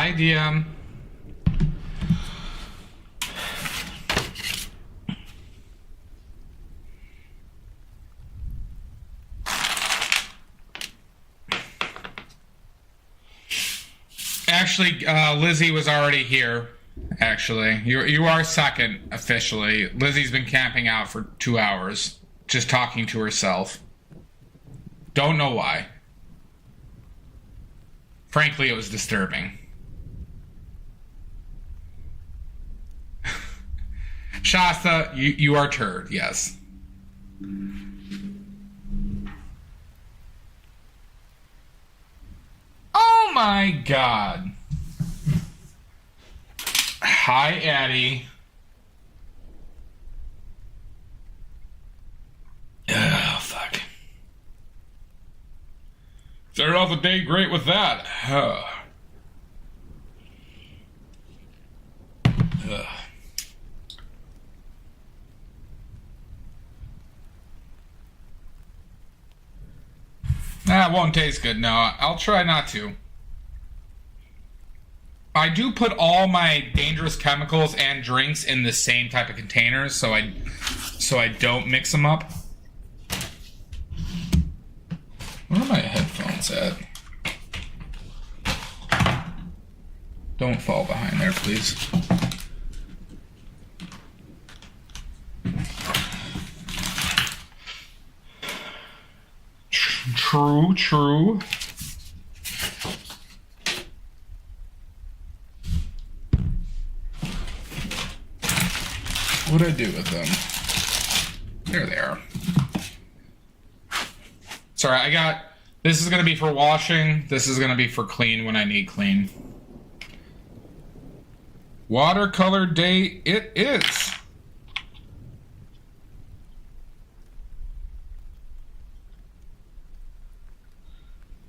Hi, DM. Actually, Lizzie was already here. Actually, you are second officially. Lizzie's been camping out for 2 hours, just talking to herself. Don't know why. Frankly, it was disturbing. Shasta, you are turd, yes. Oh my god. Hi, Addie. Oh, fuck. Started off the day great with that. Ugh. That won't taste good. No, I'll try not to. I do put all my dangerous chemicals and drinks in the same type of containers, so I don't mix them up. Where are my headphones at? Don't fall behind there, please. True. What'd I do with them? There they are. Sorry, this is going to be for washing. This is going to be for clean when I need clean. Watercolor day it is.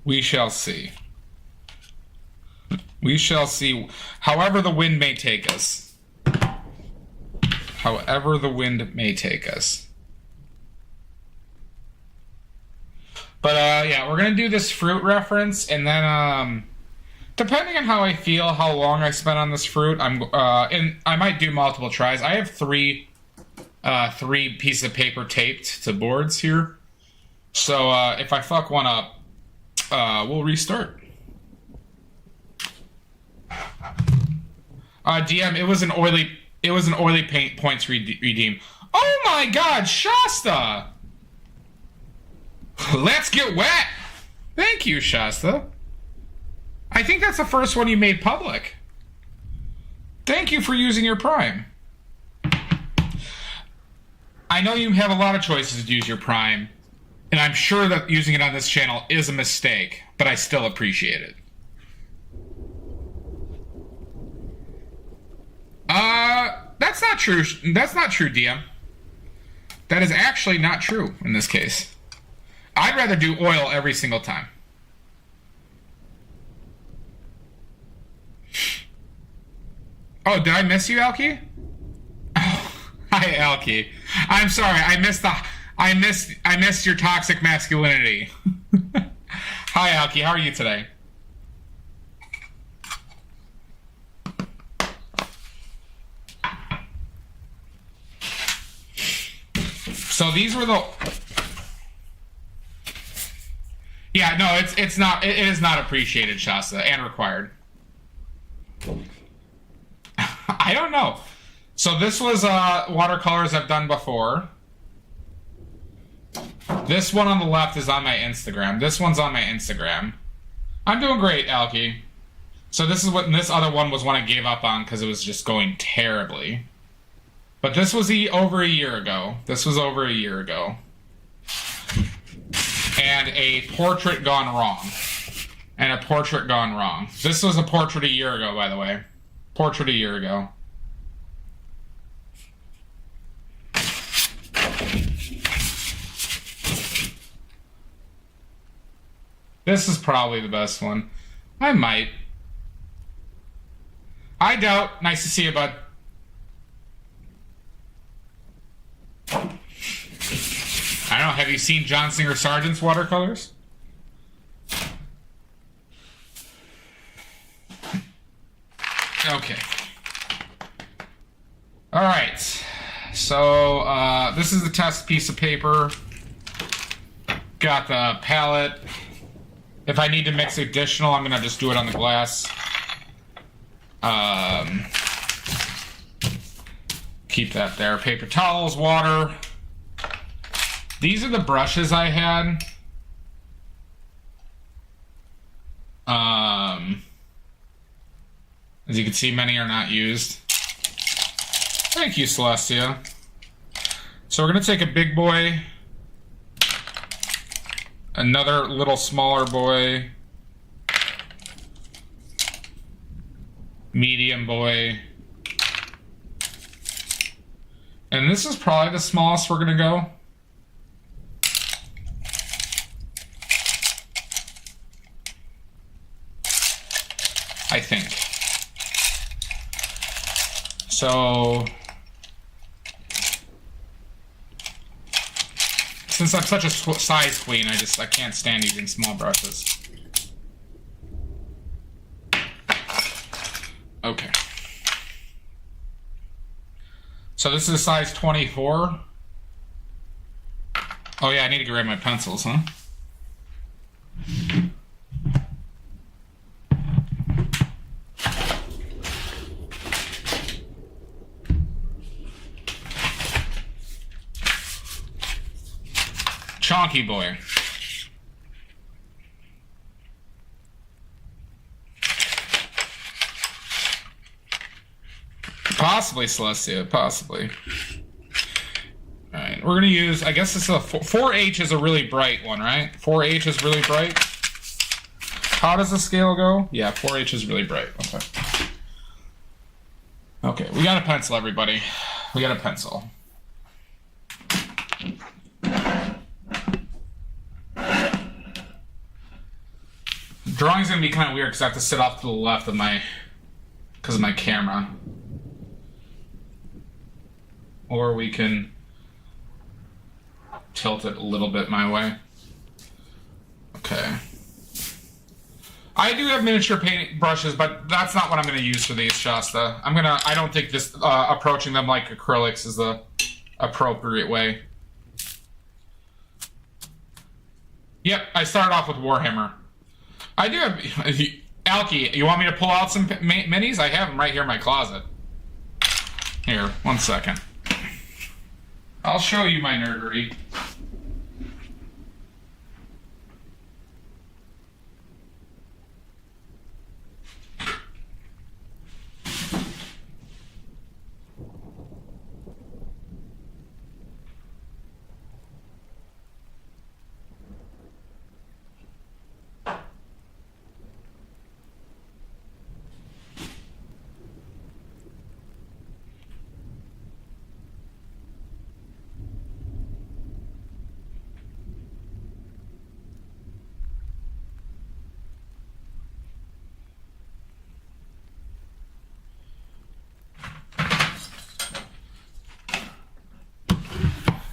We shall see. We shall see. However the wind may take us. However the wind may take us. But yeah, we're gonna do this fruit reference, and then depending on how I feel, how long I spent on this fruit, and I might do multiple tries. I have three pieces of paper taped to boards here, so if I fuck one up, we'll restart. DM, it was an oily paint points redeem. Oh my god, Shasta! Let's get wet! Thank you, Shasta. I think that's the first one you made public. Thank you for using your Prime. I know you have a lot of choices to use your Prime, and I'm sure that using it on this channel is a mistake, but I still appreciate it. That's not true. That's not true, DM. That is actually not true in this case. I'd rather do oil every single time. Oh, did I miss you, Alki? Oh, hi, Alki. I'm sorry. I missed your toxic masculinity. Hi, Alki. How are you today? So these were the... Yeah, no, it's not. It is not appreciated, Shasta, and required. I don't know. So this was watercolors I've done before. This one on the left is on my Instagram. This one's on my Instagram. I'm doing great, Alki. So this other one was one I gave up on because it was just going terribly. But this was over a year ago. This was over a year ago. And a portrait gone wrong. And a portrait gone wrong. This was a portrait a year ago, by the way. Portrait a year ago. This is probably the best one. I might. I doubt. Nice to see you, bud. I don't know, have you seen John Singer Sargent's watercolors? Okay. All right. So this is the test piece of paper. Got the palette. If I need to mix additional, I'm gonna just do it on the glass. Keep that there. Paper towels, water. These are the brushes I had. As you can see, many are not used. Thank you, Celestia. So we're gonna take a big boy, another little smaller boy, medium boy, and this is probably the smallest we're gonna go. I think. So, since I'm such a size queen, I can't stand using small brushes. Okay. So this is a size 24. Oh yeah, I need to get rid of my pencils, huh? Chonky boy. Possibly Celestia, possibly. Alright, we're gonna use, I guess this is a 4H is a really bright one, right? 4H is really bright. How does the scale go? Yeah, 4H is really bright. Okay. Okay, we got a pencil, everybody. We got a pencil. Drawing's gonna be kind of weird because I have to sit off to the left of my, because of my camera. Or we can tilt it a little bit my way. Okay. I do have miniature paint brushes, but that's not what I'm gonna use for these, Shasta. I don't think this, approaching them like acrylics is the appropriate way. Yep, I started off with Warhammer. I do have... Alki, you want me to pull out some minis? I have them right here in my closet. Here, 1 second. I'll show you my nerdery.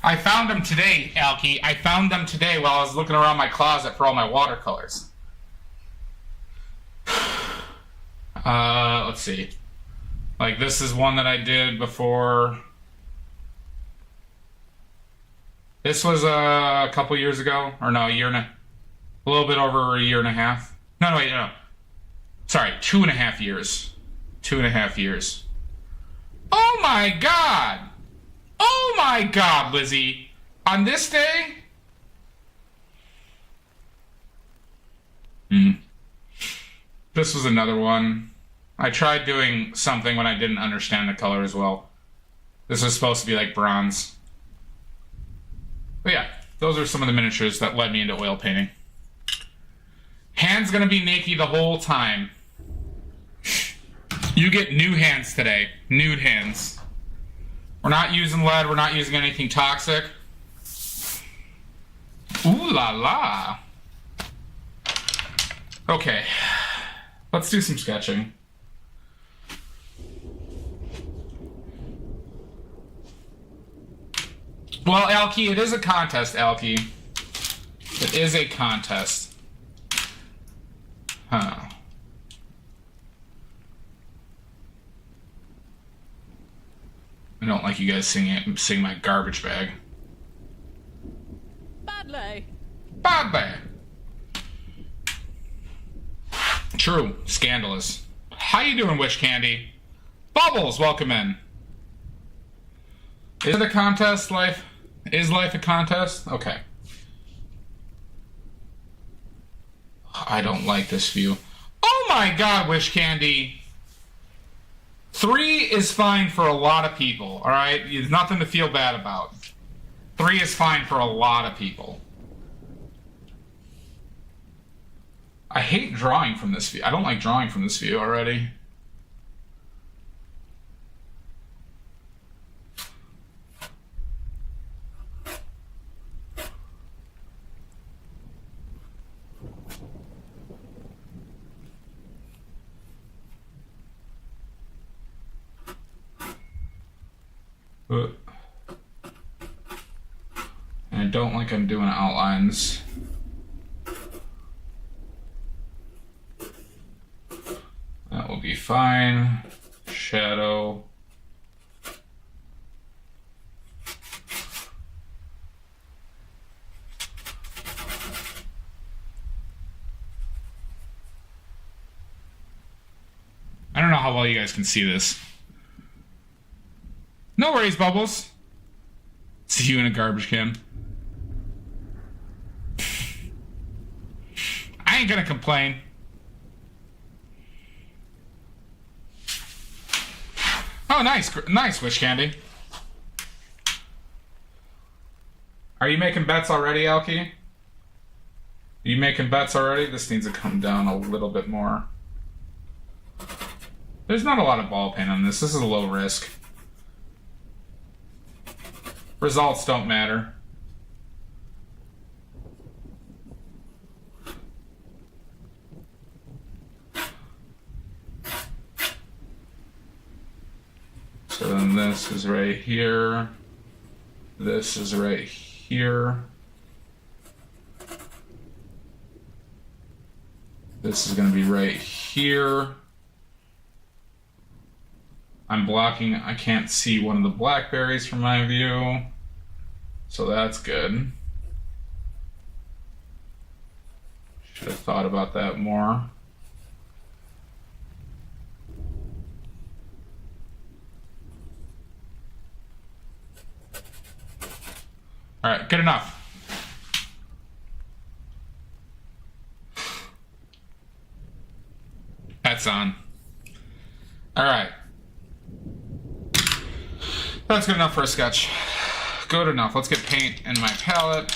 I found them today, Alki. I found them today while I was looking around my closet for all my watercolors. Let's see. Like, this is one that I did before. This was a couple years ago. Or no, a little bit over a year and a half. No, wait, no. Sorry, 2.5 years. 2.5 years. Oh my God! Oh my God, Lizzie! On this day? This was another one. I tried doing something when I didn't understand the color as well. This was supposed to be like bronze. But yeah, those are some of the miniatures that led me into oil painting. Hand's gonna be naked the whole time. You get new hands today. Nude hands. We're not using lead. We're not using anything toxic. Ooh la la. Okay. Let's do some sketching. Well, Alki, it is a contest, Alki. It is a contest. Huh. I don't like you guys singing my garbage bag. Badly. Badly. True. Scandalous. How you doing, Wish Candy? Bubbles, welcome in. Is it a contest, life? Is life a contest? Okay. I don't like this view. Oh my god, Wish Candy. 3 is fine for a lot of people, alright? There's nothing to feel bad about. 3 is fine for a lot of people. I hate drawing from this view. I don't like drawing from this view already. And I don't like I'm doing outlines. That will be fine. Shadow. I don't know how well you guys can see this. No worries, Bubbles. See you in a garbage can. I ain't gonna complain. Oh, nice, Wish Candy. Are you making bets already, Alki? Are you making bets already? This needs to come down a little bit more. There's not a lot of ball paint on this. This is a low risk. Results don't matter. So then this is right here. This is right here. This is going to be right here. I'm blocking, I can't see one of the blackberries from my view. So that's good. Should have thought about that more. All right, good enough. That's on. All right. That's good enough for a sketch. Good enough. Let's get paint in my palette.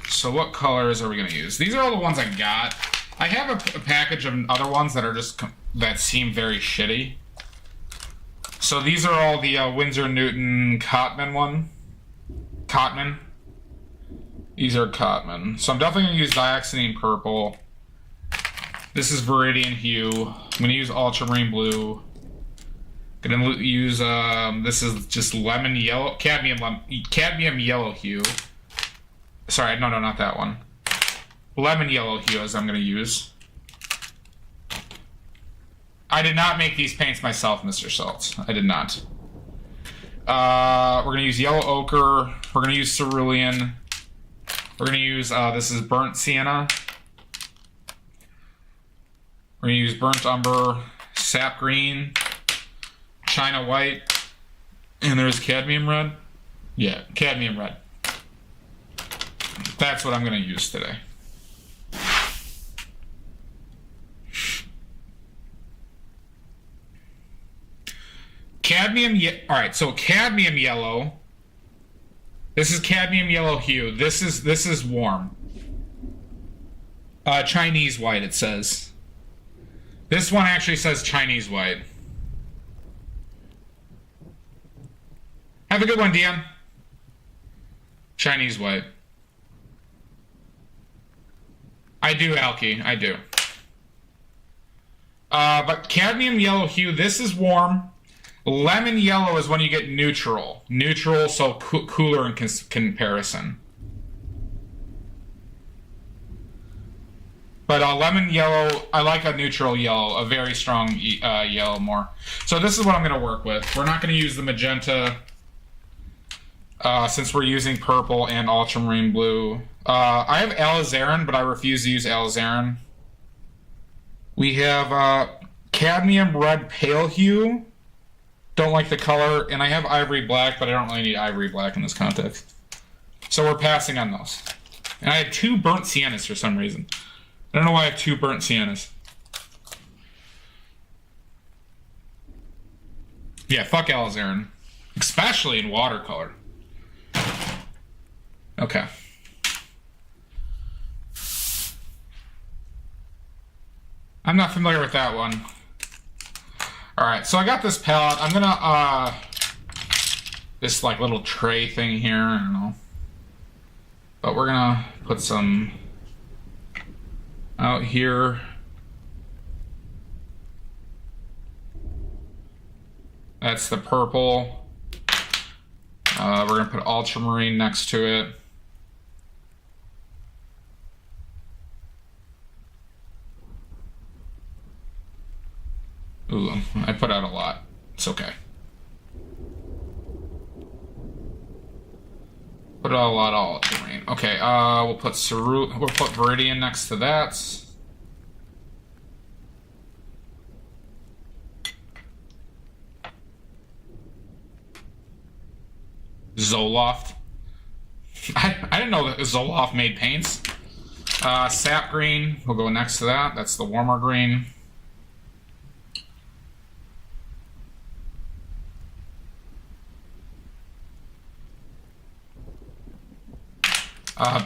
So what colors are we going to use? These are all the ones I got. I have a package of other ones that are just, that seem very shitty. So these are all the Winsor Newton Cotman one. Cotman. These are Cotman. So I'm definitely going to use Dioxazine Purple. This is Viridian Hue. I'm going to use Ultramarine Blue. Gonna use this is just lemon yellow, cadmium yellow hue. Sorry, no, not that one. Lemon yellow hue as I'm gonna use. I did not make these paints myself, Mr. Saltz. I did not. We're gonna use yellow ochre. We're gonna use cerulean. We're gonna use this is burnt sienna. We're gonna use burnt umber, sap green, China white, and there's cadmium red. Yeah, cadmium red. That's what I'm going to use today. Alright, so cadmium yellow. This is cadmium yellow hue. This is warm. Chinese white, it says. This one actually says Chinese white. Have a good one, Dion. Chinese white. I do, Alki. I do. But cadmium yellow hue, this is warm. Lemon yellow is when you get neutral. Neutral, so cooler in comparison. But lemon yellow, I like a neutral yellow, a very strong yellow more. So this is what I'm going to work with. We're not going to use the magenta since we're using purple and ultramarine blue. I have alizarin, but I refuse to use alizarin. We have cadmium red pale hue. Don't like the color. And I have ivory black, but I don't really need ivory black in this context. So we're passing on those. And I had 2 burnt siennas for some reason. I don't know why I have 2 burnt siennas. Yeah, fuck alizarin. Especially in watercolor. Okay. I'm not familiar with that one. Alright, so I got this palette. I'm gonna, this like little tray thing here, I don't know. But we're gonna put some out here. That's the purple. We're gonna put ultramarine next to it. Ooh, I put out a lot. It's okay. Put out a lot of ultramarine. Okay, we'll put we'll put Viridian next to that. Zoloft. I didn't know that Zoloft made paints. Sap green will go next to that. That's the warmer green.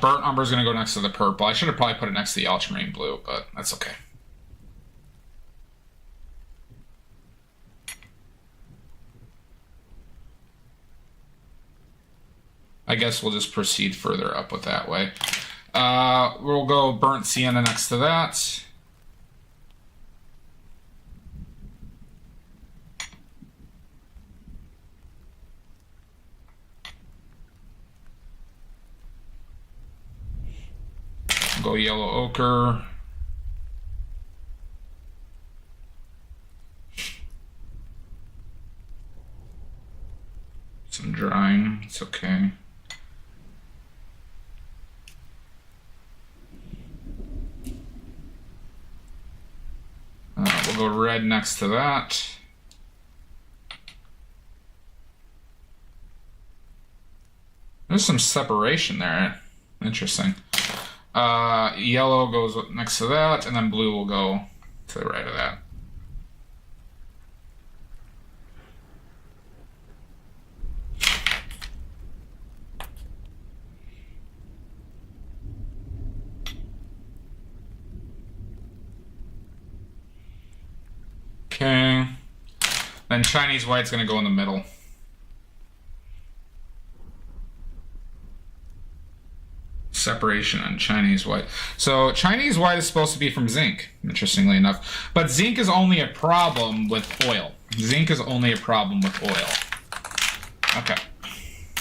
Burnt umber is going to go next to the purple. I should have probably put it next to the ultramarine blue, but that's okay. I guess we'll just proceed further up with that way. We'll go burnt sienna next to that. Go yellow ochre. Some drying, it's okay. We'll go red next to that. There's some separation there. Interesting. Yellow goes next to that, and then blue will go to the right of that. Okay. Then Chinese white's going to go in the middle. Separation on Chinese white. So Chinese white is supposed to be from zinc, interestingly enough. But zinc is only a problem with oil. Zinc is only a problem with oil. Okay.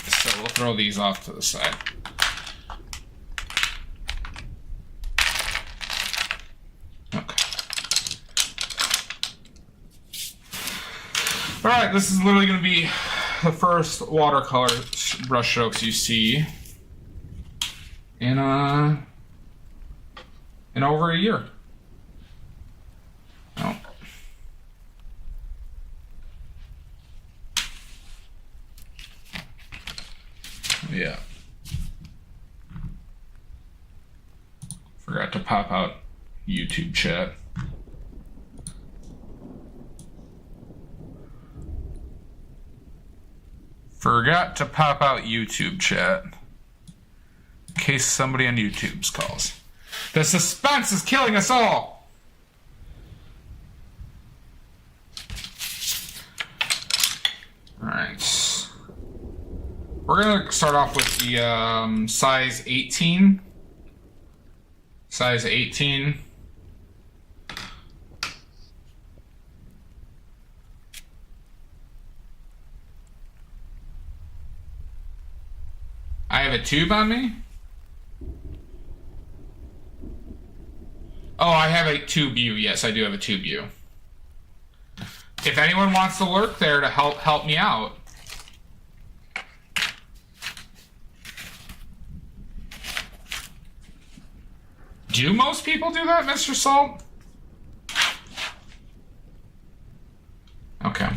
So we'll throw these off to the side. Okay. Alright, this is literally going to be the first watercolor brush strokes you see in over a year. Oh. Yeah. Forgot to pop out YouTube chat. Forgot to pop out YouTube chat. In case somebody on YouTube's calls. The suspense is killing us all! Alright. We're gonna start off with the size 18. Size 18. I have a tube on me? Oh, I have a tube view. Yes, I do have a tube view. If anyone wants to lurk there to help me out. Do most people do that, Mr. Salt? Okay.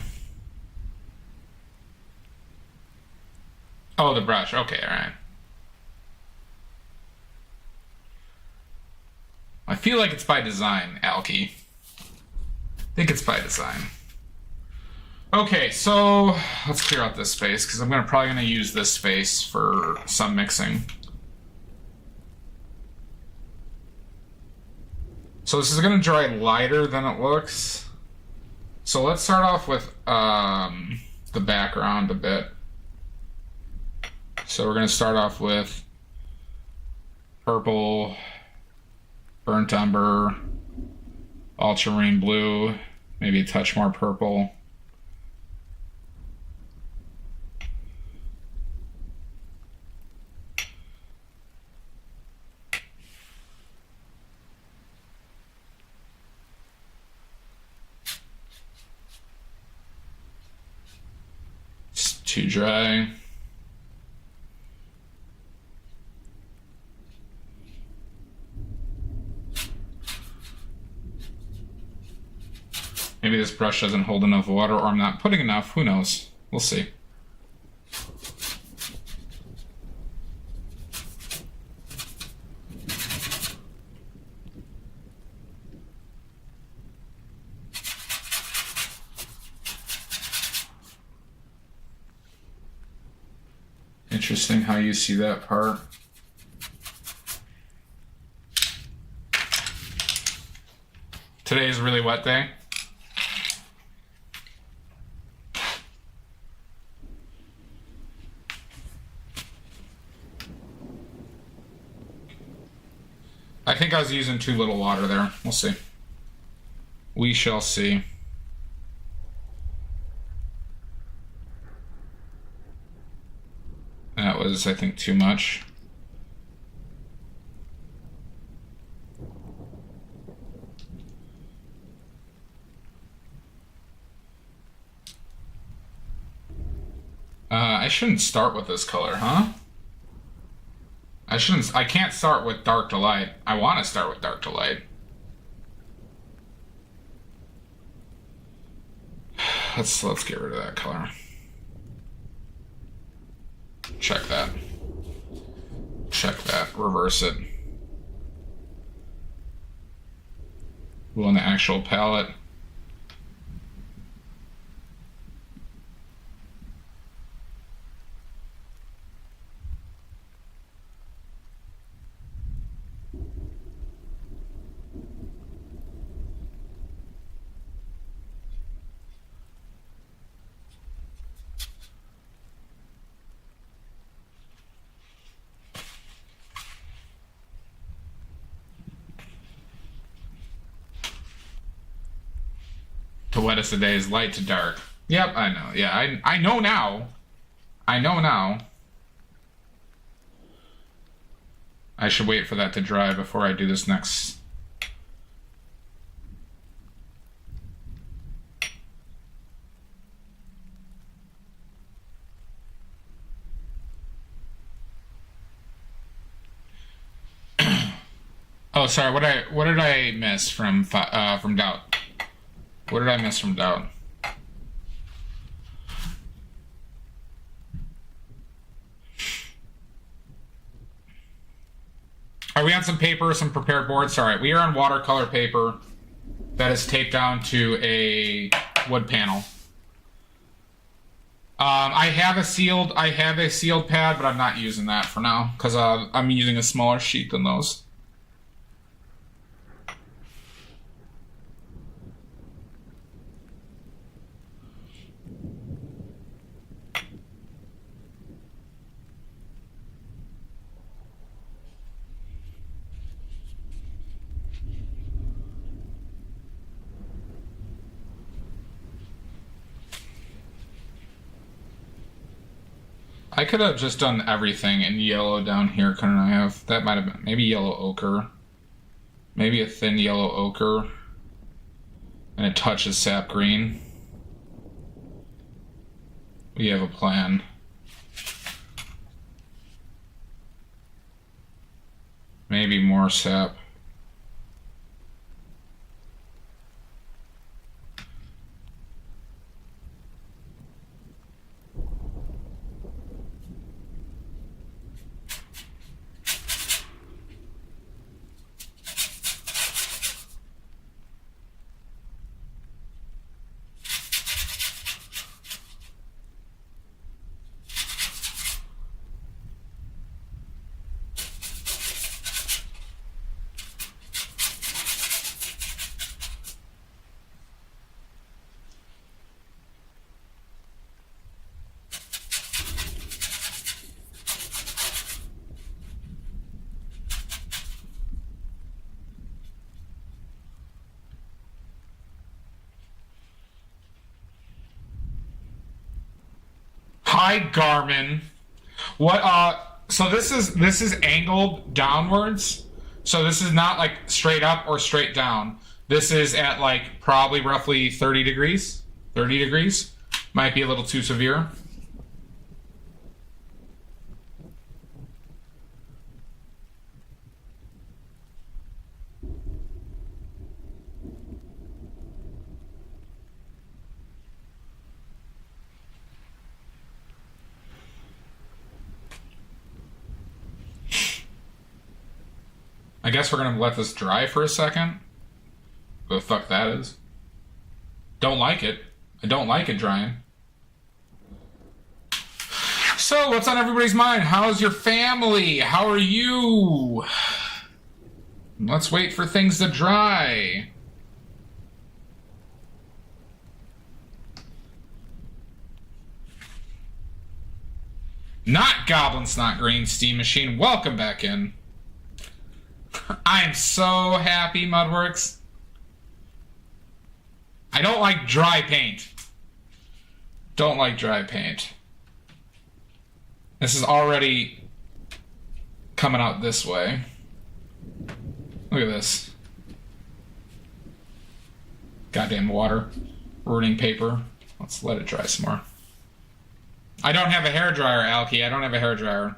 Oh, the brush. Okay, all right. I feel like it's by design, Alki. I think it's by design. Okay, so let's clear out this space because I'm probably gonna use this space for some mixing. So this is gonna dry lighter than it looks. So let's start off with the background a bit. So we're gonna start off with purple, burnt umber, ultramarine blue, maybe a touch more purple. It's too dry. Maybe this brush doesn't hold enough water, or I'm not putting enough. Who knows? We'll see. Interesting how you see that part. Today is a really wet day. I think I was using too little water there. We'll see. We shall see. That was, I think, too much. I shouldn't start with this color, huh? I can't start with dark to light. I want to start with dark to light. Let's get rid of that color. Check that. Check that. Reverse it. On the actual palette. The wettest of days, light to dark. Yep, I know. Yeah, I know now. I know now. I should wait for that to dry before I do this next. Oh, sorry. What did I miss from Doubt? What did I miss from Doubt? Are we on some paper, some prepared boards? All right, we are on watercolor paper that is taped down to a wood panel. I have a sealed pad, but I'm not using that for now because I'm using a smaller sheet than those. I could have just done everything in yellow down here, couldn't I have? That might have been maybe yellow ochre. Maybe a thin yellow ochre and a touch of sap green. We have a plan. Maybe more sap. Hi, Garmin. What? So this is angled downwards. So this is not like straight up or straight down. This is at like probably roughly 30 degrees. 30 degrees. Might be a little too severe. I guess we're gonna let this dry for a second. What the fuck that is? Don't like it. I don't like it drying. So, what's on everybody's mind? How's your family? How are you? Let's wait for things to dry. Not Goblin Snot Green Steam Machine. Welcome back in. I'm so happy, Mudworks. I don't like dry paint. Don't like dry paint. This is already coming out this way. Look at this. Goddamn water. Ruining paper. Let's let it dry some more. I don't have a hairdryer, Alki. I don't have a hairdryer.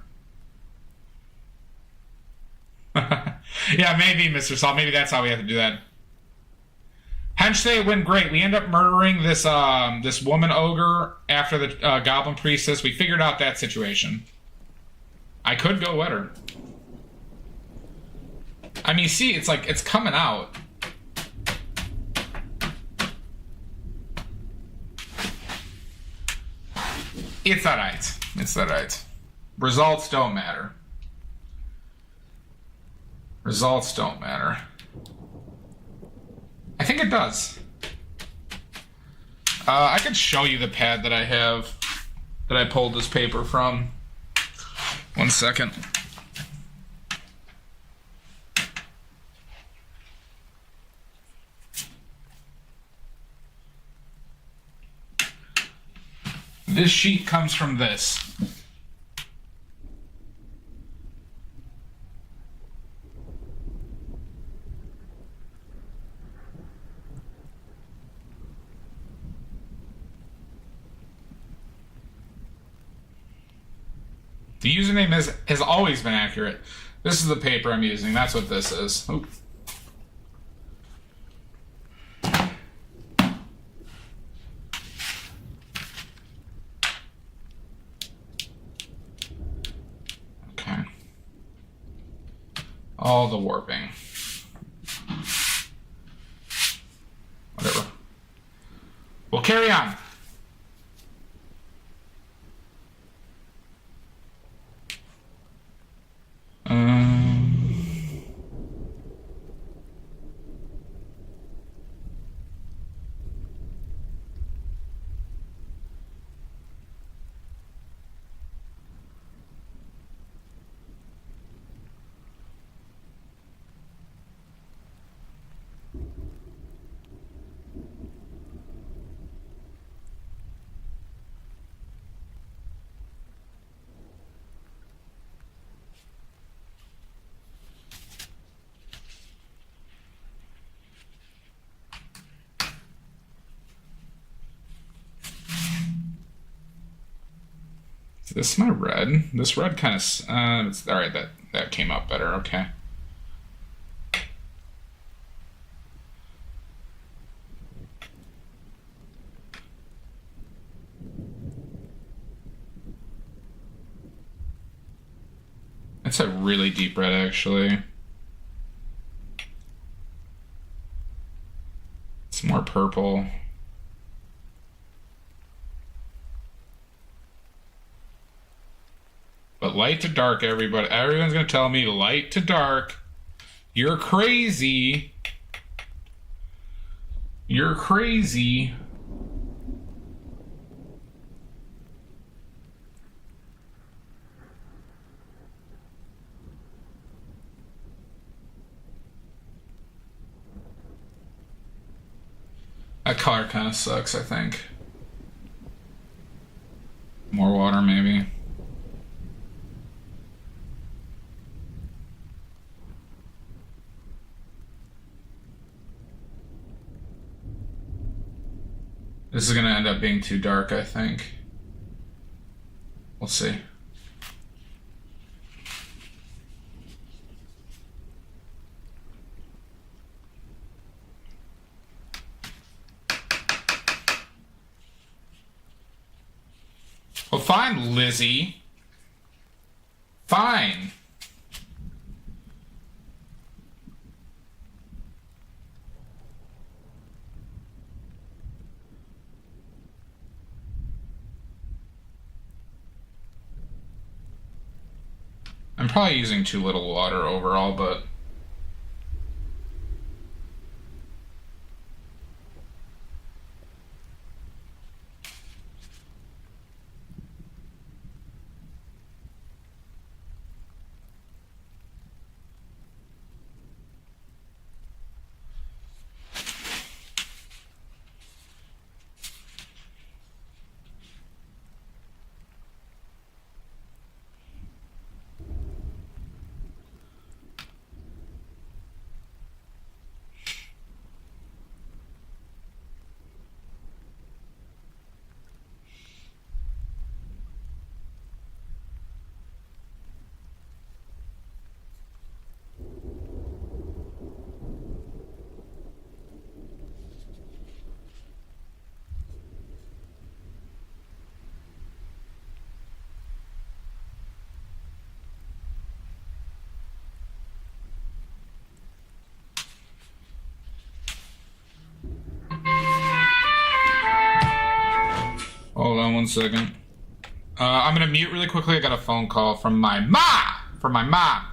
Yeah, maybe, Mr. Salt. Maybe that's how we have to do that. Hench Day went great. We end up murdering this this woman ogre after the goblin priestess. We figured out that situation. I could go wetter. I mean, see, it's like it's coming out. It's alright. It's alright. Results don't matter. Results don't matter. I think it does. I could show you the pad that I have, that I pulled this paper from. 1 second. This sheet comes from this. The username has always been accurate. This is the paper I'm using. That's what this is. Oop. Okay. All the warping. Whatever. We'll carry on. Is this my red? This red kind of... all right, that came out better. Okay. That's a really deep red, actually. It's more purple. But light to dark, everybody. Everyone's going to tell me light to dark. You're crazy. You're crazy. That color kind of sucks, I think. More water, maybe. This is going to end up being too dark, I think. We'll see. Well, fine, Lizzie. Fine. I'm probably using too little water overall, but... Hold on one second. I'm gonna mute really quickly. I got a phone call from my mom! From my mom!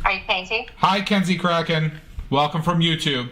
Are you Kenzie? Hi, Kenzie Kraken. Welcome from YouTube.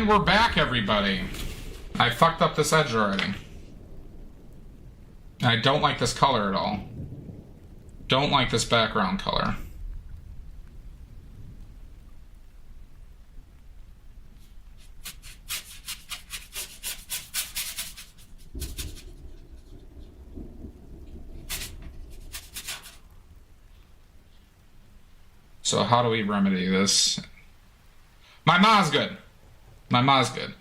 And we're back, everybody. I fucked up this edge already. I don't like this color at all. Don't like this background color. So how do we remedy this? My ma's good. My ma's good.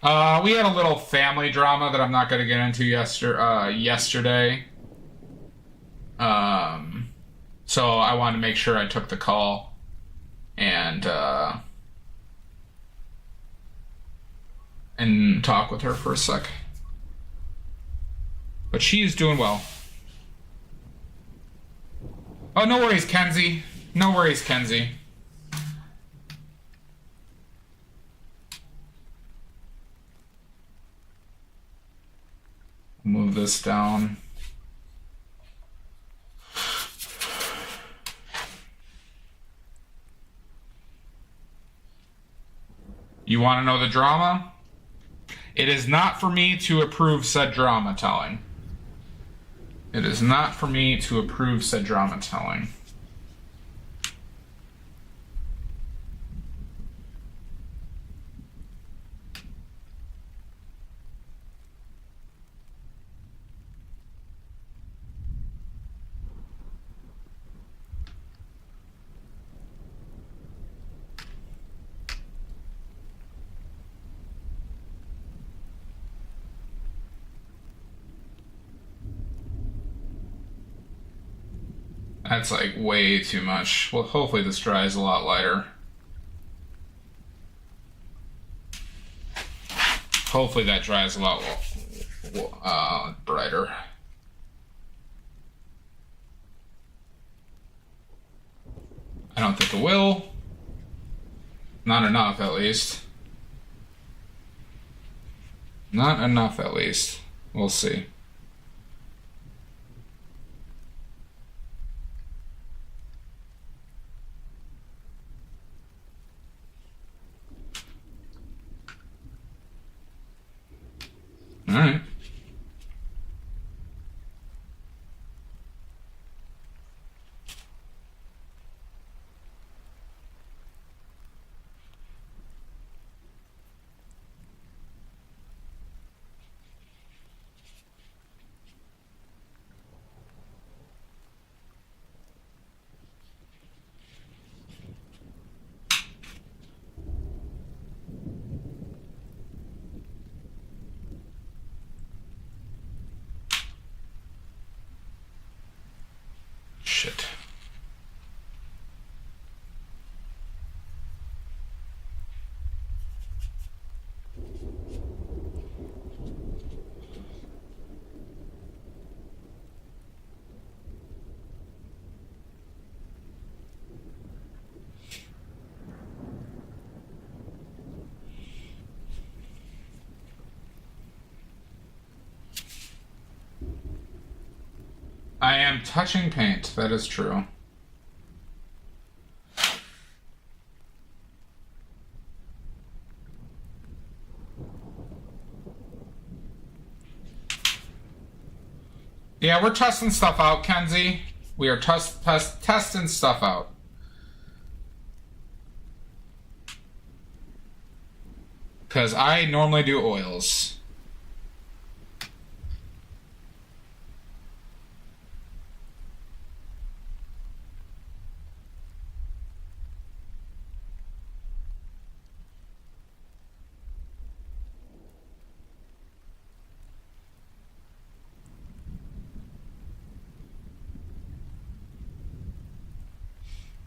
We had a little family drama that I'm not going to get into yesterday. So I wanted to make sure I took the call and talk with her for a sec. But she's doing well. Oh, no worries, Kenzie. No worries, Kenzie. Move this down. You want to know the drama? It is not for me to approve said drama telling. It is not for me to approve said drama telling. That's like way too much. Well, hopefully this dries a lot lighter. Hopefully that dries a lot brighter. I don't think it will. Not enough, at least. Not enough, at least. We'll see. All right. Shit. I am touching paint, that is true. Yeah, we're testing stuff out, Kenzie. We are testing stuff out. Because I normally do oils.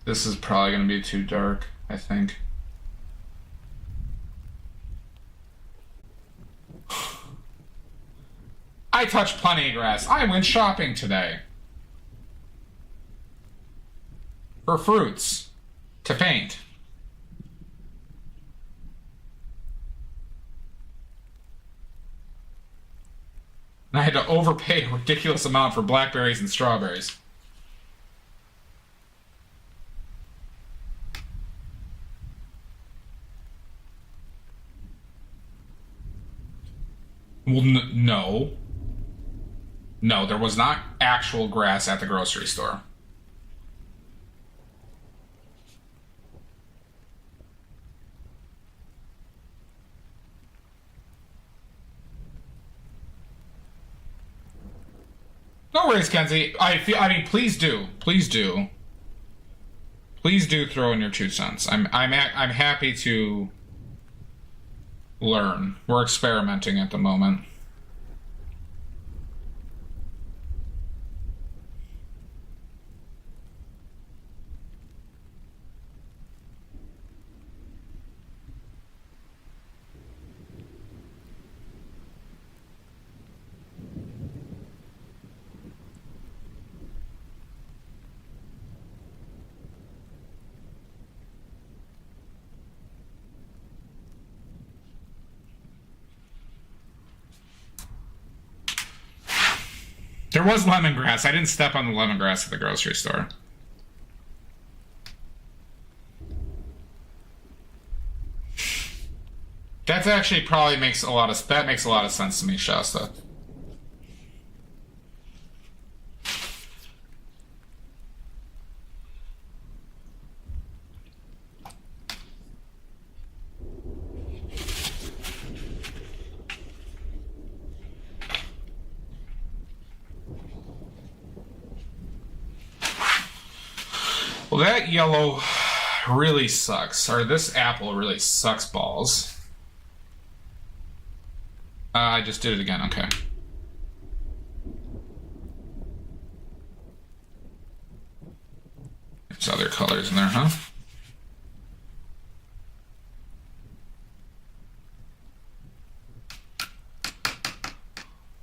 This is probably going to be too dark, I think. I touched plenty of grass. I went shopping today. For fruits. To paint. And I had to overpay a ridiculous amount for blackberries and strawberries. Well, no. No, there was not actual grass at the grocery store. No worries, Kenzie. I mean, please do. Please do. Please do throw in your 2 cents. I'm happy to learn. We're experimenting at the moment. There was lemongrass. I didn't step on the lemongrass at the grocery store. That's actually probably makes a lot of sense to me, Shasta. Well, that yellow really sucks. Or this apple really sucks balls. I just did it again, okay. There's other colors in there, huh?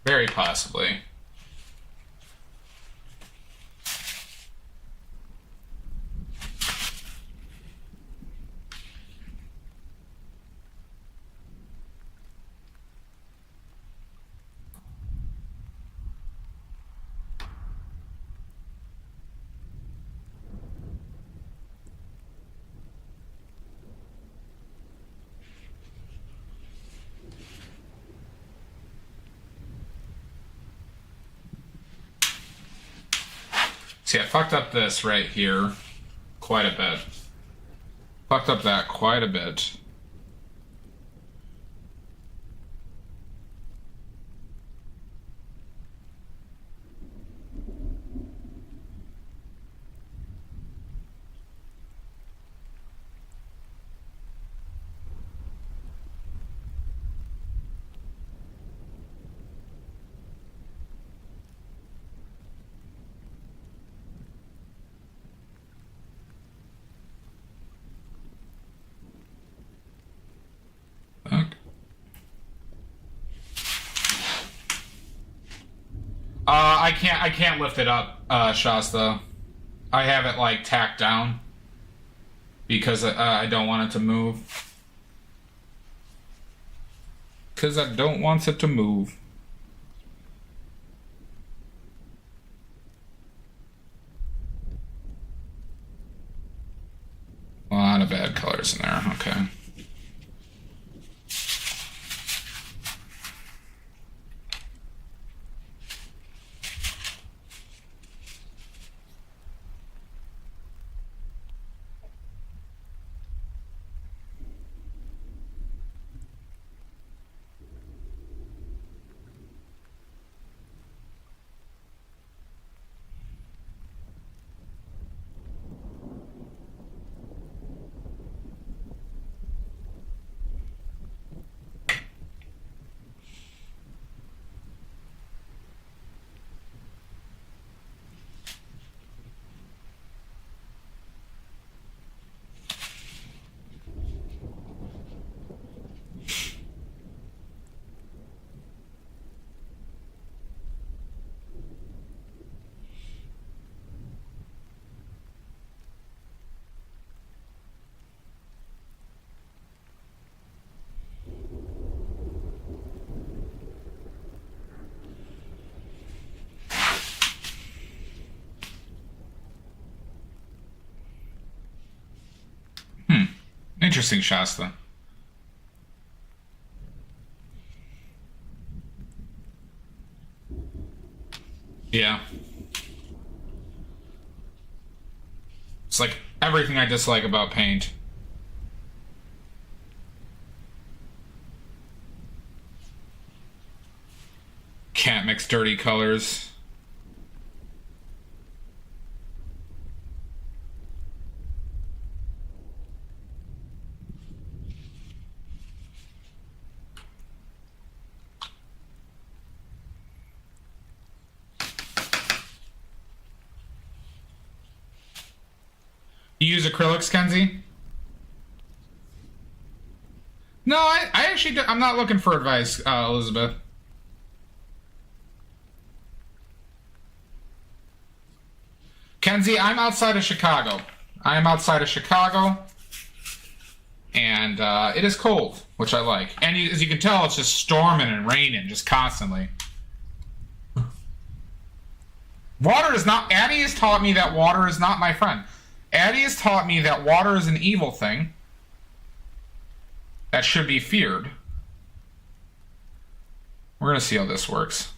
Very possibly. See, I fucked up this right here quite a bit. Fucked up that quite a bit. I can't lift it up, Shasta. I have it like tacked down because I don't want it to move. Because I don't want it to move. A lot of bad colors in there. Okay. Interesting, Shasta. Yeah. It's like everything I dislike about paint. Can't mix dirty colors. You use acrylics, Kenzie? No, I actually do, I'm not looking for advice, Elizabeth. Kenzie, I'm outside of Chicago. I am outside of Chicago, and it is cold, which I like. And as you can tell, it's just storming and raining just constantly. Water is not... Addie has taught me that water is not my friend. Addie has taught me that water is an evil thing that should be feared. We're going to see how this works.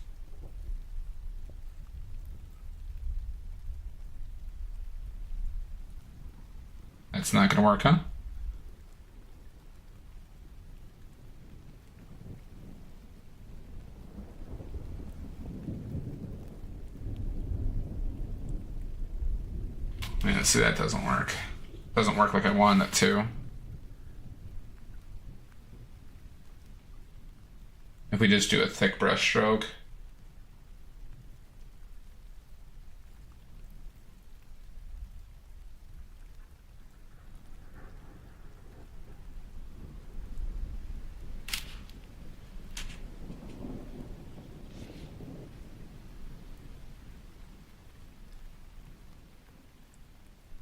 That's not going to work, huh? Yeah, see, that doesn't work. Doesn't work like I wanted it to. If we just do a thick brush stroke.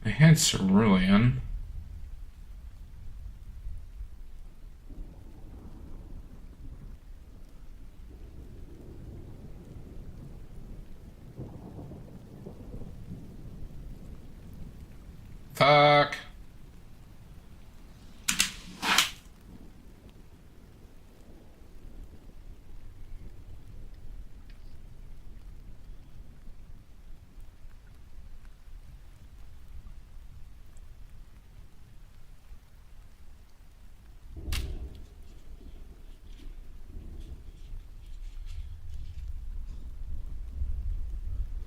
I had cerulean. Fuck.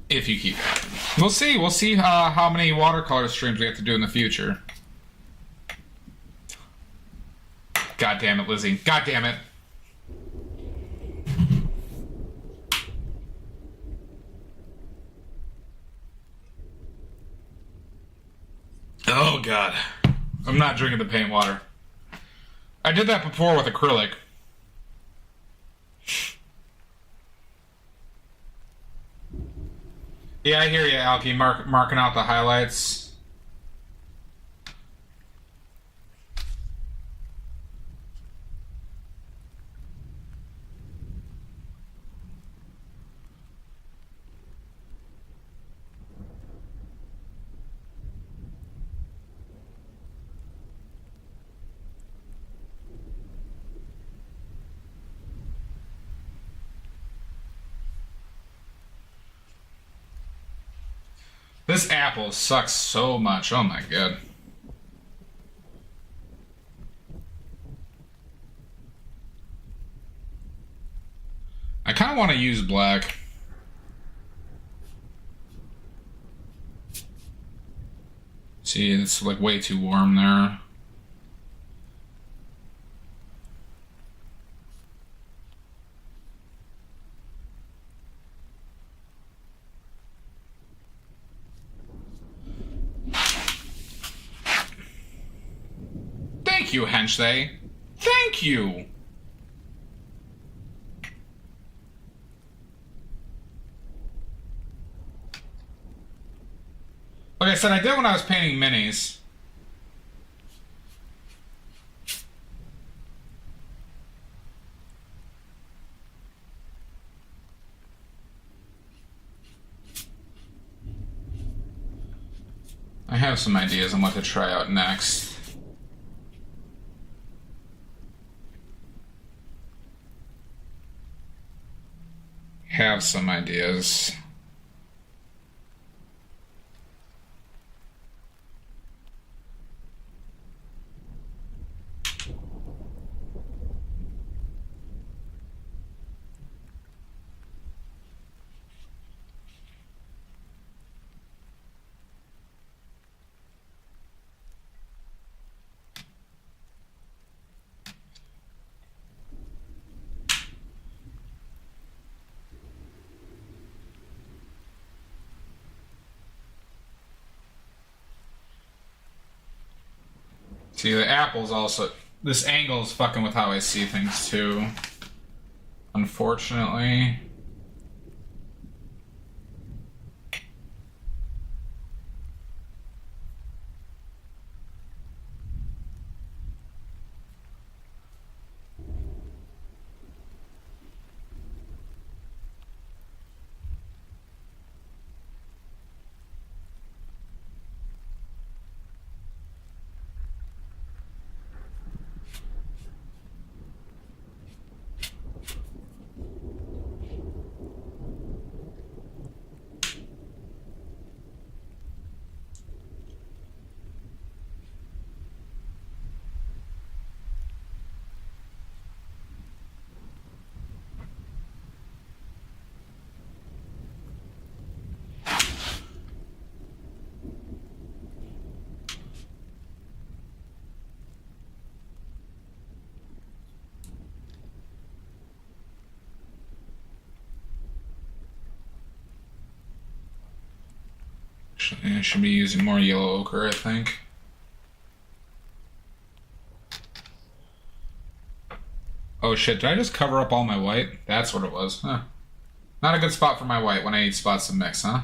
If you keep it. We'll see. We'll see how many watercolor streams we have to do in the future. God damn it, Lizzie. God damn it. Oh, God. I'm not drinking the paint water. I did that before with acrylic. Yeah, I hear you, Alki, marking out the highlights. This apple sucks so much. Oh my god. I kind of want to use black. See, it's like way too warm there. Thank you, Hensley. Thank you. Like I said, I did when I was painting minis. I have some ideas on what to try out next. Have some ideas. See, the apple's also... This angle is fucking with how I see things, too. Unfortunately. I should be using more yellow ochre, I think. Oh shit, did I just cover up all my white? That's what it was. Huh. Not a good spot for my white when I need spots to mix, huh?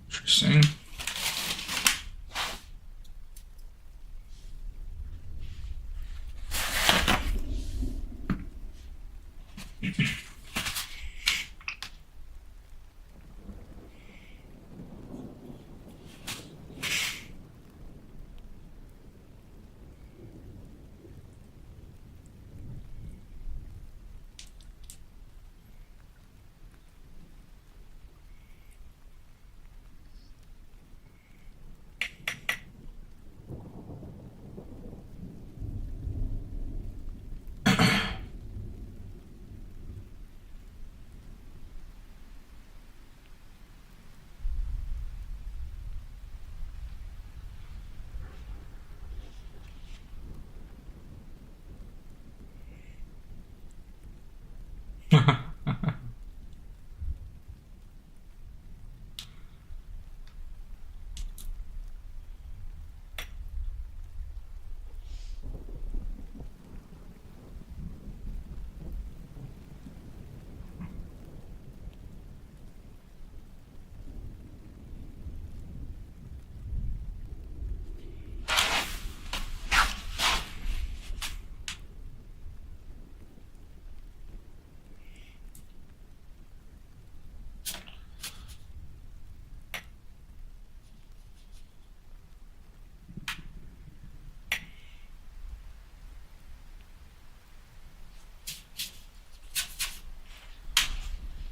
Interesting.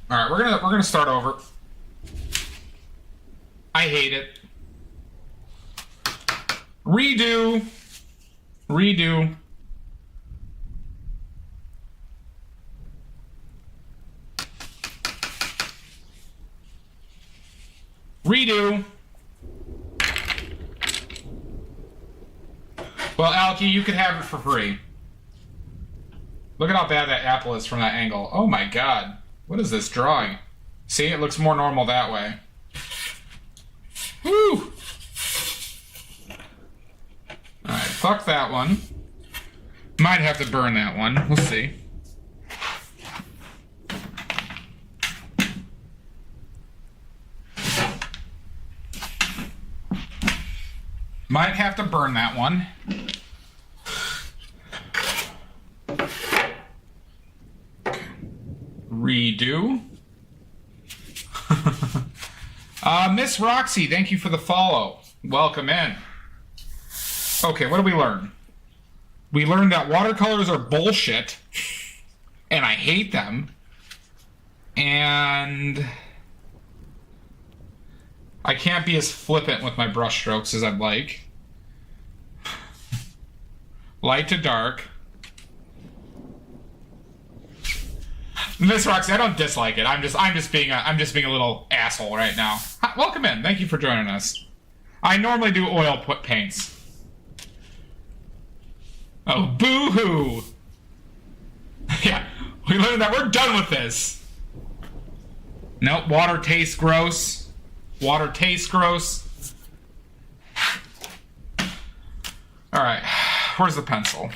All right, we're gonna start over. I hate it. Redo. Redo. Redo. Well, Alki, you could have it for free. Look at how bad that apple is from that angle. Oh my god. What is this drawing? See, it looks more normal that way. Woo! Alright, fuck that one. Might have to burn that one. We'll see. Might have to burn that one. Redo. Miss Roxy, thank you for the follow. Welcome in. Okay, what did we learn? We learned that watercolors are bullshit, and I hate them, and I can't be as flippant with my brush strokes as I'd like. Light to dark. Miss Roxy, I don't dislike it. I'm just being a little asshole right now. Hi, welcome in. Thank you for joining us. I normally do oil paints. Oh, boo-hoo. Yeah, we learned that we're done with this. Nope, water tastes gross. Water tastes gross. Alright, where's the pencil?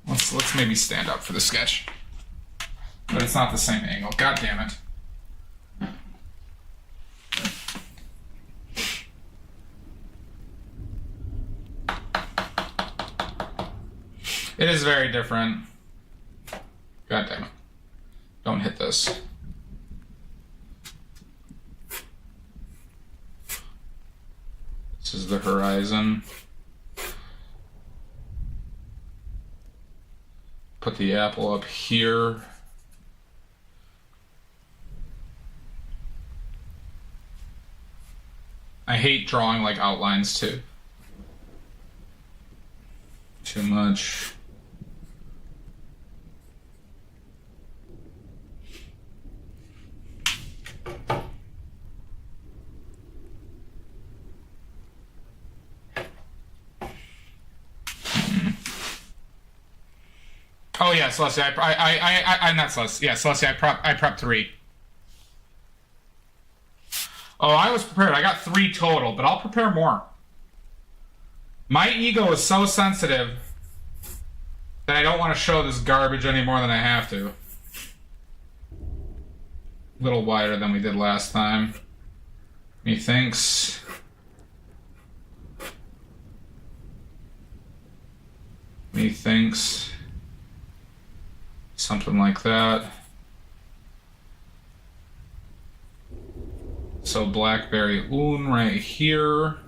Let's maybe stand up for the sketch. But it's not the same angle. God damn it. It is very different. God damn it. Don't hit this. This is the horizon. Put the apple up here. I hate drawing like outlines too. Too much. Oh yeah, Celestia. I'm not Celestia. Yeah, Celestia. I prep 3. Oh, I was prepared. I got 3 total, but I'll prepare more. My ego is so sensitive that I don't want to show this garbage any more than I have to. A little wider than we did last time. Methinks. Methinks. Something like that. So blackberry oon right here.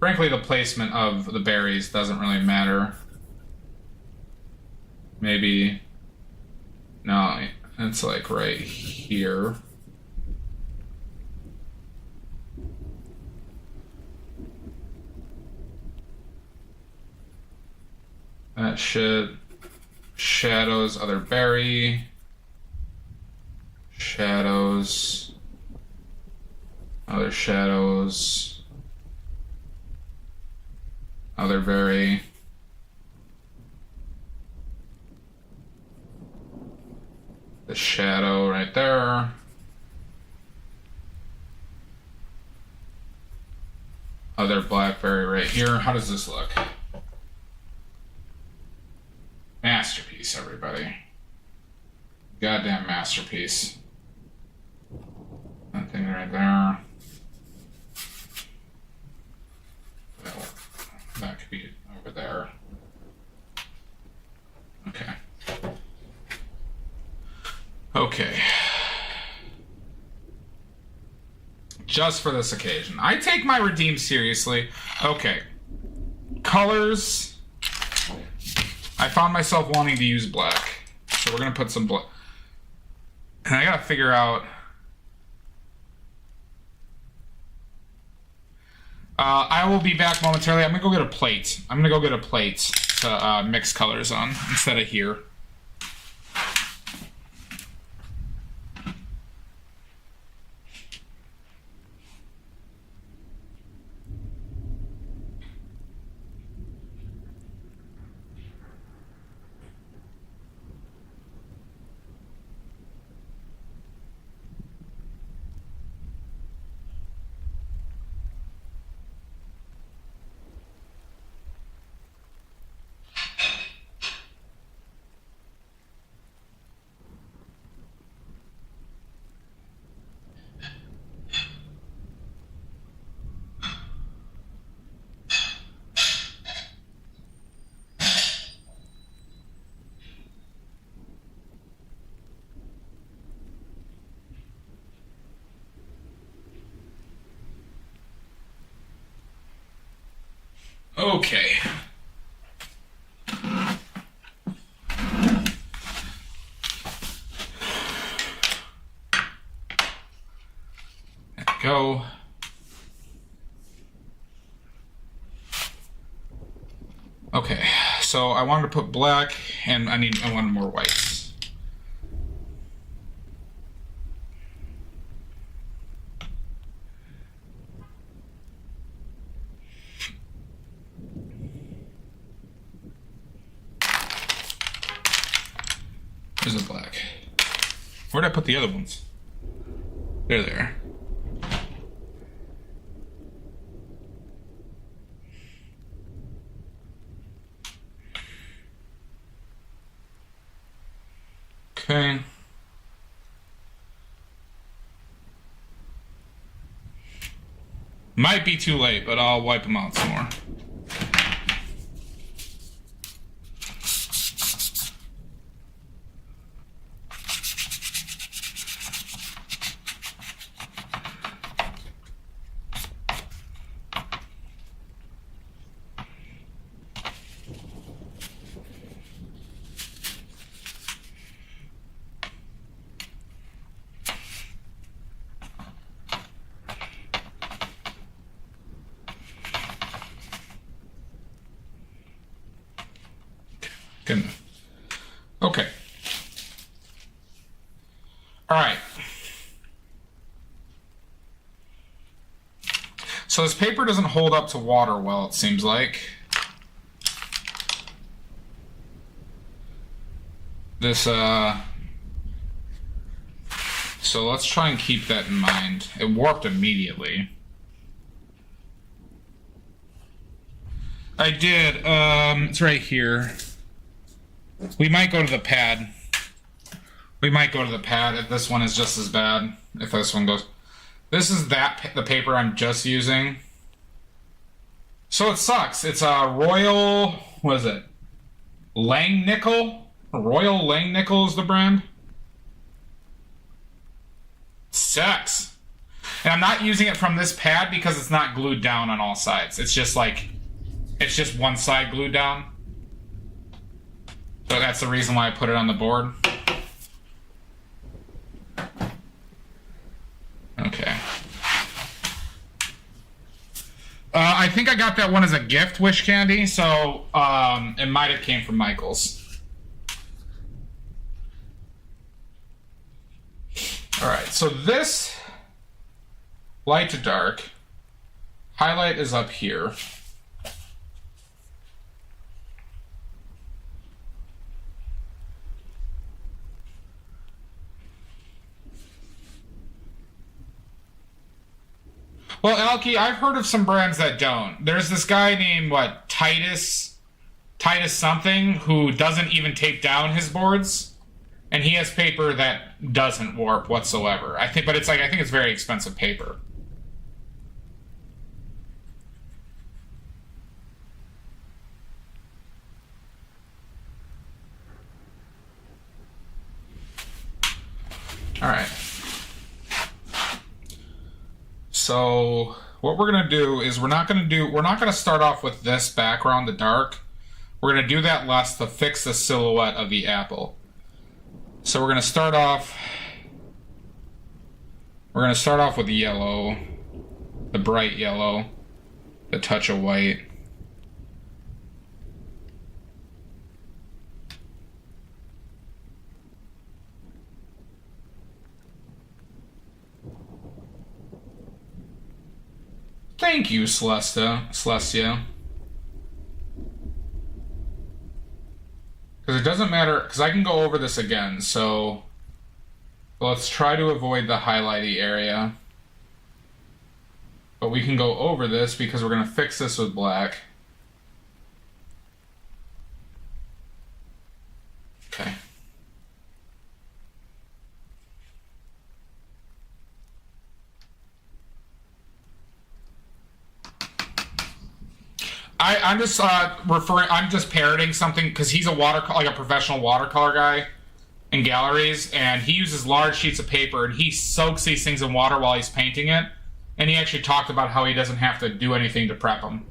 Frankly, the placement of the berries doesn't really matter. Maybe... No, it's like right here. That shit. Shadows, other berry. Shadows. Other shadows. Other berry. The shadow right there. Other blackberry right here. How does this look? Masterpiece, everybody. Goddamn masterpiece. That thing right there. That could be over there. Okay. Okay. Just for this occasion. I take my redeem seriously. Okay. Colors. I found myself wanting to use black. So we're going to put some black. And I got to figure out... I will be back momentarily. I'm going to go get a plate. I'm going to go get a plate to mix colors on instead of here. Okay. There we go. Okay, so I wanted to put black, and I wanted more whites. There's a black. Where did I put the other ones? They're there. Okay. Might be too late, but I'll wipe them out some more. Good enough. Okay. All right. So this paper doesn't hold up to water well, it seems like. So let's try and keep that in mind. It warped immediately. I did. It's right here. We might go to the pad. We might go to the pad if this one is just as bad. If this one goes... This is the paper I'm just using. So it sucks. It's a Royal... What is it? Langnickel? Royal Langnickel is the brand. Sucks. And I'm not using it from this pad because it's not glued down on all sides. It's just like... It's just one side glued down. So that's the reason why I put it on the board. Okay. I think I got that one as a gift, Wish Candy, so it might have came from Michael's. Alright, so this light to dark highlight is up here. Well, Alki, I've heard of some brands that don't. There's this guy named, Titus something, who doesn't even tape down his boards, and he has paper that doesn't warp whatsoever. I think it's very expensive paper. All right. So what we're gonna do is we're not gonna start off with this background, the dark. We're gonna do that last to fix the silhouette of the apple. So we're gonna start off with yellow, the bright yellow, the touch of white. Thank you, Celestia. Because it doesn't matter, because I can go over this again, so let's try to avoid the highlighty area. But we can go over this because we're going to fix this with black. Okay. I'm just I'm just parroting something because he's a professional watercolor guy in galleries, and he uses large sheets of paper and he soaks these things in water while he's painting it. And he actually talked about how he doesn't have to do anything to prep them.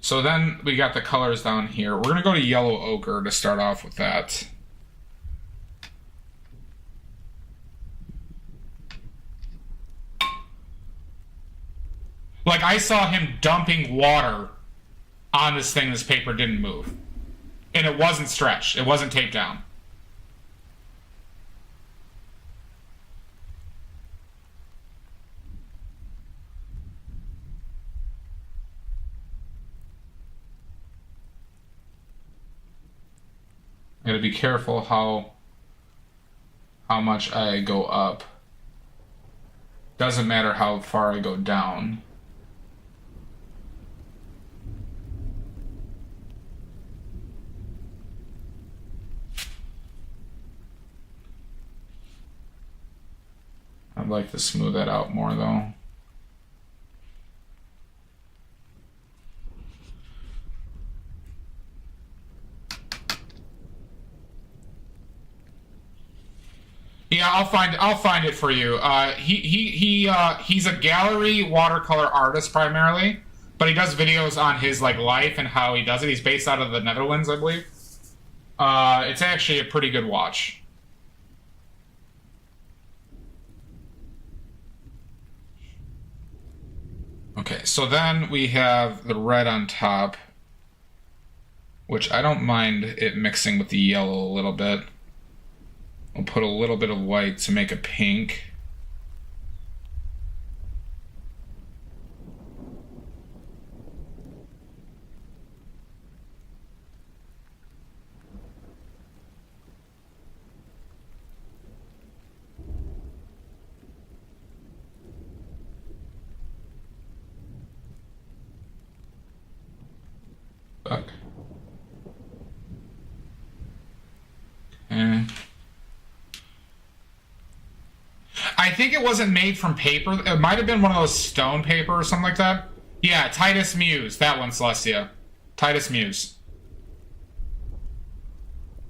So then we got the colors down here. We're gonna go to yellow ochre to start off with that. Like, I saw him dumping water on this thing, this paper didn't move. And it wasn't stretched. It wasn't taped down. I gotta be careful how much I go up. Doesn't matter how far I go down. I'd like to smooth that out more though. Yeah, I'll find it for you. He's a gallery watercolor artist primarily, but he does videos on his like life and how he does it. He's based out of the Netherlands, I believe. It's actually a pretty good watch. Okay, so then we have the red on top, which I don't mind it mixing with the yellow a little bit. I'll put a little bit of white to make a pink. Fuck. Okay. I think it wasn't made from paper. It might have been one of those stone paper or something like that. Yeah, Titus Muse. That one, Celestia. Titus Muse.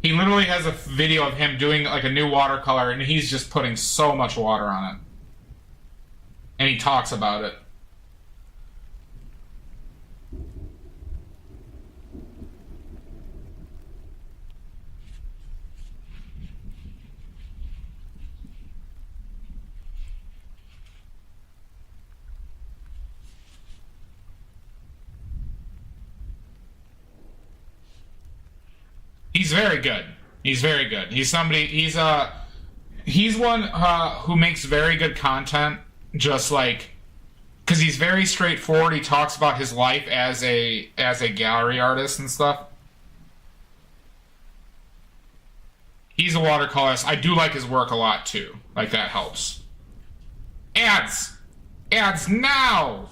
He literally has a video of him doing like a new watercolor, and he's just putting so much water on it. And he talks about it. He's very good. He's very good. He's somebody. He's one who makes very good content. Just like, because he's very straightforward. He talks about his life as a gallery artist and stuff. He's a watercolorist. I do like his work a lot too. Like that helps. Ads, ads now.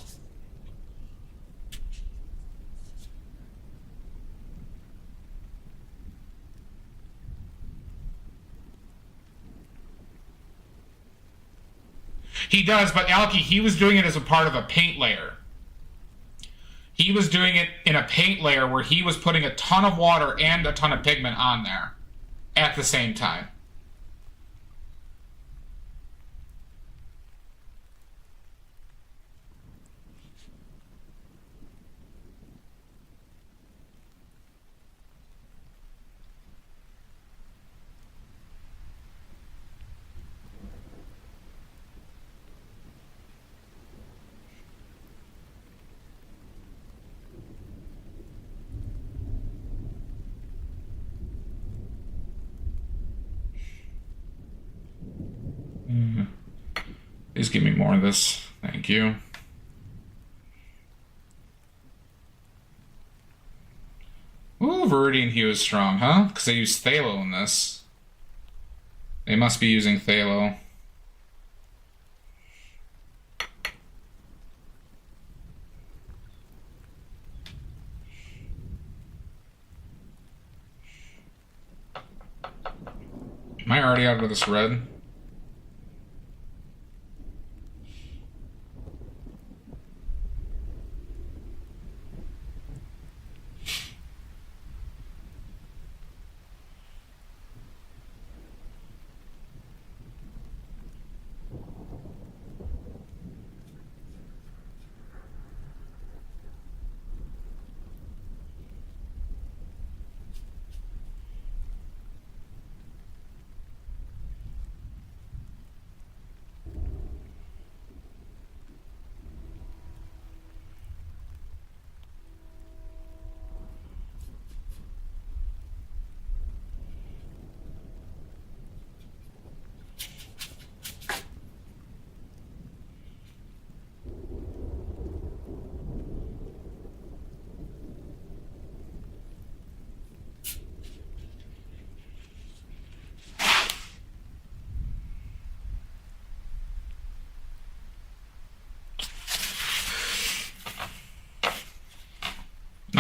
He does, but Alki, he was doing it as a part of a paint layer. He was doing it in a paint layer where he was putting a ton of water and a ton of pigment on there at the same time. Please give me more of this. Thank you. Ooh, Viridian Hue is strong, huh? Because they use Phthalo in this. They must be using Phthalo. Am I already out of this red?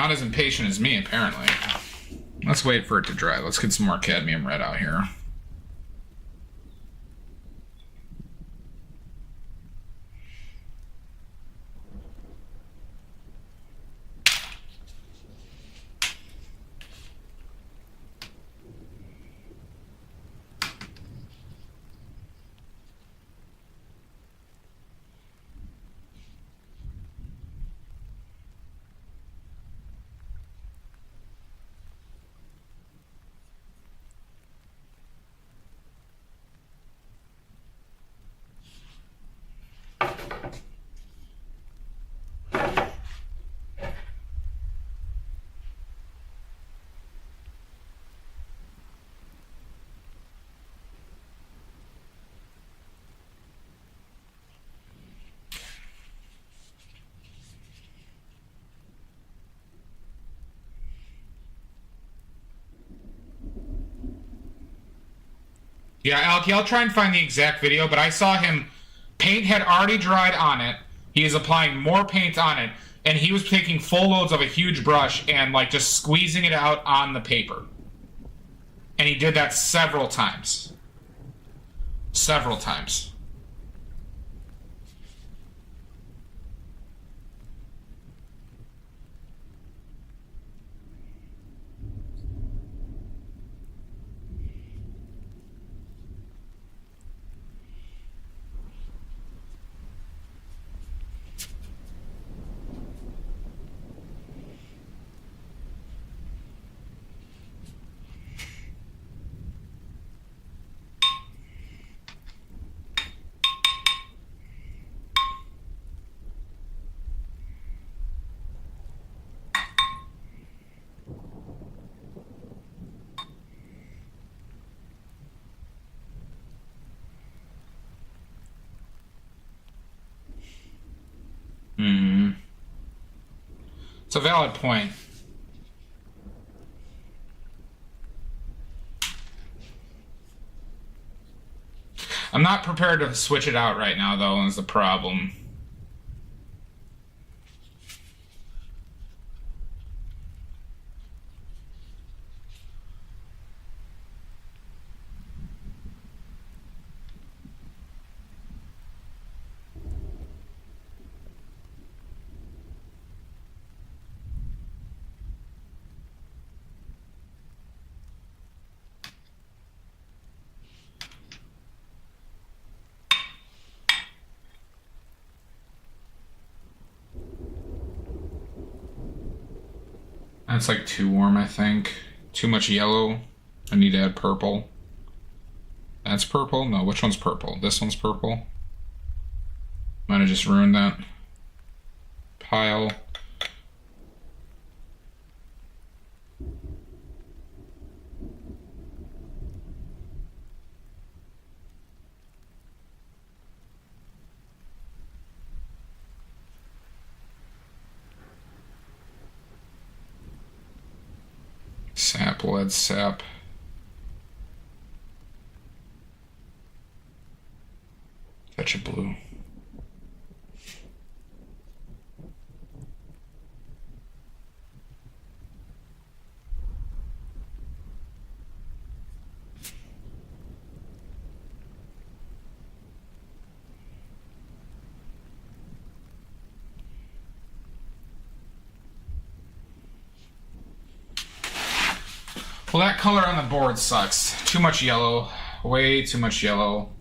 Not as impatient as me, apparently. Let's wait for it to dry. Let's get some more cadmium red out here. Yeah, Alki, I'll try and find the exact video, but I saw him, paint had already dried on it, he is applying more paint on it, and he was taking full loads of a huge brush and, like, just squeezing it out on the paper. And he did that several times. Several times. It's a valid point. I'm not prepared to switch it out right now, though, is the problem. That's like too warm, I think. Too much yellow. I need to add purple. That's purple? No, which one's purple? This one's purple. Might have just ruined that. Pile. Sap, lead, sap. Touch of blue. Well, that color on the board sucks. Too much yellow. Way too much yellow.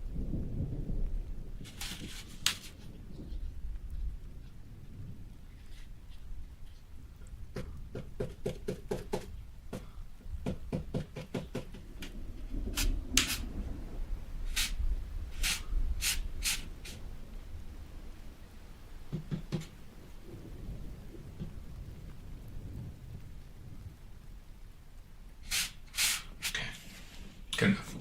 Good enough.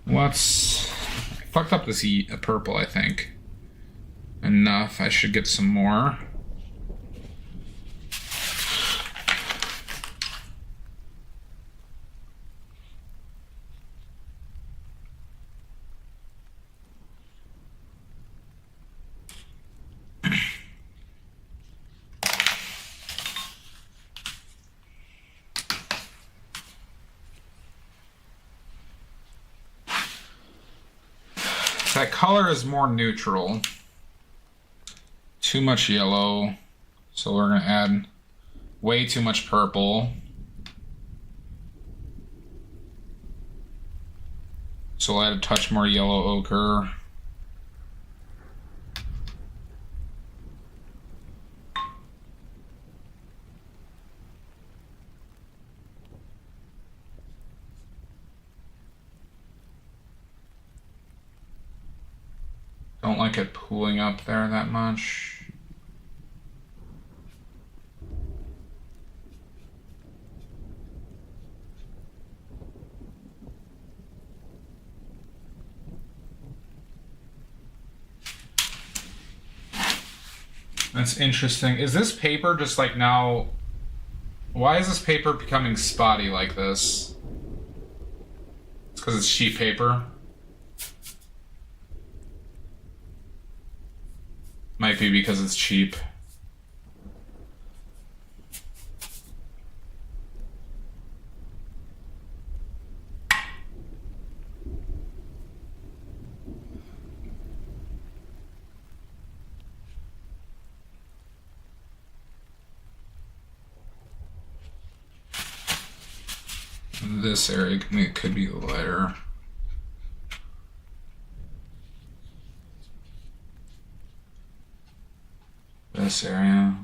What's... I fucked up this purple, I think. Enough. I should get some more. That color is more neutral. Too much yellow. So we're going to add way too much purple. So we'll add a touch more yellow ochre. Don't like it pooling up there that much. That's interesting. Is this paper just like now... Why is this paper becoming spotty like this? It's because it's cheap paper. Might be because it's cheap. This area could be lighter. This area.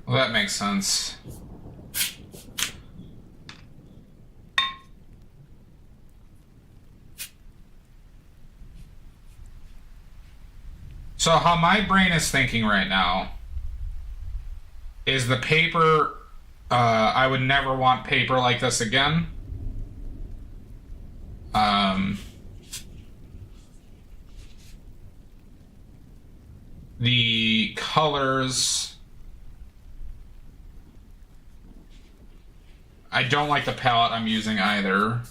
Well, that makes sense. So how my brain is thinking right now is the paper, I would never want paper like this again. The colors, I don't like the palette I'm using either.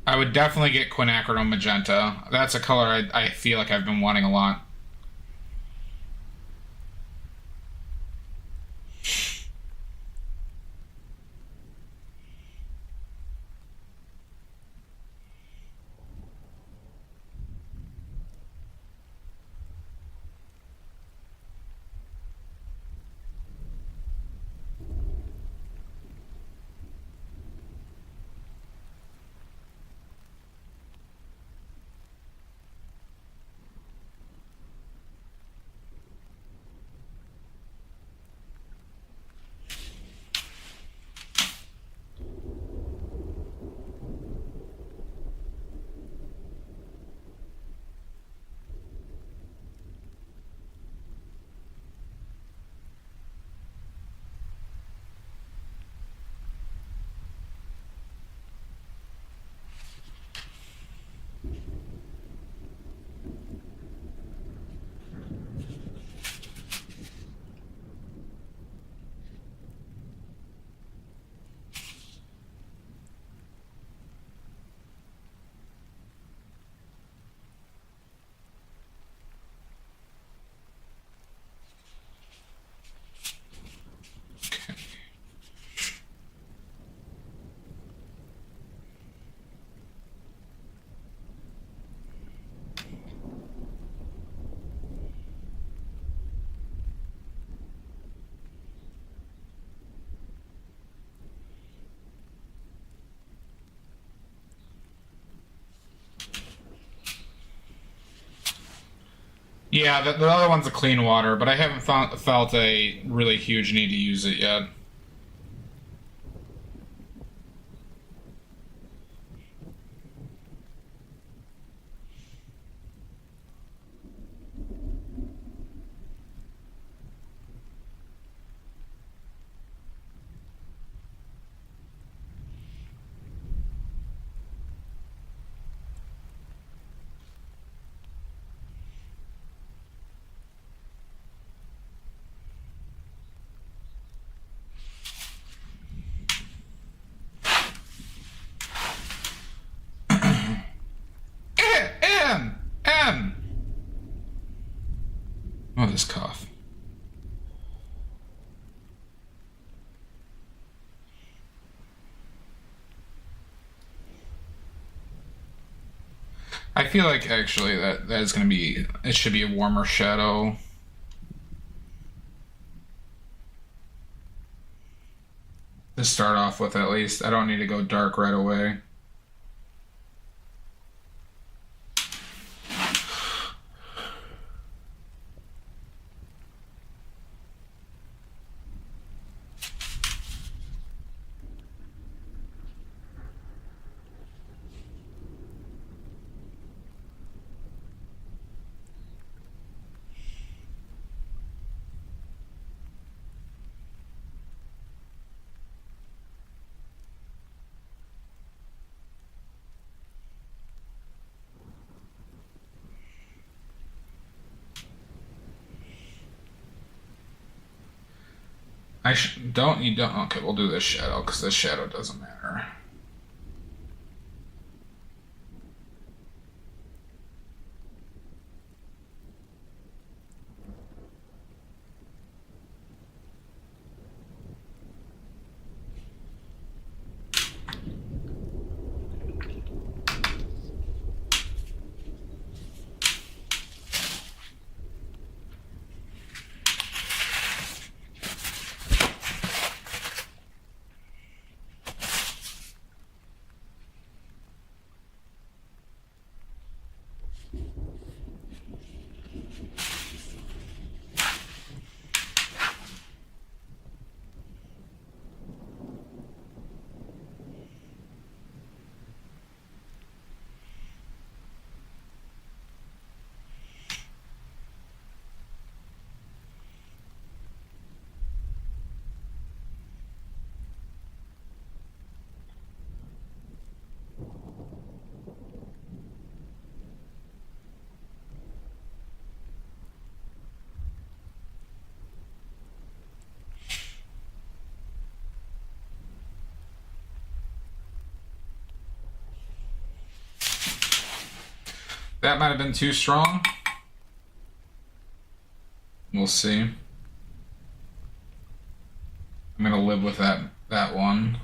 I would definitely get quinacridone magenta. That's a color I feel like I've been wanting a lot. Yeah, the other one's a clean water, but I haven't felt a really huge need to use it yet. M. Oh, this cough. I feel like actually that is going to be, it should be a warmer shadow. To start off with, at least. I don't need to go dark right away. You don't, okay, we'll do this shadow, because this shadow doesn't matter. That might have been too strong. We'll see. I'm gonna live with that one.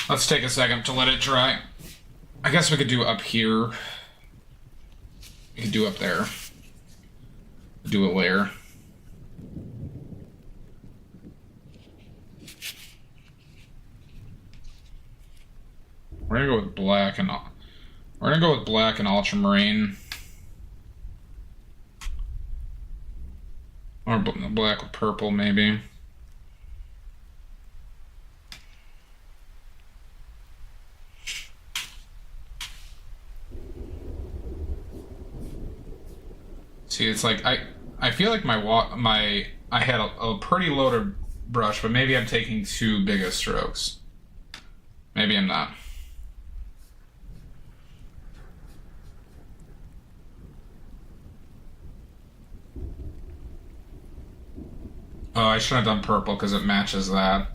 Let's take a second to let it dry. I guess we could do up here. We could do up there. Do a layer. We're gonna go with black and ultramarine. Or black with purple, maybe. See, it's like I feel like I had a pretty loaded brush, but maybe I'm taking too big of strokes. Maybe I'm not. Oh, I should have done purple because it matches that.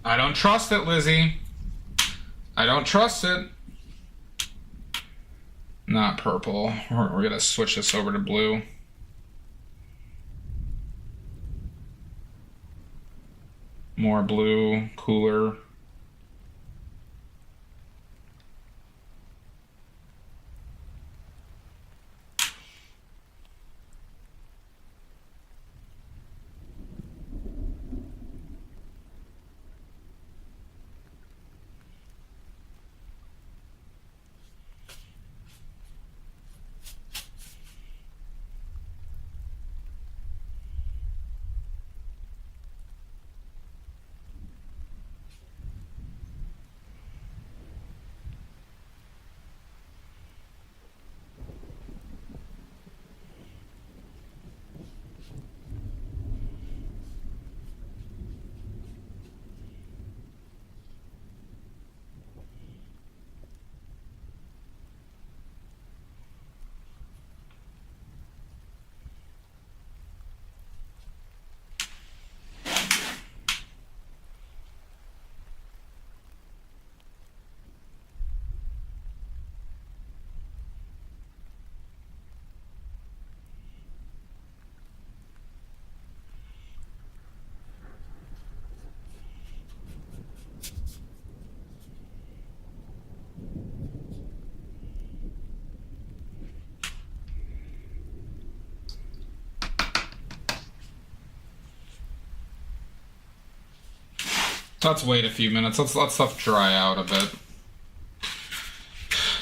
I don't trust it, Lizzie. I don't trust it. Not purple. We're gonna switch this over to blue. More blue, cooler. Let's wait a few minutes. Let's let stuff dry out a bit.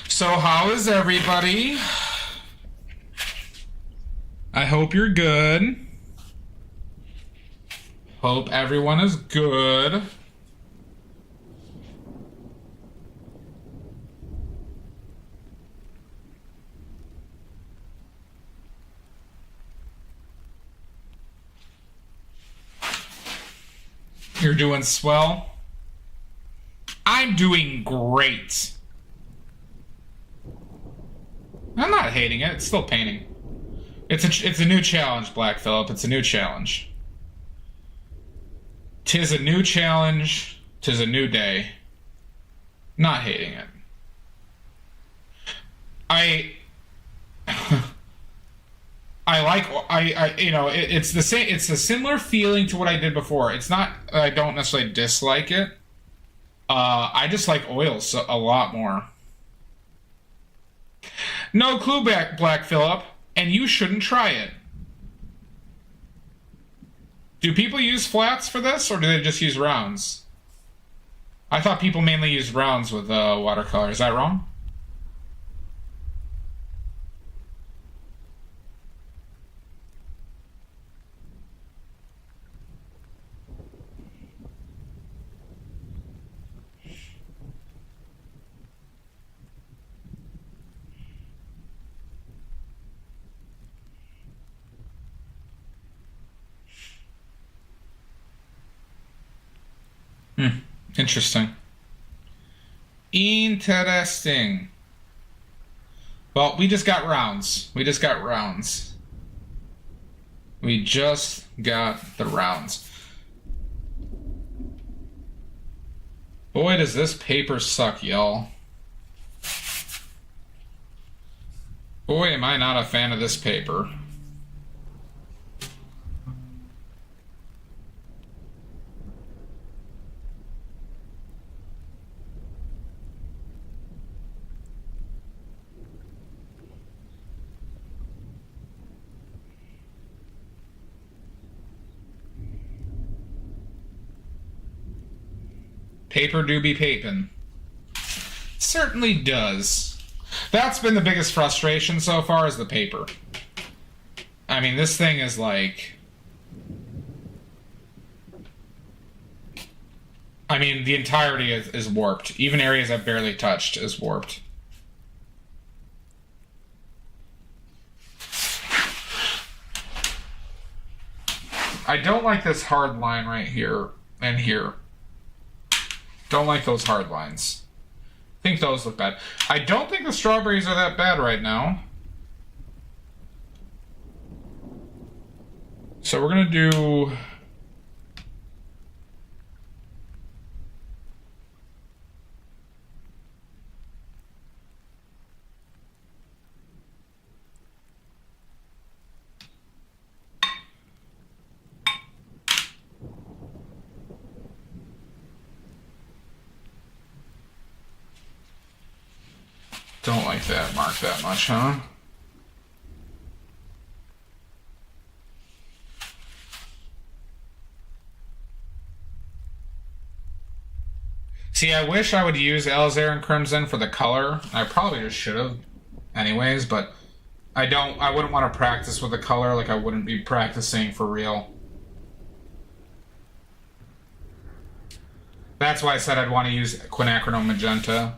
So how is everybody? I hope you're good. Hope everyone is good. You're doing swell. I'm doing great. I'm not hating it. It's still painting. It's a new challenge, Black Phillip. It's a new challenge. 'Tis a new challenge. 'Tis a new day. Not hating it. It's the same. It's a similar feeling to what I did before. It's not. I don't necessarily dislike it. I just like oils a lot more. No clue, Black Phillip, and you shouldn't try it. Do people use flats for this, or do they just use rounds? I thought people mainly use rounds with watercolor. Is that wrong? Interesting. Interesting. Well, we just got rounds. We just got rounds. We just got the rounds. Boy, does this paper suck, y'all. Boy, am I not a fan of this paper. Paper do be papin'. Certainly does. That's been the biggest frustration so far, is the paper. I mean, this thing is like... I mean, the entirety is warped. Even areas I've barely touched is warped. I don't like this hard line right here and here. Don't like those hard lines. I think those look bad. I don't think the strawberries are that bad right now. So we're gonna do... Don't like that mark that much, huh? See, I wish I would use Alizarin Crimson for the color. I probably just should have anyways, but I wouldn't want to practice with the color like I wouldn't be practicing for real. That's why I said I'd want to use quinacridone magenta.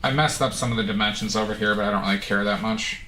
I messed up some of the dimensions over here, but I don't really care that much.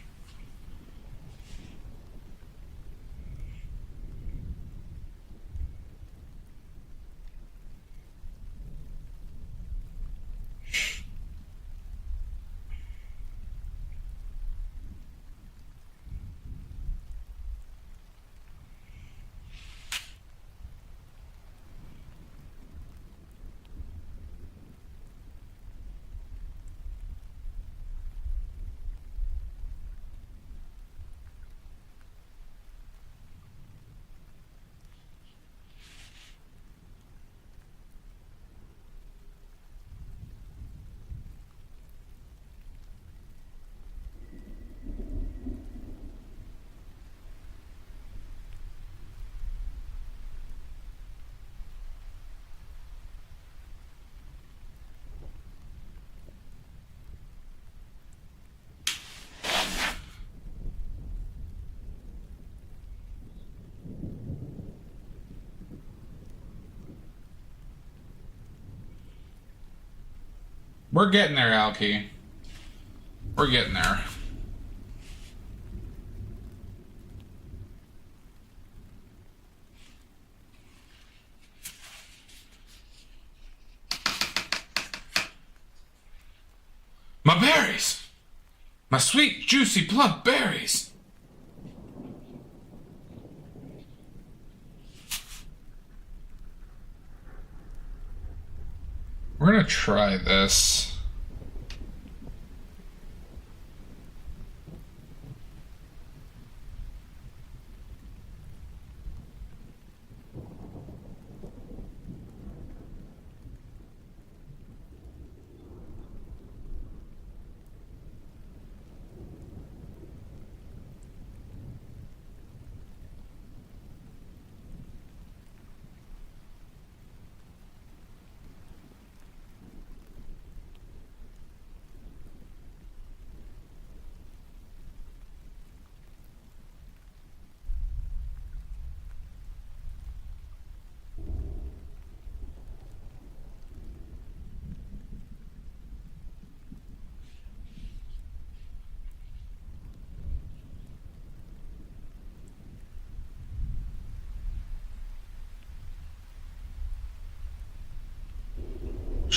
We're getting there, Alki. We're getting there. My berries! My sweet, juicy, plump berries! We're gonna try this.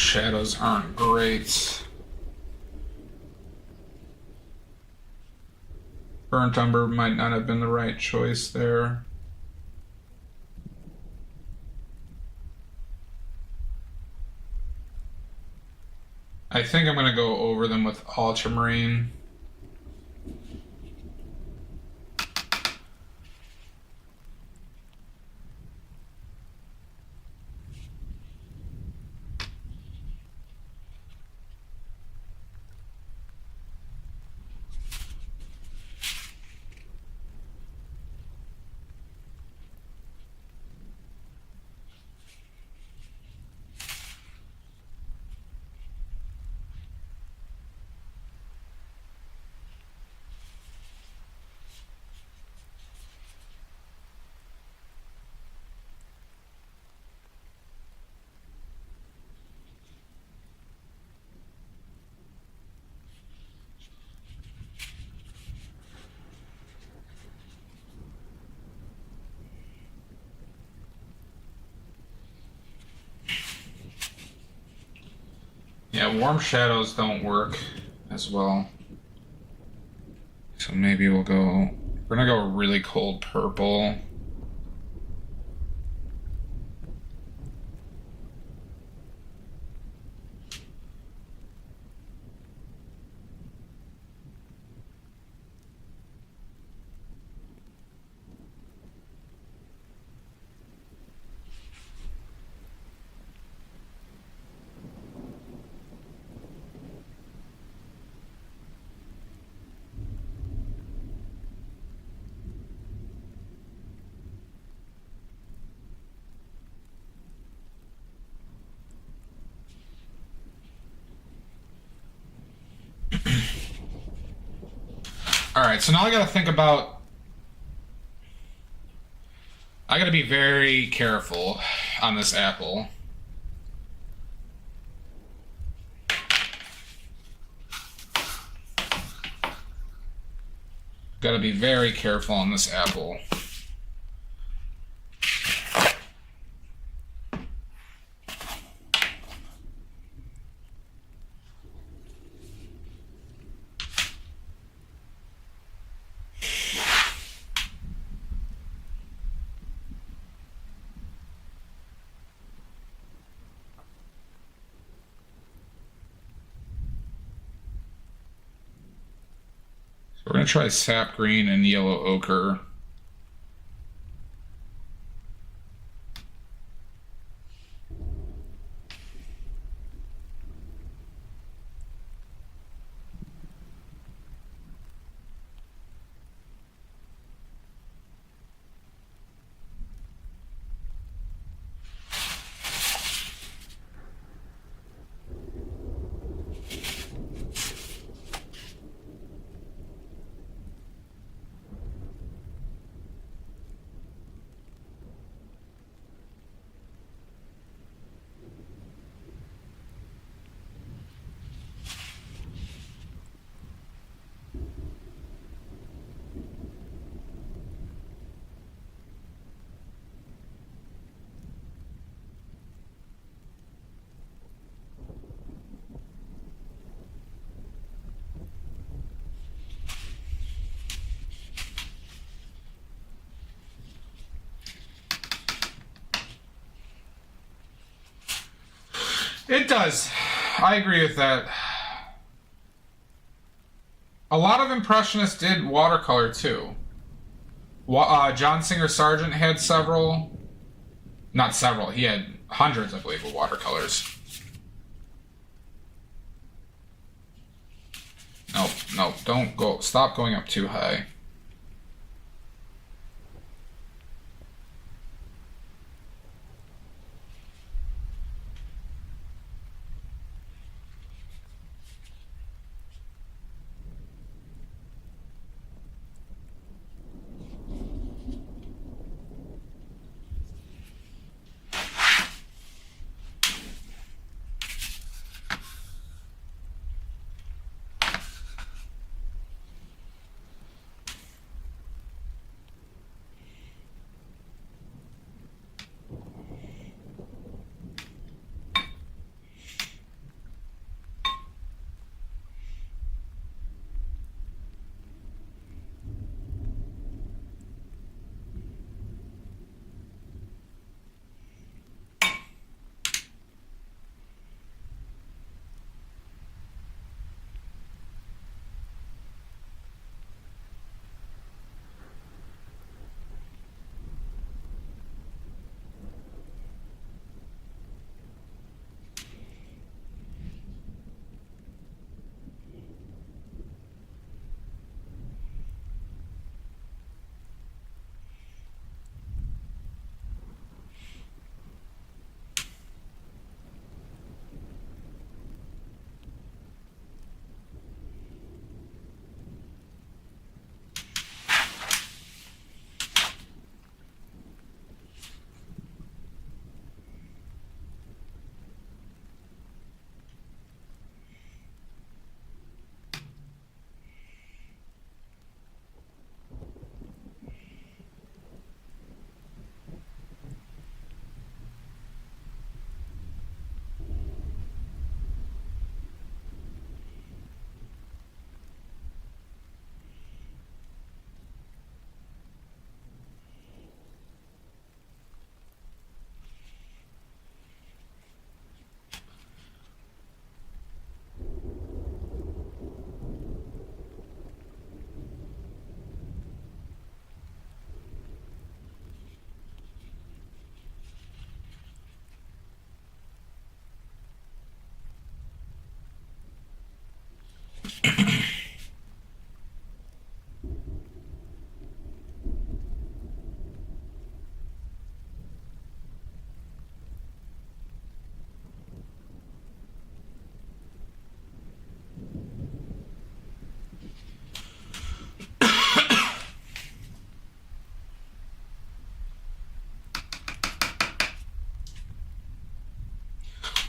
Shadows aren't great. Burnt umber might not have been the right choice there. I think I'm going to go over them with ultramarine. Yeah, warm shadows don't work as well. So maybe we're gonna go really cold purple. All right, so now I gotta think about. I gotta be very careful on this apple. Gotta be very careful on this apple. We're going to try sap green and yellow ochre. It does. I agree with that. A lot of Impressionists did watercolor too. John Singer Sargent had several. Not several, he had hundreds, I believe, of watercolors. Nope, don't go. Stop going up too high.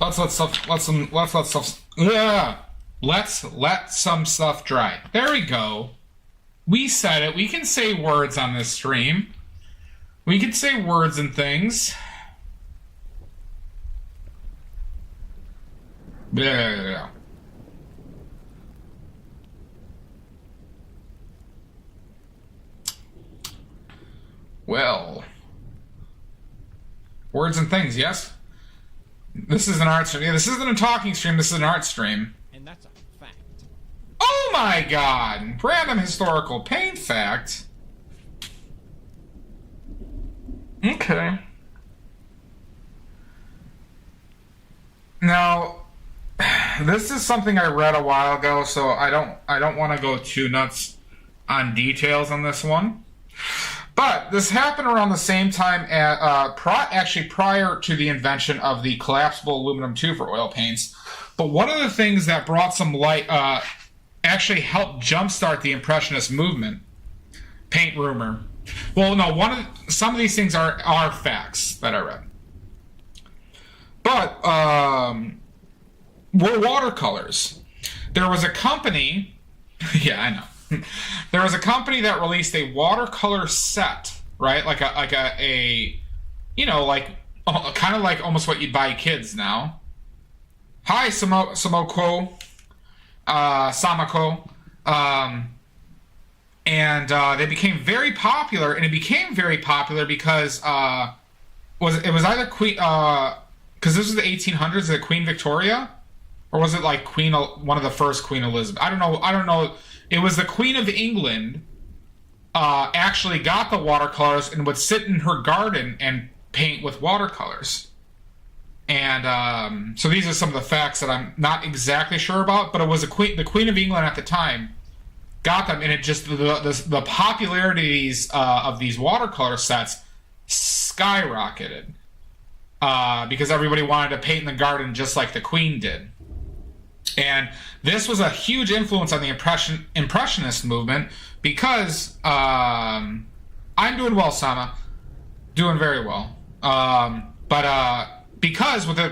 Let's let some stuff dry. There we go. We said it. We can say words on this stream. We can say words and things. Yeah. Well, words and things, yes? This is an art stream. Yeah, this isn't a talking stream, this is an art stream. And that's a fact. Oh my god! Random historical paint fact. Okay. Now, this is something I read a while ago, so I don't want to go too nuts on details on this one. But this happened around the same time, actually prior to the invention of the collapsible aluminum tube for oil paints. But one of the things that brought some light, actually helped jumpstart the Impressionist movement, paint rumor. Well, no, some of these things are facts that I read. But were watercolors. There was a company, yeah, I know. There was a company that released a watercolor set, right? Like a you know, like kind of like almost what you'd buy kids now. Hi, Samako, and they became very popular, and it became very popular because it was either Queen, because this was the 1800s, is it Queen Victoria, or was it like one of the first Queen Elizabeth? I don't know. It was the Queen of England actually got the watercolors and would sit in her garden and paint with watercolors. And so these are some of the facts that I'm not exactly sure about, but it was the Queen of England at the time got them, and it just the popularities of these watercolor sets skyrocketed because everybody wanted to paint in the garden just like the Queen did. And this was a huge influence on the Impressionist movement because I'm doing well, Sama. Doing very well. Because with the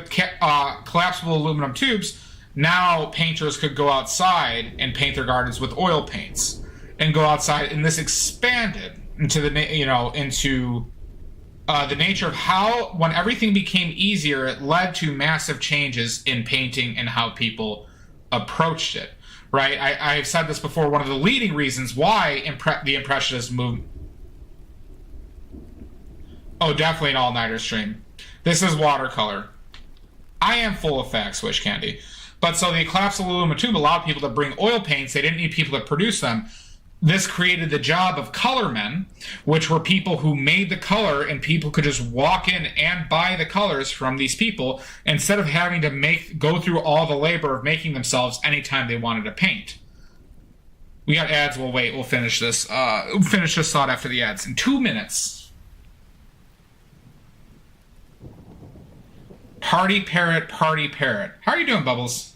collapsible aluminum tubes, now painters could go outside and paint their gardens with oil paints and go outside, and this expanded into the nature of how, when everything became easier, it led to massive changes in painting and how people approached it, right? I've said this before, one of the leading reasons why the Impressionist movement... Oh, definitely an all-nighter stream. This is watercolor. I am full of facts, Wish Candy. But so the collapsible aluminum tube allowed people to bring oil paints. They didn't need people to produce them. This created the job of color men, which were people who made the color, and people could just walk in and buy the colors from these people instead of having to go through all the labor of making themselves anytime they wanted to paint. We got ads. We'll wait. We'll finish this. We'll finish this thought after the ads in 2 minutes. Party parrot, party parrot. How are you doing, Bubbles?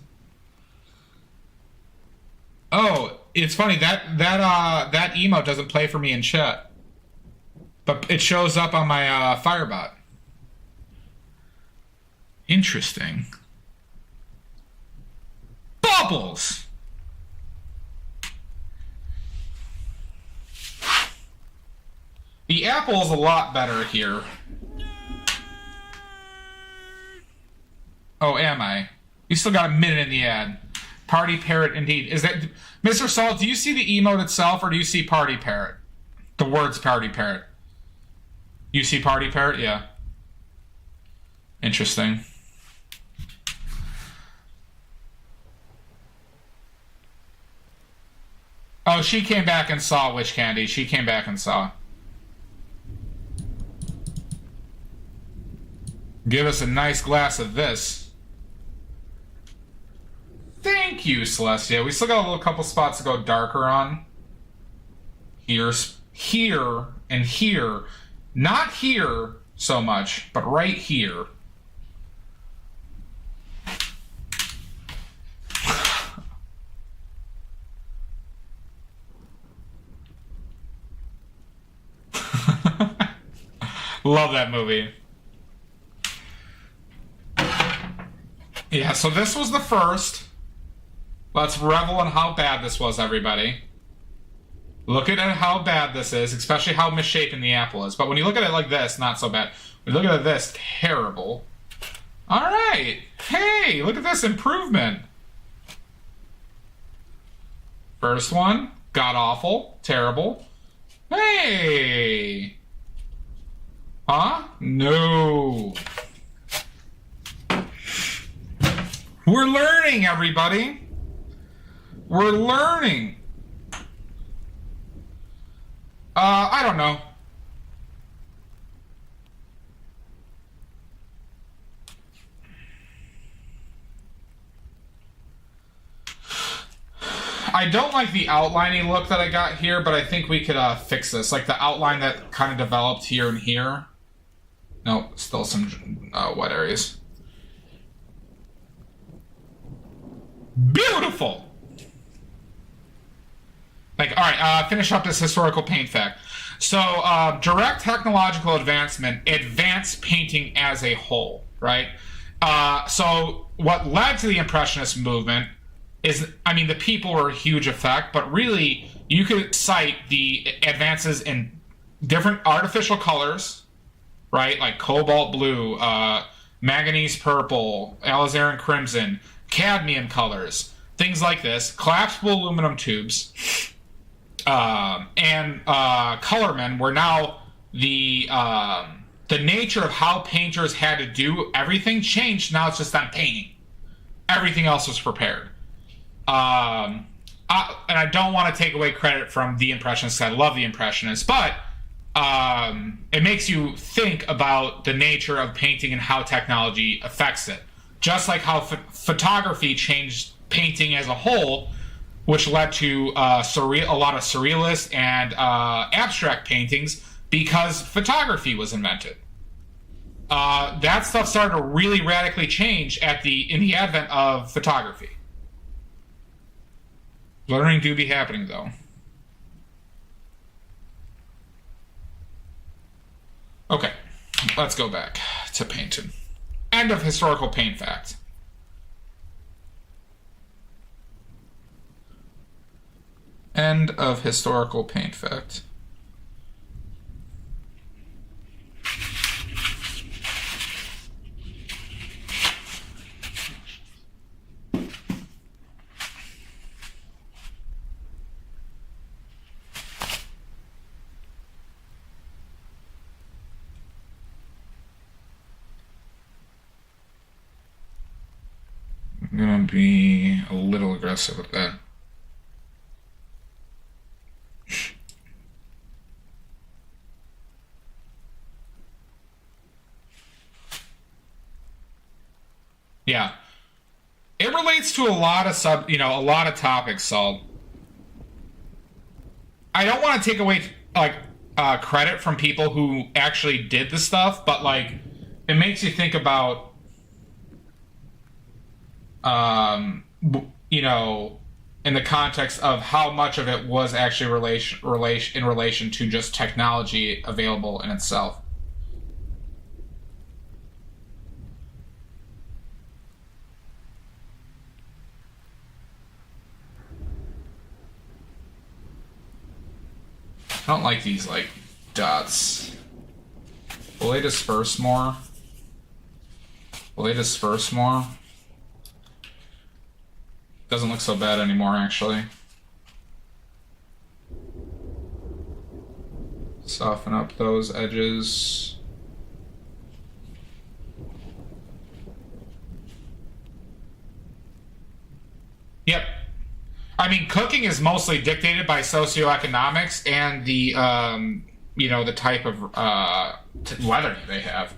Oh, it's funny that emote doesn't play for me in chat, but it shows up on my Firebot. Interesting. Bubbles. The apple is a lot better here. Oh, am I? You still got a minute in the ad. Party parrot, indeed. Is that Mr. Salt? Do you see the emote itself, or do you see party parrot? The words party parrot. You see party parrot? Yeah. Interesting. Oh, she came back and saw Wish Candy. She came back and saw. Give us a nice glass of this. Thank you, Celestia. We still got a little couple spots to go darker on. Here, and here. Not here so much, but right here. Love that movie. Yeah, so this was the first. Let's revel in how bad this was, everybody. Look at how bad this is, especially how misshapen the apple is. But when you look at it like this, not so bad. When you look at it this, terrible. All right. Hey, look at this improvement. First one, god-awful, terrible. Hey. Huh? No. We're learning, everybody. We're learning. I don't know. I don't like the outliney look that I got here, but I think we could fix this. Like the outline that kind of developed here and here. No, still some wet areas. Beautiful! Like, all right, finish up this historical paint fact. So, direct technological advancement advanced painting as a whole, right? So, what led to the Impressionist movement is, I mean, the people were a huge effect, but really, you could cite the advances in different artificial colors, right? Like cobalt blue, manganese purple, alizarin crimson, cadmium colors, things like this, collapsible aluminum tubes, and colormen were now the nature of how painters had to do everything changed. Now it's just on painting. Everything else was prepared. And I don't want to take away credit from the Impressionists. I love the Impressionists, but it makes you think about the nature of painting and how technology affects it. Just like how photography changed painting as a whole, which led to a lot of surrealist and abstract paintings because photography was invented. That stuff started to really radically change in the advent of photography. Learning do be happening, though. Okay, let's go back to painting. End of historical paint fact. End of historical paint fact. I'm gonna be a little aggressive with that. Yeah. It relates to a lot of a lot of topics, so I don't want to take away credit from people who actually did the stuff, but like it makes you think about in the context of how much of it was actually in relation to just technology available in itself. I don't like these like dots. Will they disperse more? Will they disperse more? Doesn't look so bad anymore, actually. Soften up those edges. Yep. I mean, cooking is mostly dictated by socioeconomics and the, the type of weather they have.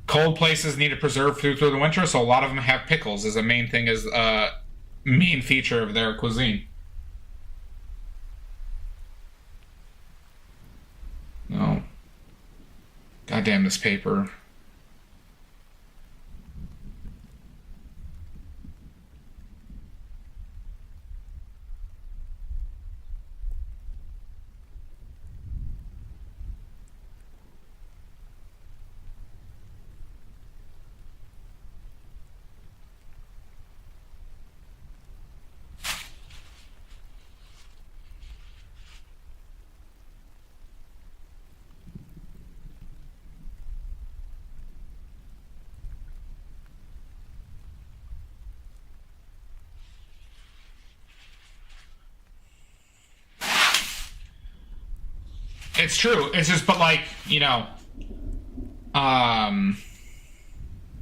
Cold places need to preserve food through the winter, so a lot of them have pickles as a main feature of their cuisine. No. Goddamn this paper. It's true. It's just, but like, um,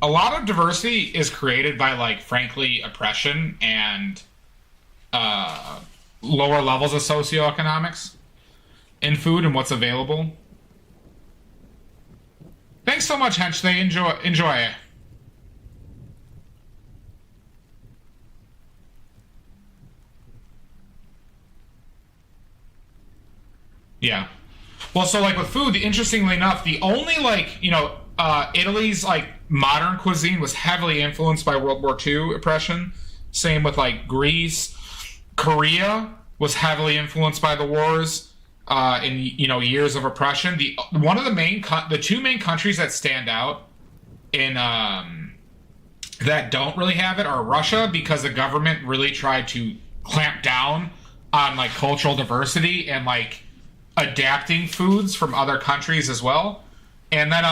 a lot of diversity is created by like, frankly, oppression and lower levels of socioeconomics in food and what's available. Thanks so much, Hench. They enjoy it. Yeah. Well, so like with food, interestingly enough, the only like Italy's like modern cuisine was heavily influenced by World War II oppression. Same with like Greece, Korea was heavily influenced by the wars in years of oppression. The two main countries that stand out in that don't really have it are Russia because the government really tried to clamp down on like cultural diversity and like adapting foods from other countries as well. And then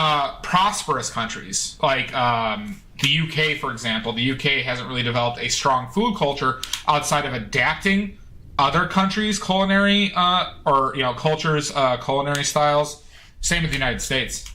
prosperous countries like the UK, for example. The UK hasn't really developed a strong food culture outside of adapting other countries' culinary cultures, culinary styles. Same with the United States.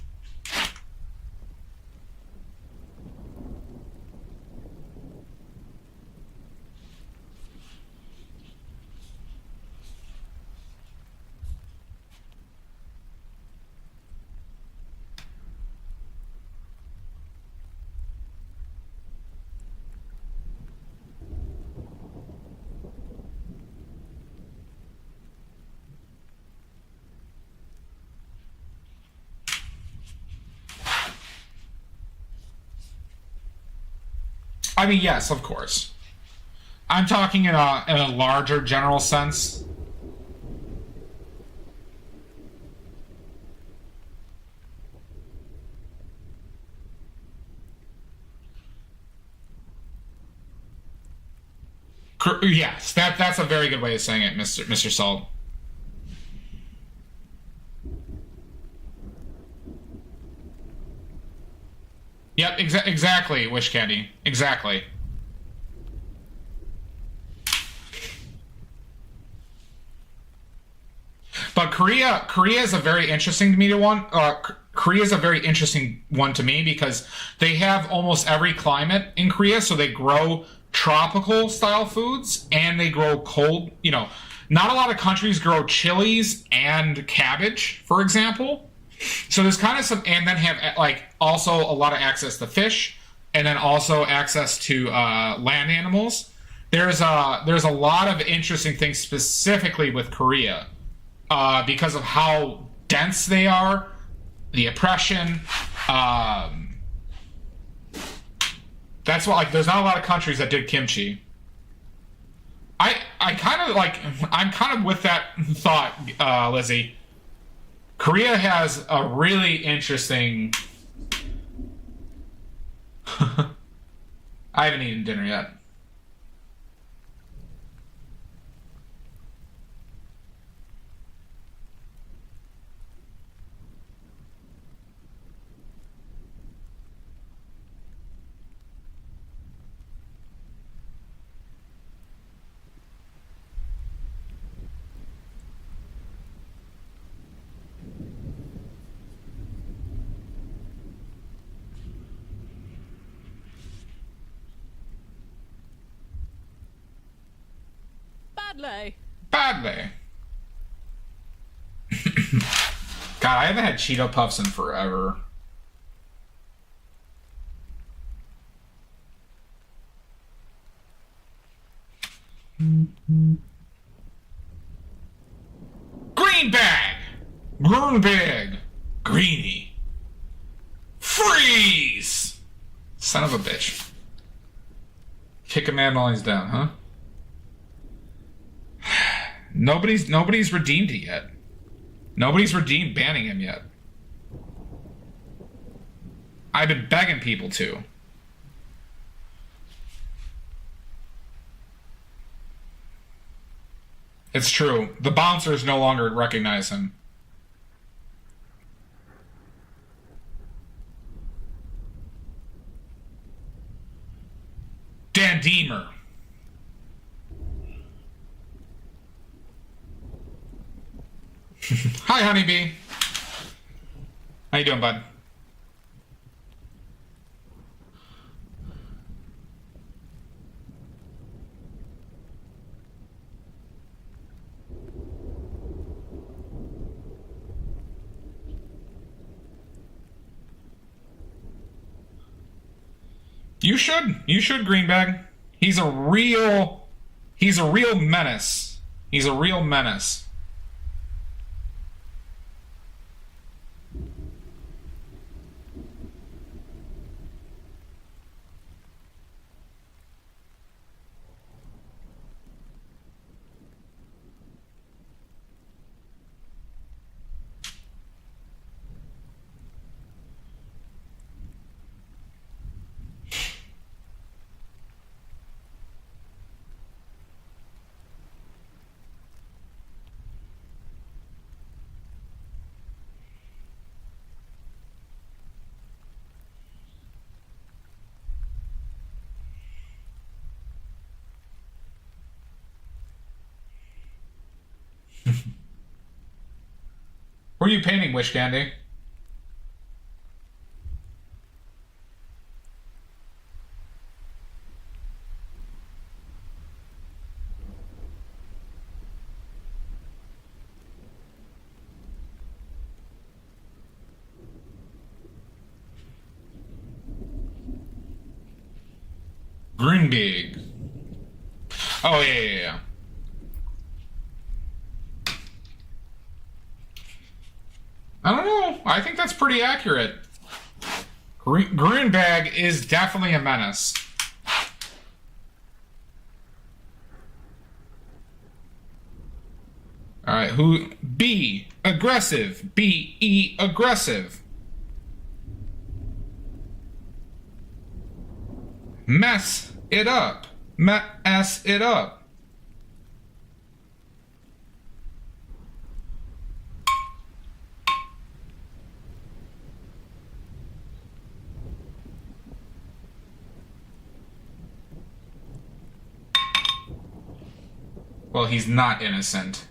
I mean, yes, of course. I'm talking in a larger general sense. Yes, that's a very good way of saying it, Mister Salt. Yep, exactly, Wish Caddy. Exactly. But Korea is a very interesting to me to one. Korea is a very interesting one to me because they have almost every climate in Korea, so they grow tropical style foods and they grow cold. Not a lot of countries grow chilies and cabbage, for example. So there's kind of some, and then have like also a lot of access to fish, and then also access to land animals. There's a lot of interesting things specifically with Korea because of how dense they are, the oppression. Um, that's why like there's not a lot of countries that did kimchi. I kind of like I'm kind of with that thought, Lizzie. Korea has a really interesting. I haven't eaten dinner yet. Badly. Badly. God, I haven't had Cheeto Puffs in forever. Green bag! Green bag! Greeny. Freeze! Son of a bitch. Kick a man while he's down, huh? Nobody's redeemed it yet. Nobody's redeemed banning him yet. I've been begging people to. It's true. The bouncers no longer recognize him. Dan Deemer. Hi, honeybee. How you doing, bud? You should. You should, Greenbag. He's a real menace. He's a real menace. What are you painting, Wish Candy? Greenbag. Oh, yeah. I don't know. I think that's pretty accurate. Greenbag is definitely a menace. All right, who? B, aggressive. B-E, aggressive. Mess it up. Mess it up. Well, he's not innocent.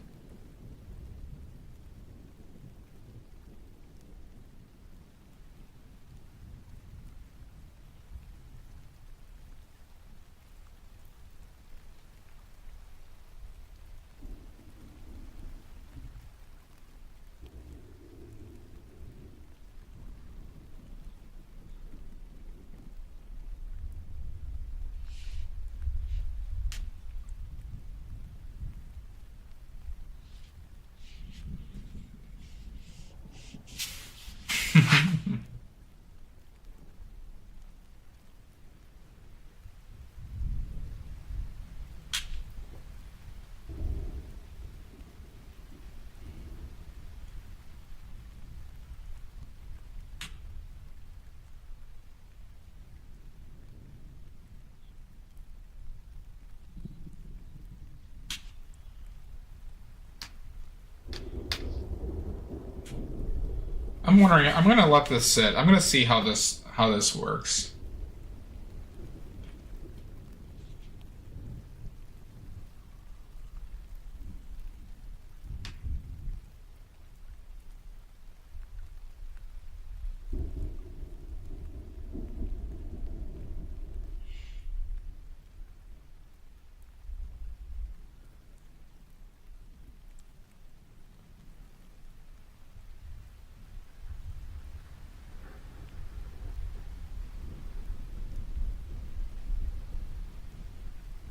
I'm wondering. I'm gonna let this sit. I'm gonna see how this works.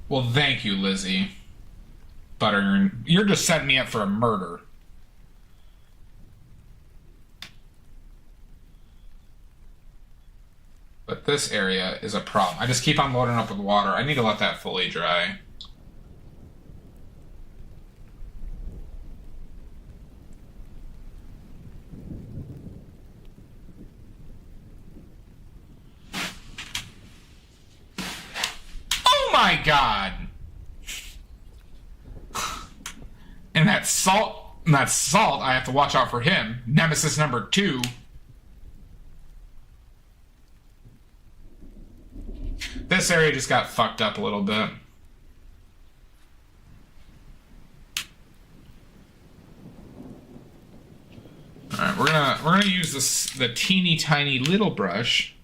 Well, thank you, Lizzie. Butter, you're just setting me up for a murder. But this area is a problem. I just keep on loading up with water. I need to let that fully dry. Oh my god! And that salt, I have to watch out for him. Nemesis number 2. This area just got fucked up a little bit. we're gonna use the teeny tiny little brush.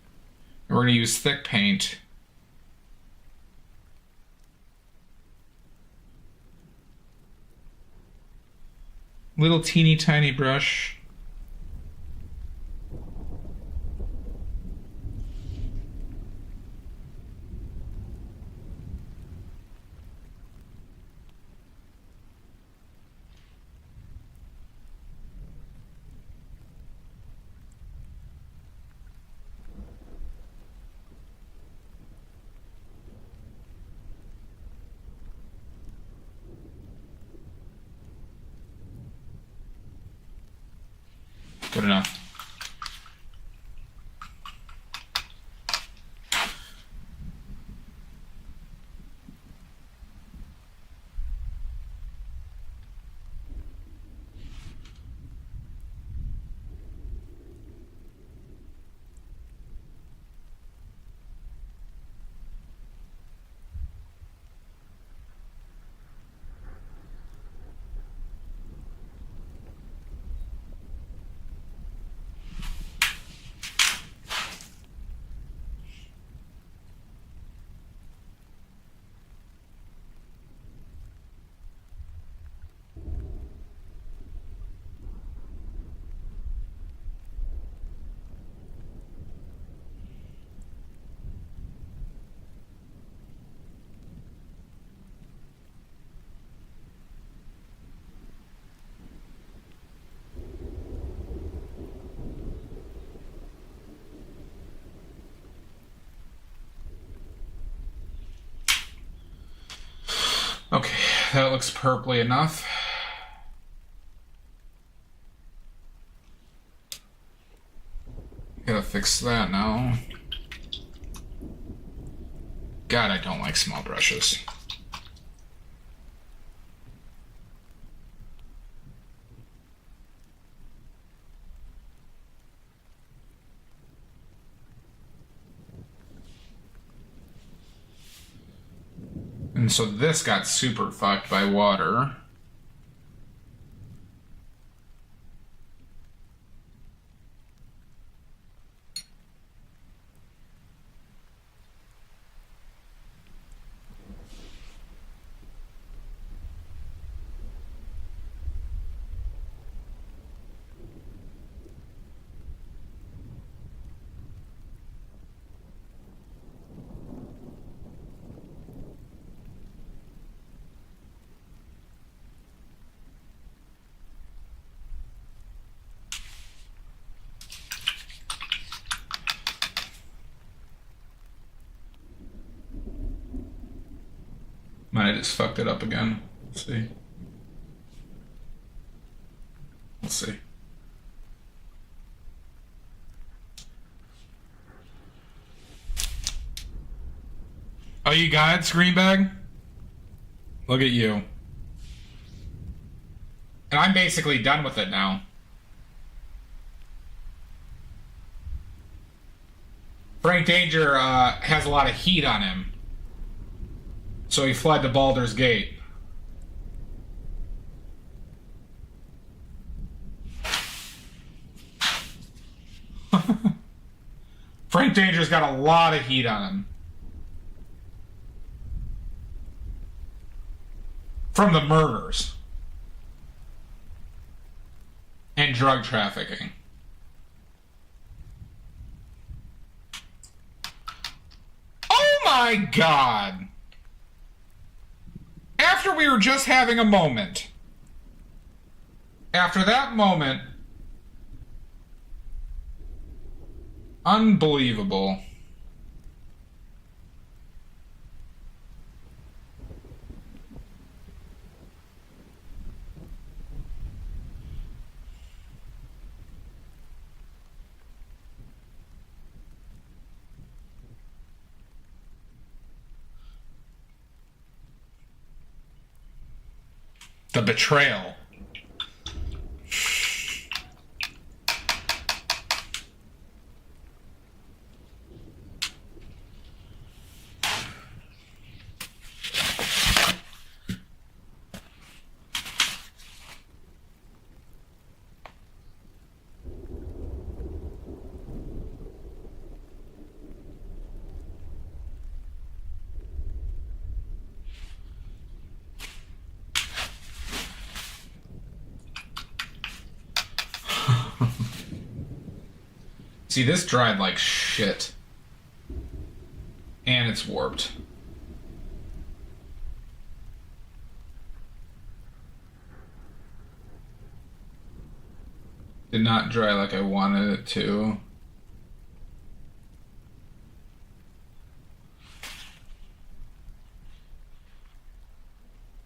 And we're gonna use thick paint. Little teeny tiny brush. Good enough. Okay, that looks purpley enough. Gotta fix that now. God, I don't like small brushes. And so this got super fucked by water. Might have just fucked it up again. Let's see. We'll see. Oh, you got it, Screen Bag? Look at you. And I'm basically done with it now. Frank Danger has a lot of heat on him. So he fled to Baldur's Gate. Frank Danger's got a lot of heat on him. From the murders. And drug trafficking. Oh my God! After we were just having a moment. After that moment. Unbelievable. The betrayal. See, this dried like shit. And it's warped. Did not dry like I wanted it to.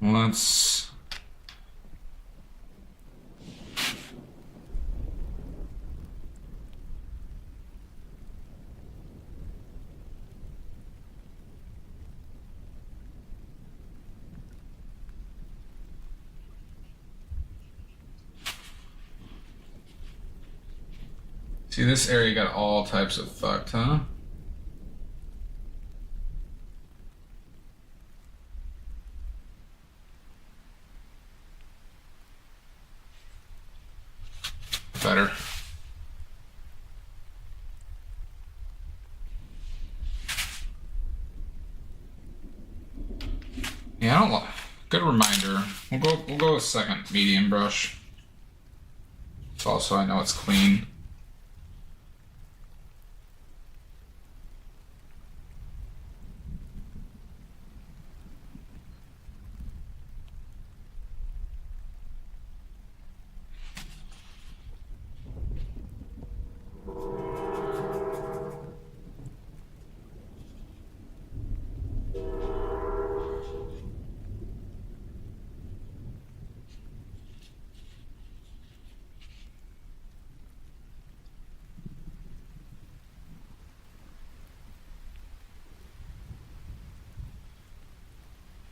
Let's... See, this area got all types of fucked, huh? Better. Yeah, I don't like. Good reminder. We'll go with second medium brush. It's also I know it's clean.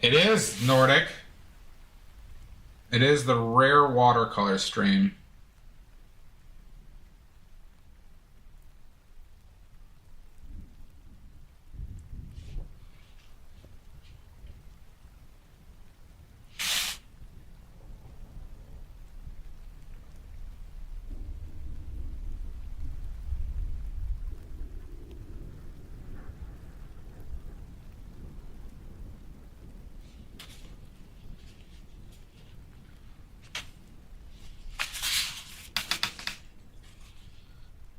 It is Nordic. It is the rare watercolor stream.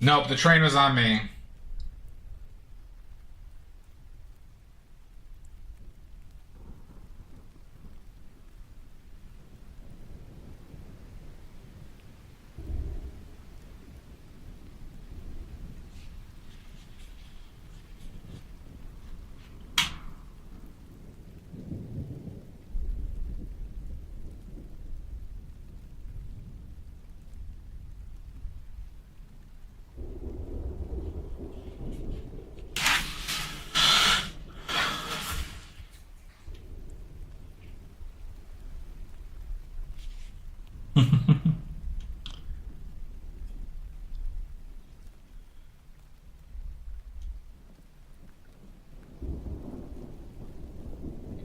Nope, the train was on me.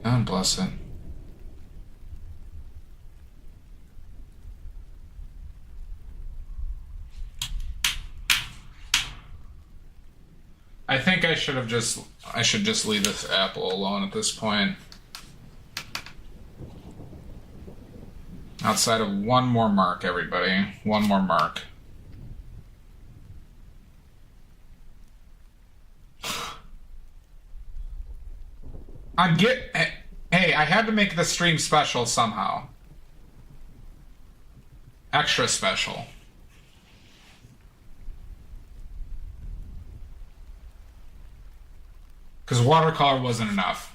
God bless it. I think I should just leave this apple alone at this point. Outside of one more mark, everybody. One more mark. Hey, I had to make the stream special somehow. Extra special. Because watercolor wasn't enough.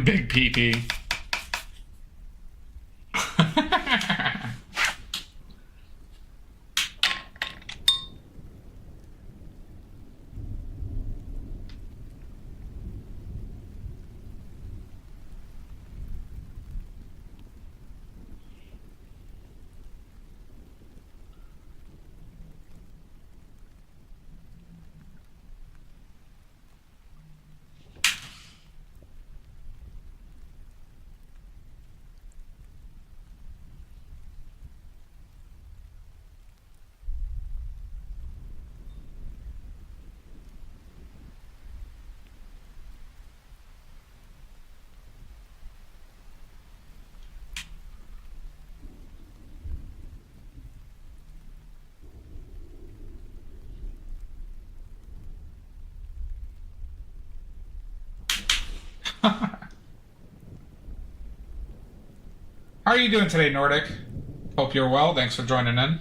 Big pee-pee. How are you doing today, Nordic? Hope you're well. Thanks for joining in.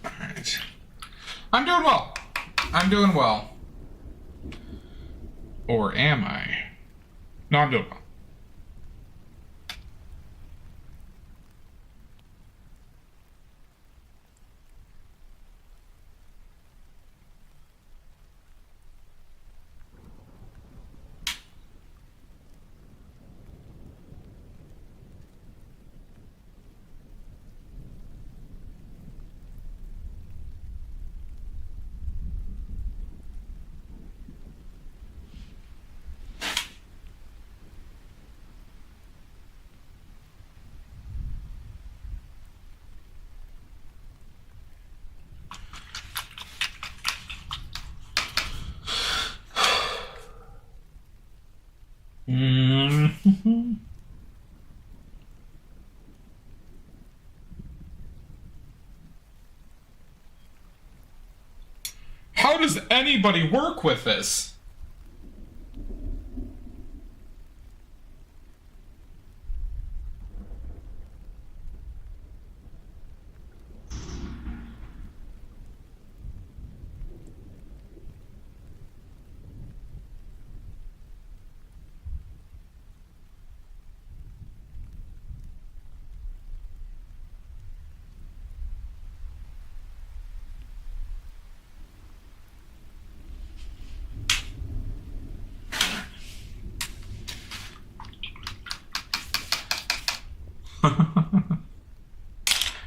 Alright. I'm doing well. I'm doing well. Or am I? No, I'm doing well. How does anybody work with this?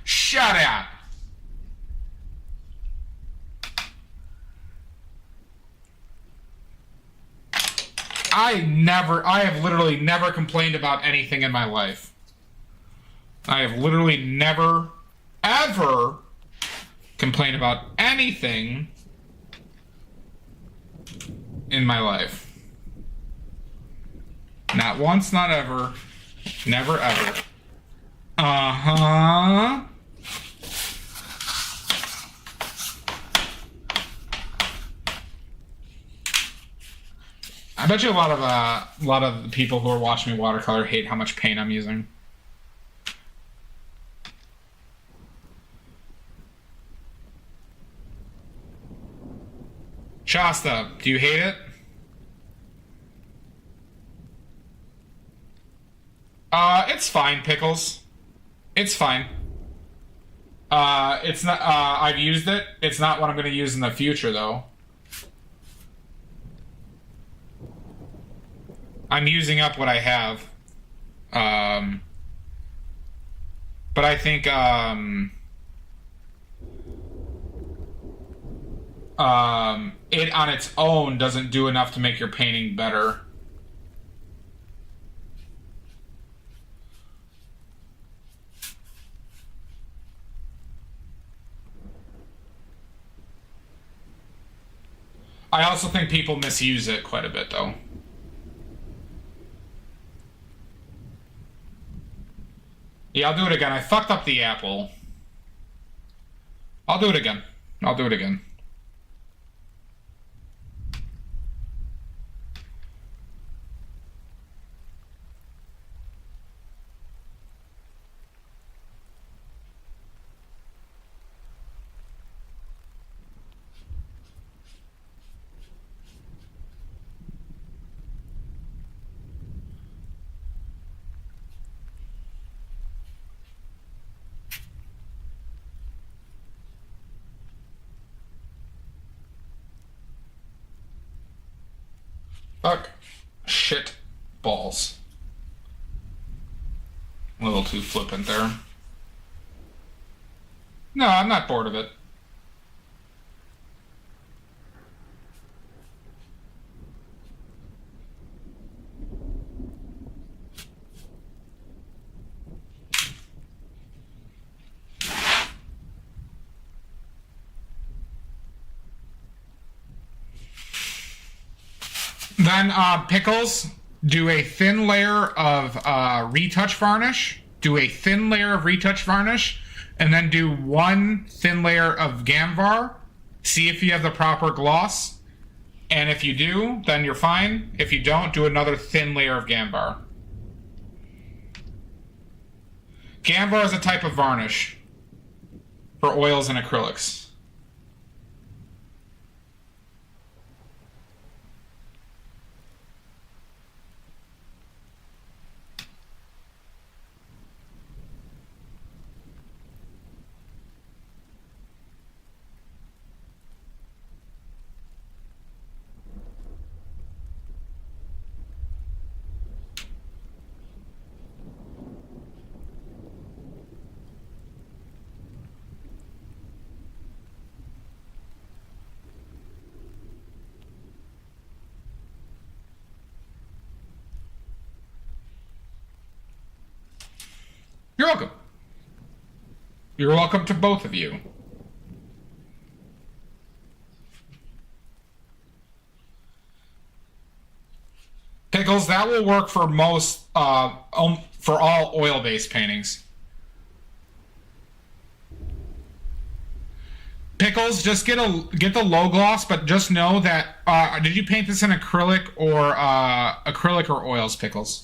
Shut up! I have literally never complained about anything in my life. I have literally never, ever complained about anything in my life. Not once, not ever. Never, ever. Uh-huh. I bet you a lot of the people who are watching me watercolor hate how much paint I'm using. Shasta, do you hate it? It's fine, Pickles. It's fine. It's not, I've used it. It's not what I'm gonna use in the future, though. I'm using up what I have. But I think, it on its own doesn't do enough to make your painting better. I also think people misuse it quite a bit, though. Yeah, I'll do it again. I fucked up the apple. I'll do it again. I'll do it again. Fuck. Shit balls. A little too flippant there. No, I'm not bored of it. Then pickles, do a thin layer of retouch varnish. Do a thin layer of retouch varnish, and then do one thin layer of Gamvar. See if you have the proper gloss. And if you do, then you're fine. If you don't, do another thin layer of Gamvar. Gamvar is a type of varnish for oils and acrylics. You're welcome. You're welcome to both of you. Pickles, that will work for most, for all oil-based paintings. Pickles, just get the low gloss, but just know that, did you paint this in acrylic or oils, Pickles?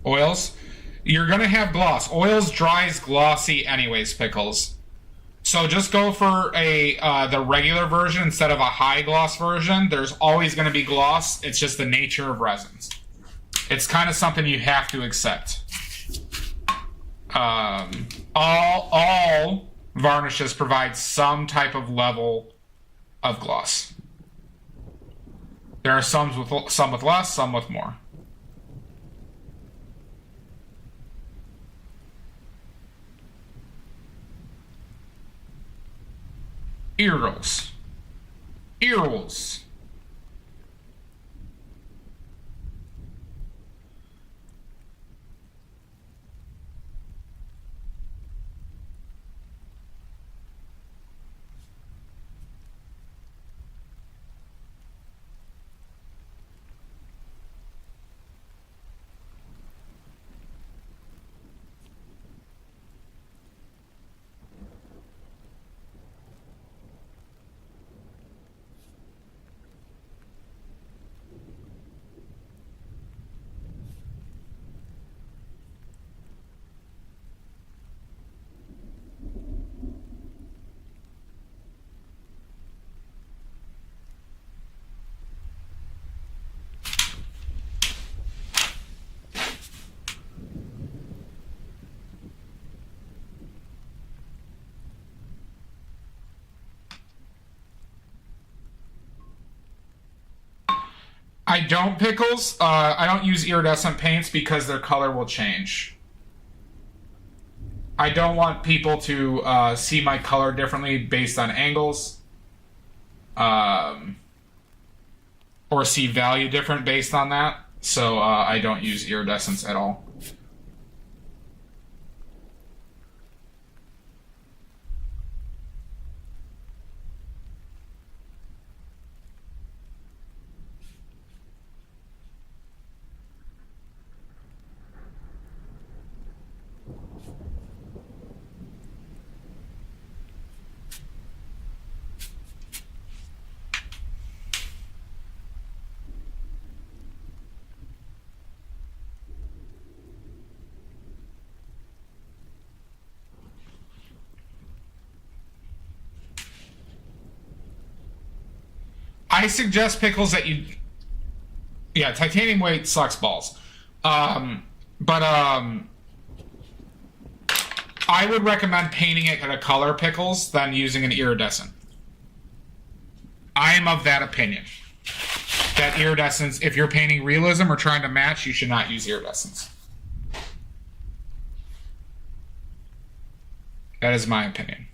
Oils, you're gonna have gloss. Oils dries glossy anyways, Pickles. So just go for the regular version instead of a high gloss version. There's always gonna be gloss. It's just the nature of resins. It's kind of something you have to accept. All varnishes provide some type of level of gloss. There are some with less, some with more. Earls. Earls. I don't, Pickles. I don't use iridescent paints because their color will change. I don't want people to see my color differently based on angles. Or see value different based on that. So I don't use iridescence at all. I suggest, Pickles, that you... Yeah, titanium weight sucks balls. But I would recommend painting it in a color pickles than using an iridescent. I am of that opinion. That iridescence, if you're painting realism or trying to match, you should not use iridescence. That is my opinion.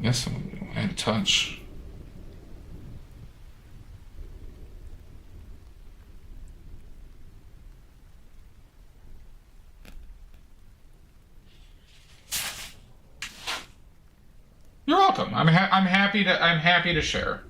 Yes, I'm add a touch. You're welcome. I'm happy to share.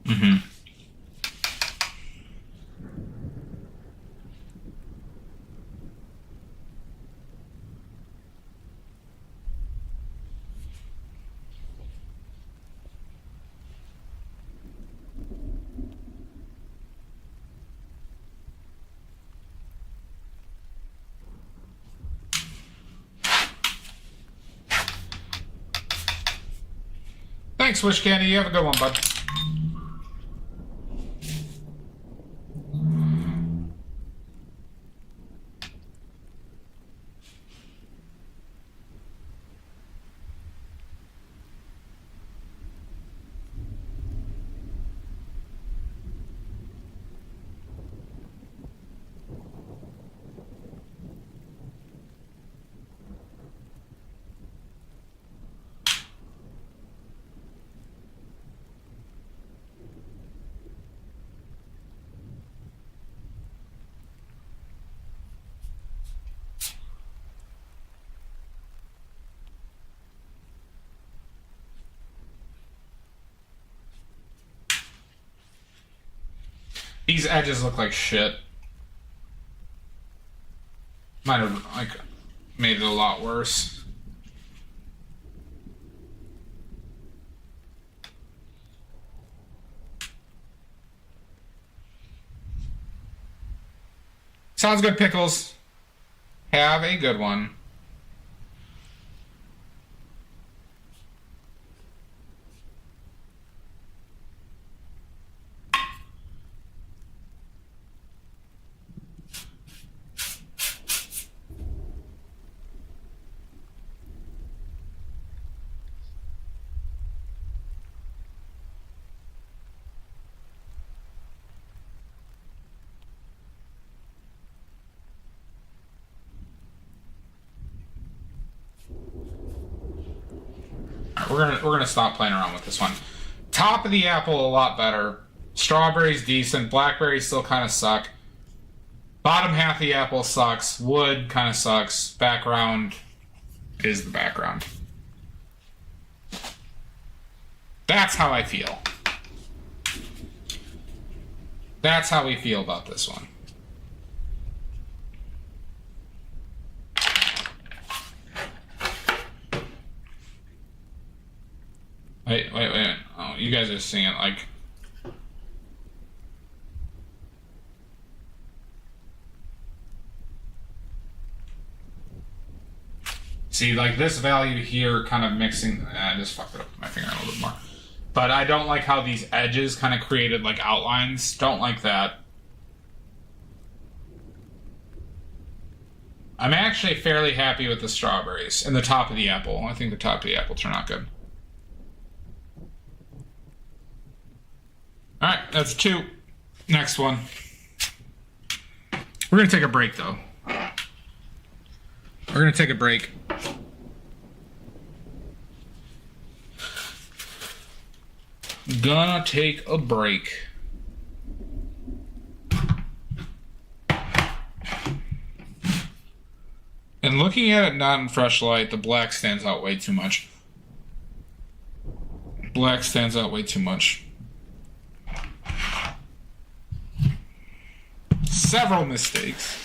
Mm-hmm. Thanks, Wish Candy. You have a good one, bud. These edges look like shit. Might have like made it a lot worse. Sounds good, Pickles. Have a good one. We're gonna stop playing around with this one. Top of the apple a lot better. Strawberries decent. Blackberries still kind of suck. Bottom half of the apple sucks. Wood kind of sucks. Background is the background. That's how I feel. That's how we feel about this one. Wait. Oh, you guys are seeing it like... See, like this value here kind of mixing... I just fucked it up with my finger a little bit more. But I don't like how these edges kind of created like outlines. Don't like that. I'm actually fairly happy with the strawberries and the top of the apple. I think the top of the apple turned out good. All right, that's 2. Next one. We're going to take a break, though. We're going to take a break. Gonna take a break. And looking at it not in fresh light, the black stands out way too much. Black stands out way too much. Several mistakes.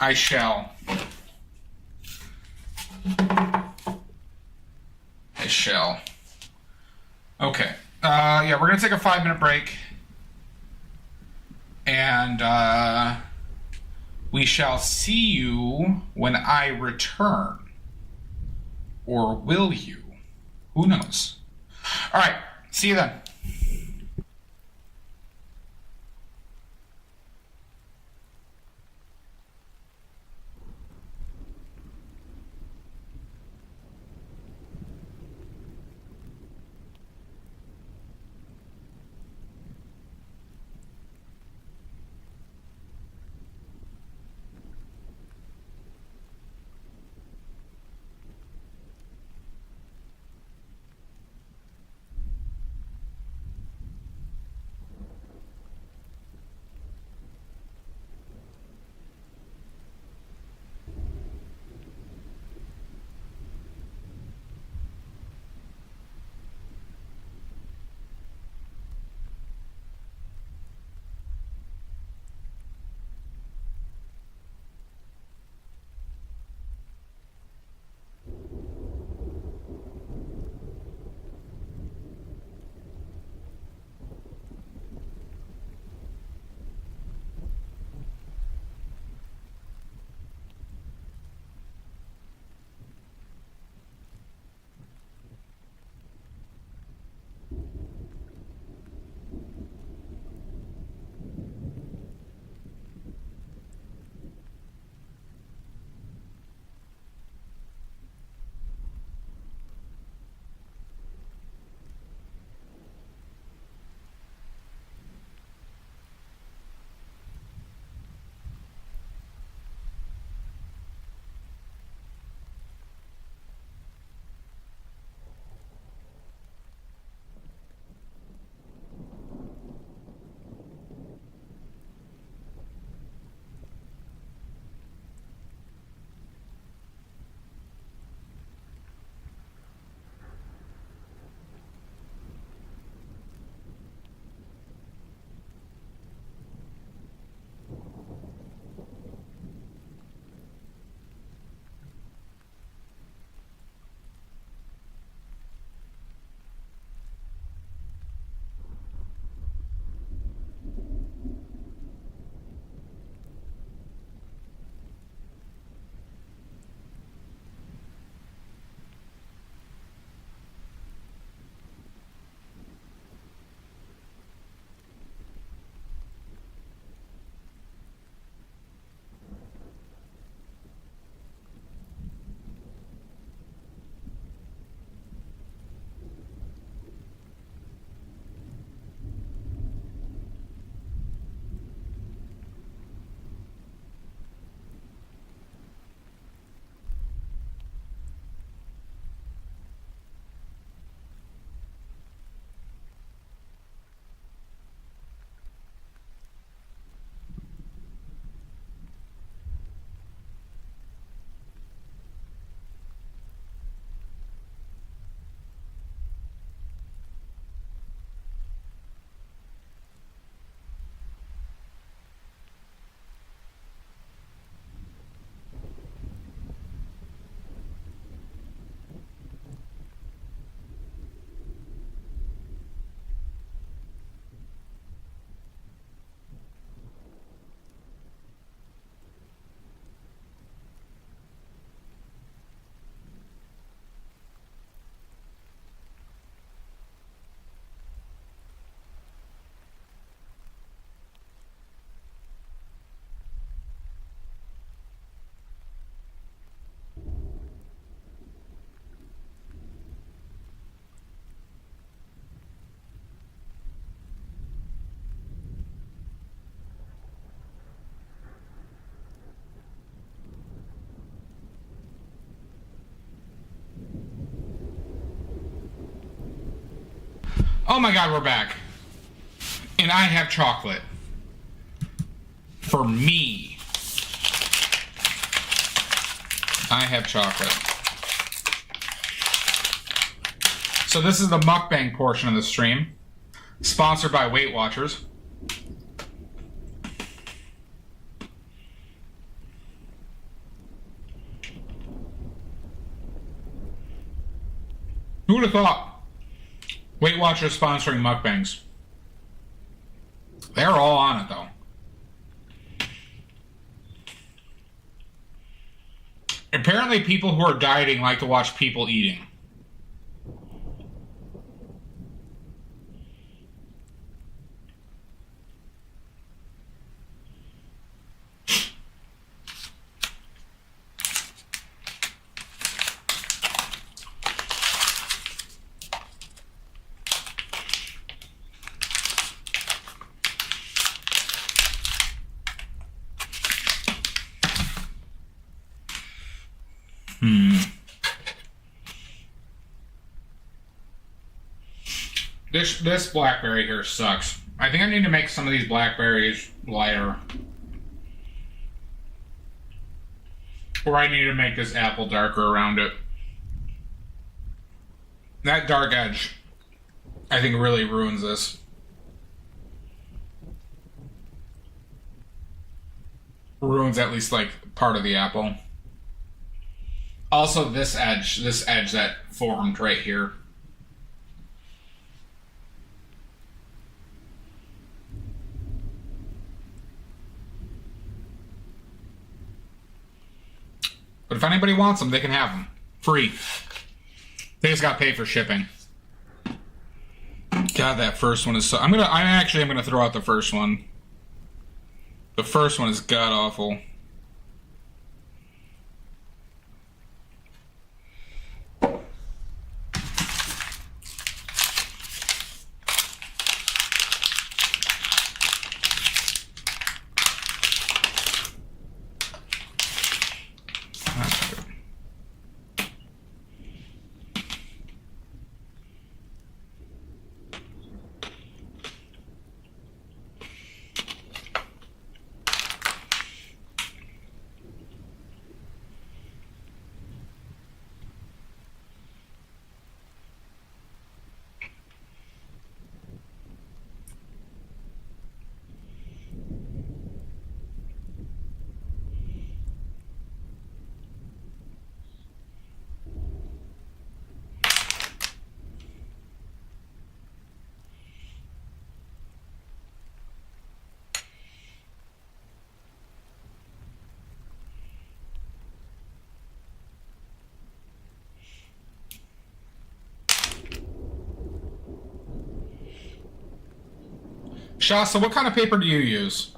I shall. I shall. Okay. Yeah, we're going to take a 5-minute break. And we shall see you when I return. Or will you? Who knows? All right. See you then. Oh my god, we're back. And I have chocolate. For me. I have chocolate. So this is the mukbang portion of the stream. Sponsored by Weight Watchers. Who would have thought? Weight Watchers sponsoring mukbangs. They're all on it, though. Apparently, people who are dieting like to watch people eating. This blackberry here sucks. I think I need to make some of these blackberries lighter. Or I need to make this apple darker around it. That dark edge, I think, really ruins this. Ruins at least, like, part of the apple. Also, this edge that formed right here. But if anybody wants them, they can have them. Free. They just gotta pay for shipping. God, that first one is so... I'm gonna throw out the first one. The first one is god-awful. Shasta, what kind of paper do you use?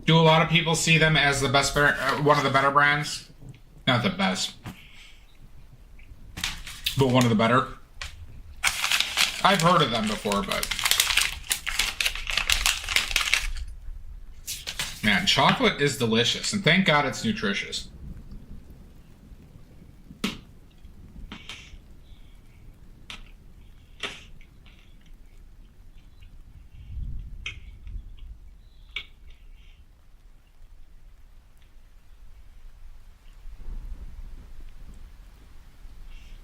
Do a lot of people see them as the best, one of the better brands? Not the best, but one of the better. I've heard of them before, but man, chocolate is delicious, and thank God it's nutritious.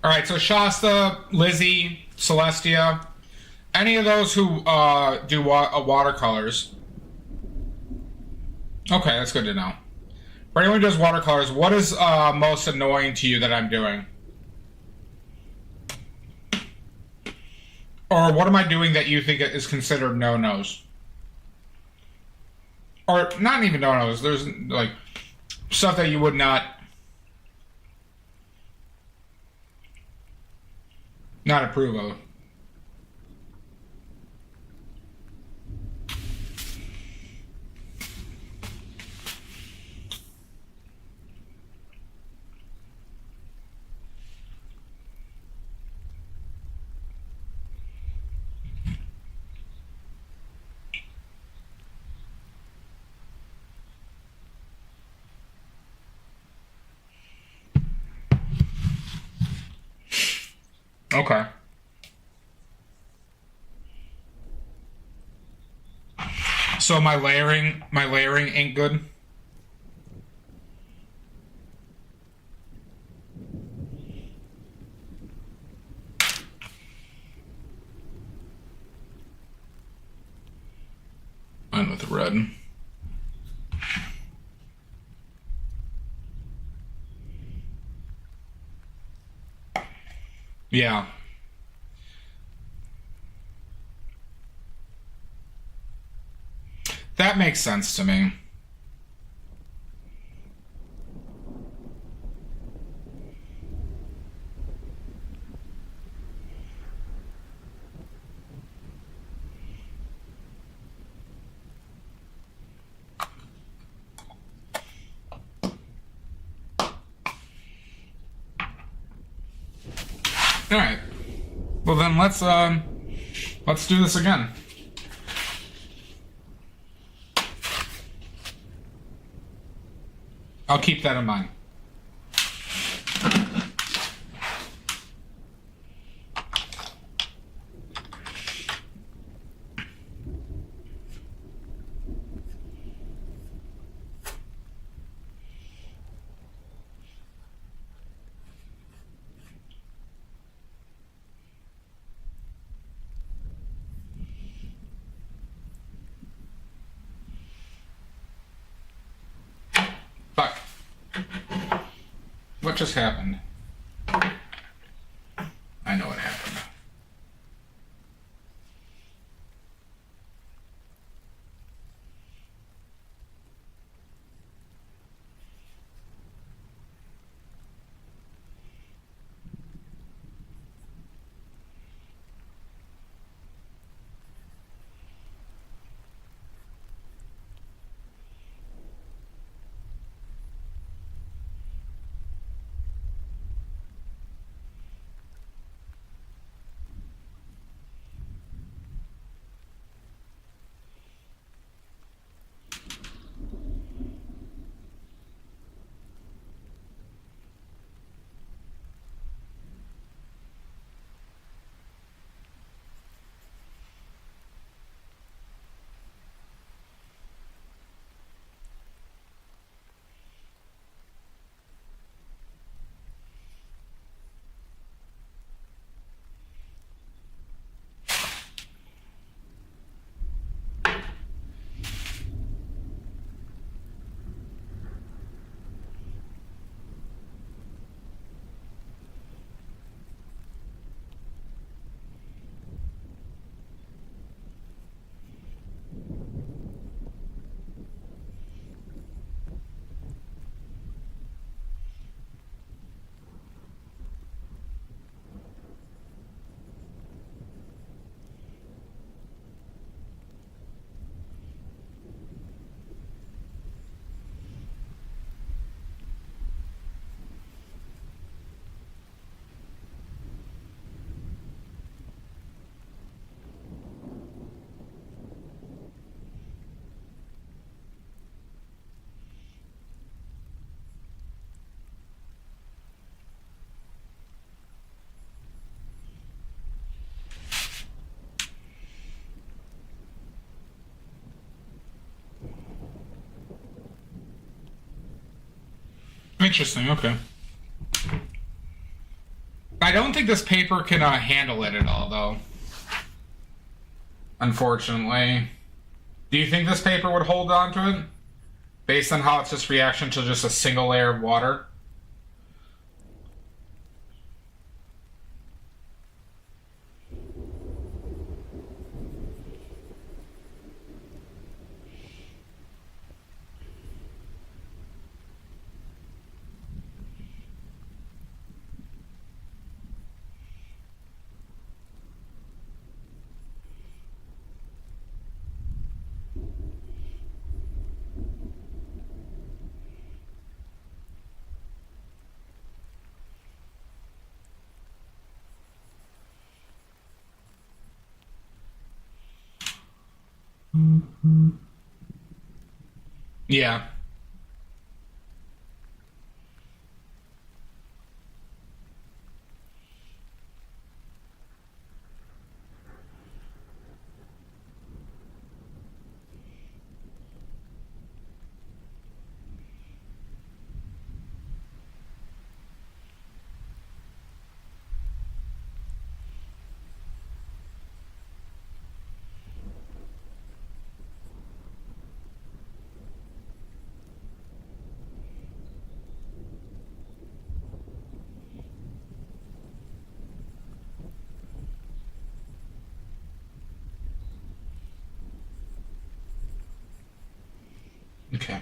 All right, so Shasta, Lizzie, Celestia, any of those who do watercolors. Okay, that's good to know. For anyone who does watercolors, what is most annoying to you that I'm doing? Or what am I doing that you think is considered no-nos? Or not even no-nos, there's like stuff that you would not... Not approve of. Okay. So my layering ain't good. Mine with red. Yeah. That makes sense to me. All right. Well then let's do this again. I'll keep that in mind. Fuck. What just happened? I know what happened. Interesting, okay. I don't think this paper can handle it at all, though. Unfortunately. Do you think this paper would hold on to it? Based on how it's just reaction to just a single layer of water? Yeah. Okay.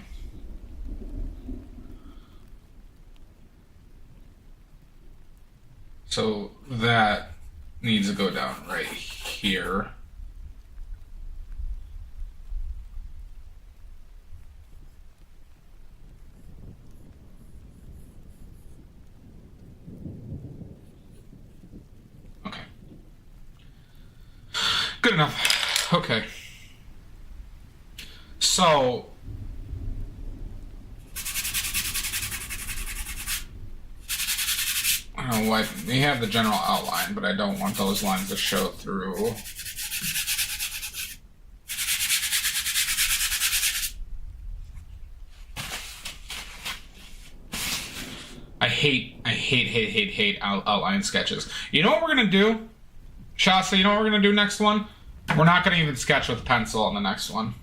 So that needs to go down right here. Okay. Good enough. Okay. So I don't know what they have the general outline, but I don't want those lines to show through. I hate outline sketches. You know what we're gonna do? Shasta, you know what we're gonna do next one? We're not gonna even sketch with pencil on the next one.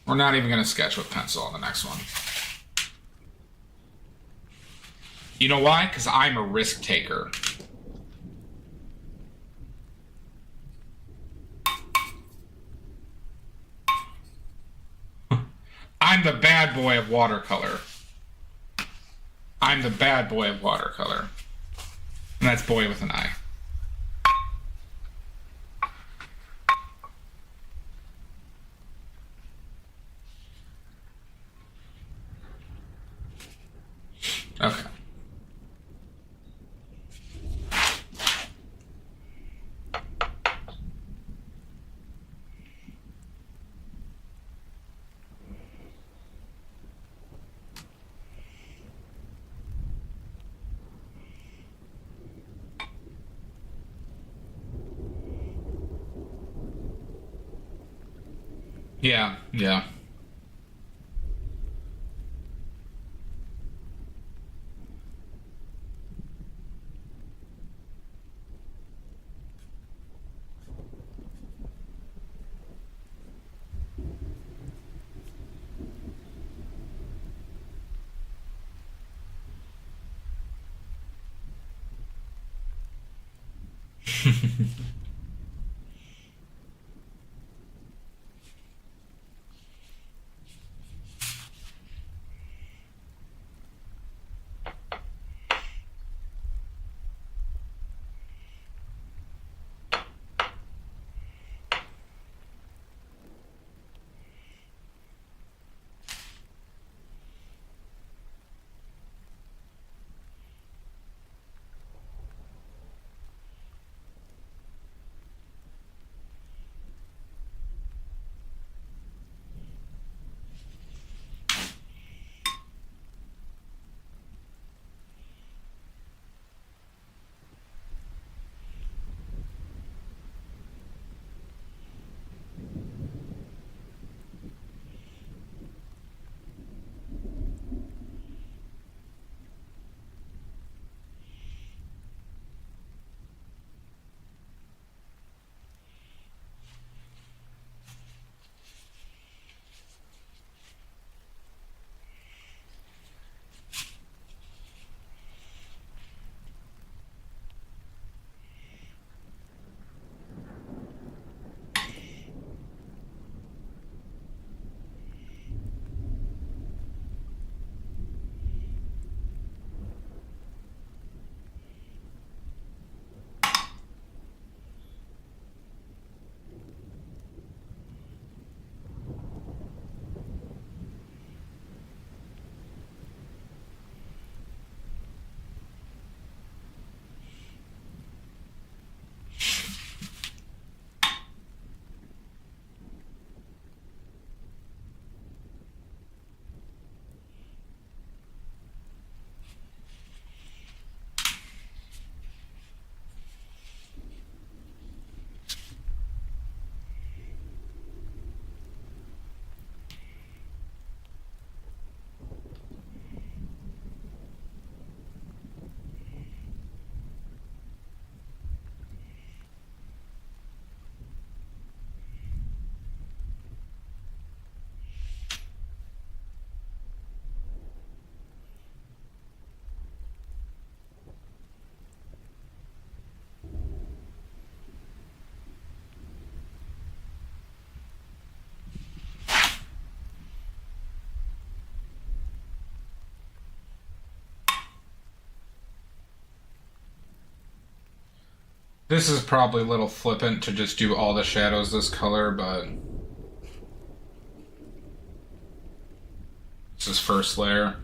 We're not even gonna sketch with pencil on the next one. You know why? Because I'm a risk taker. I'm the bad boy of watercolor. I'm the bad boy of watercolor. And that's boy with an I. Okay. Yeah, yeah. This is probably a little flippant to just do all the shadows this color, but this is first layer.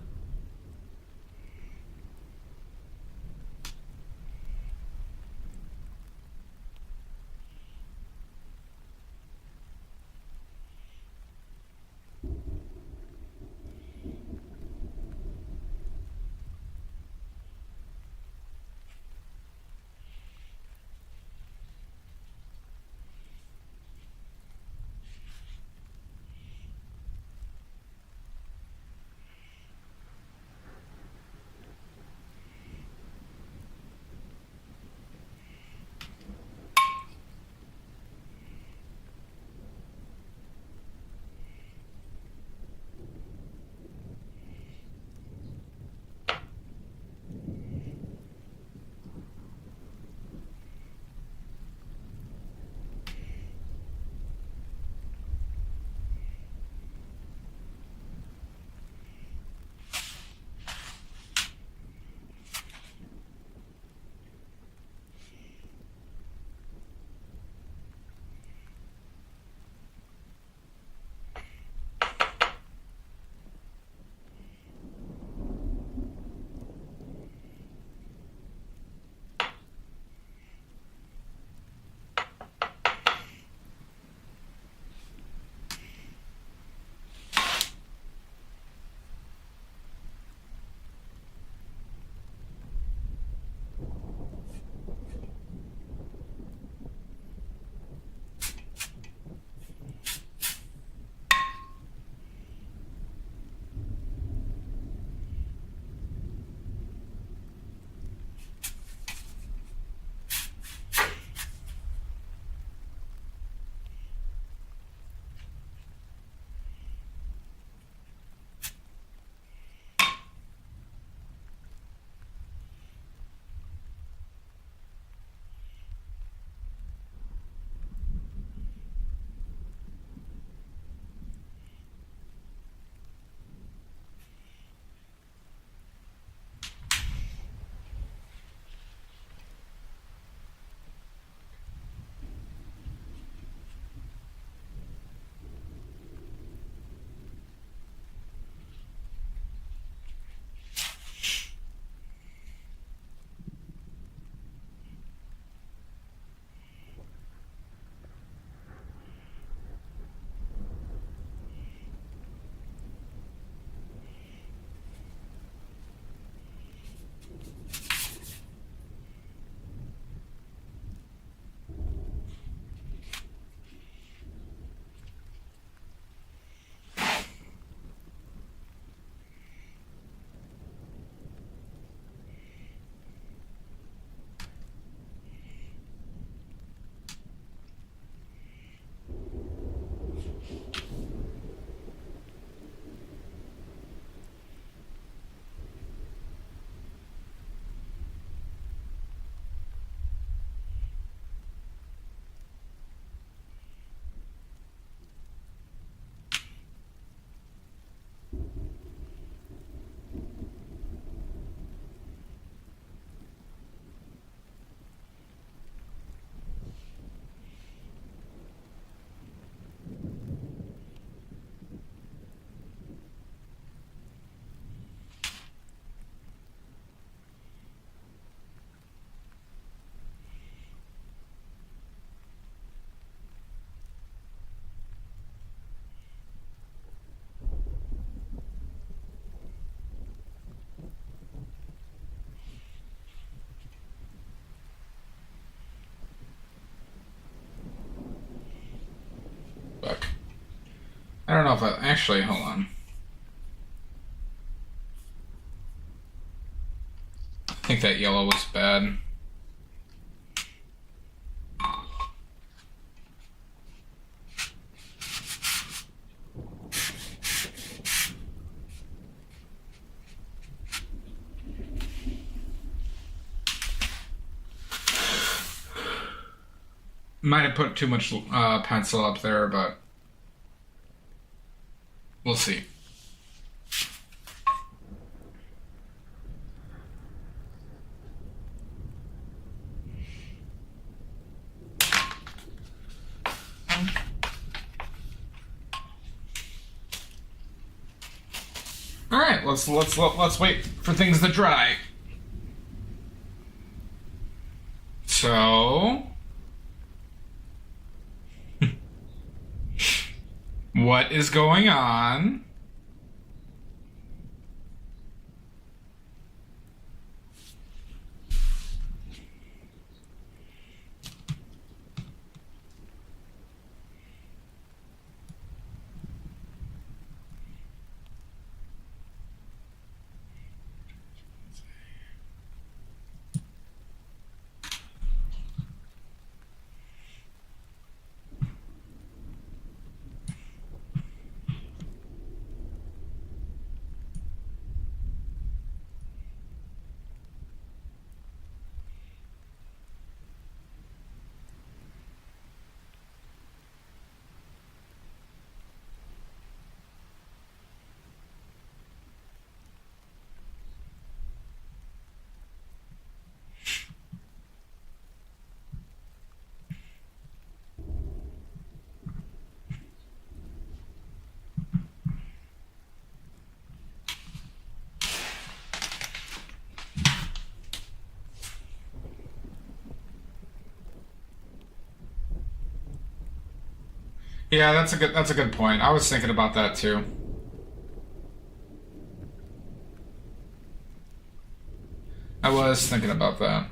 Fuck. I don't know if I actually. Hold on. I think that yellow was bad. Might have put too much pencil up there, but we'll see. right, let's wait for things to dry. So, what is going on? Yeah, that's a good point. I was thinking about that too. I was thinking about that.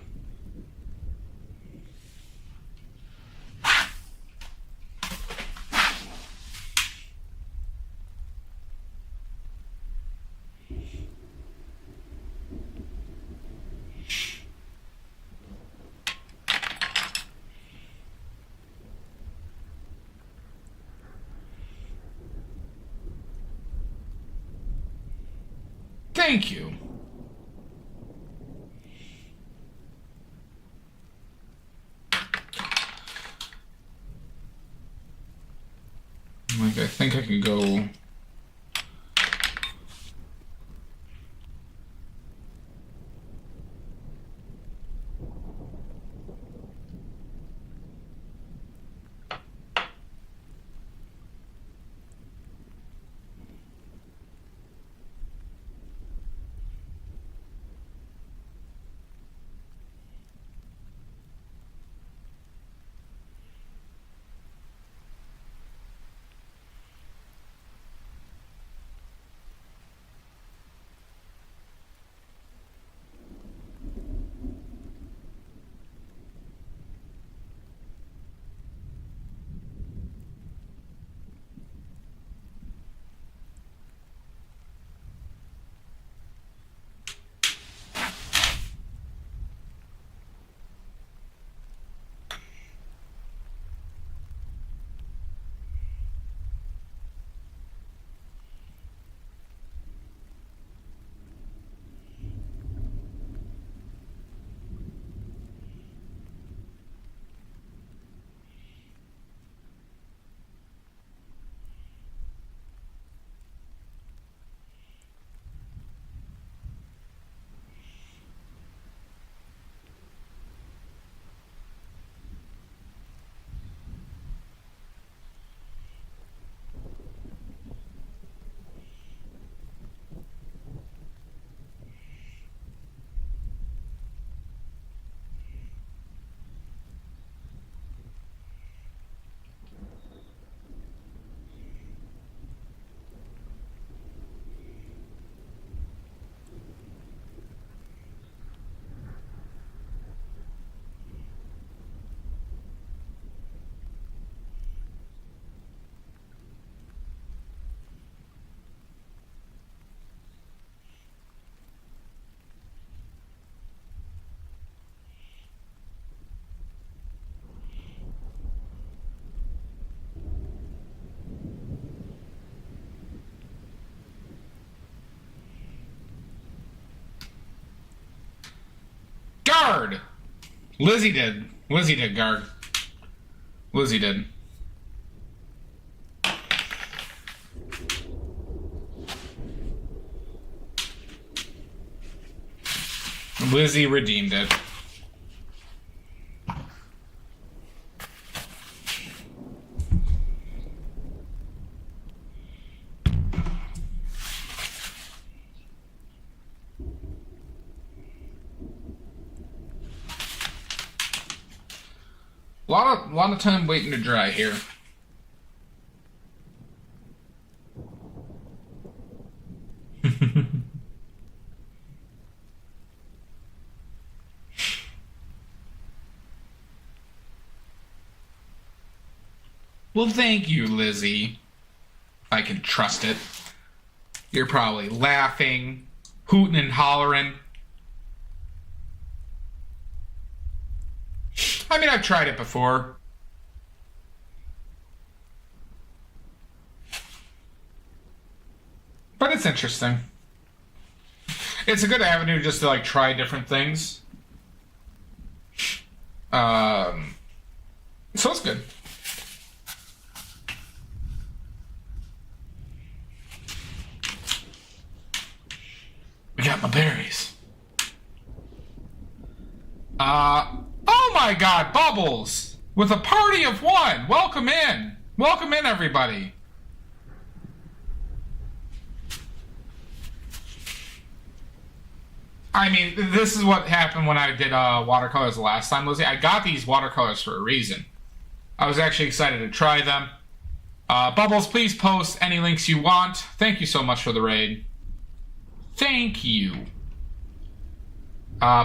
Thank you. Like, I think I could go. Guard! Lizzie did. Lizzie did guard. Lizzie did. Lizzie redeemed it. lot of time waiting to dry here. Well, thank you, Lizzie. I can trust it. You're probably laughing, hooting and hollering. I mean, I've tried it before. But it's interesting. It's a good avenue just to, like, try different things. So it's good. We got my berries. Oh my God, Bubbles! With a party of one! Welcome in! Welcome in, everybody! I mean, this is what happened when I did watercolors the last time, Lizzie. I got these watercolors for a reason. I was actually excited to try them. Bubbles, please post any links you want. Thank you so much for the raid. Thank you.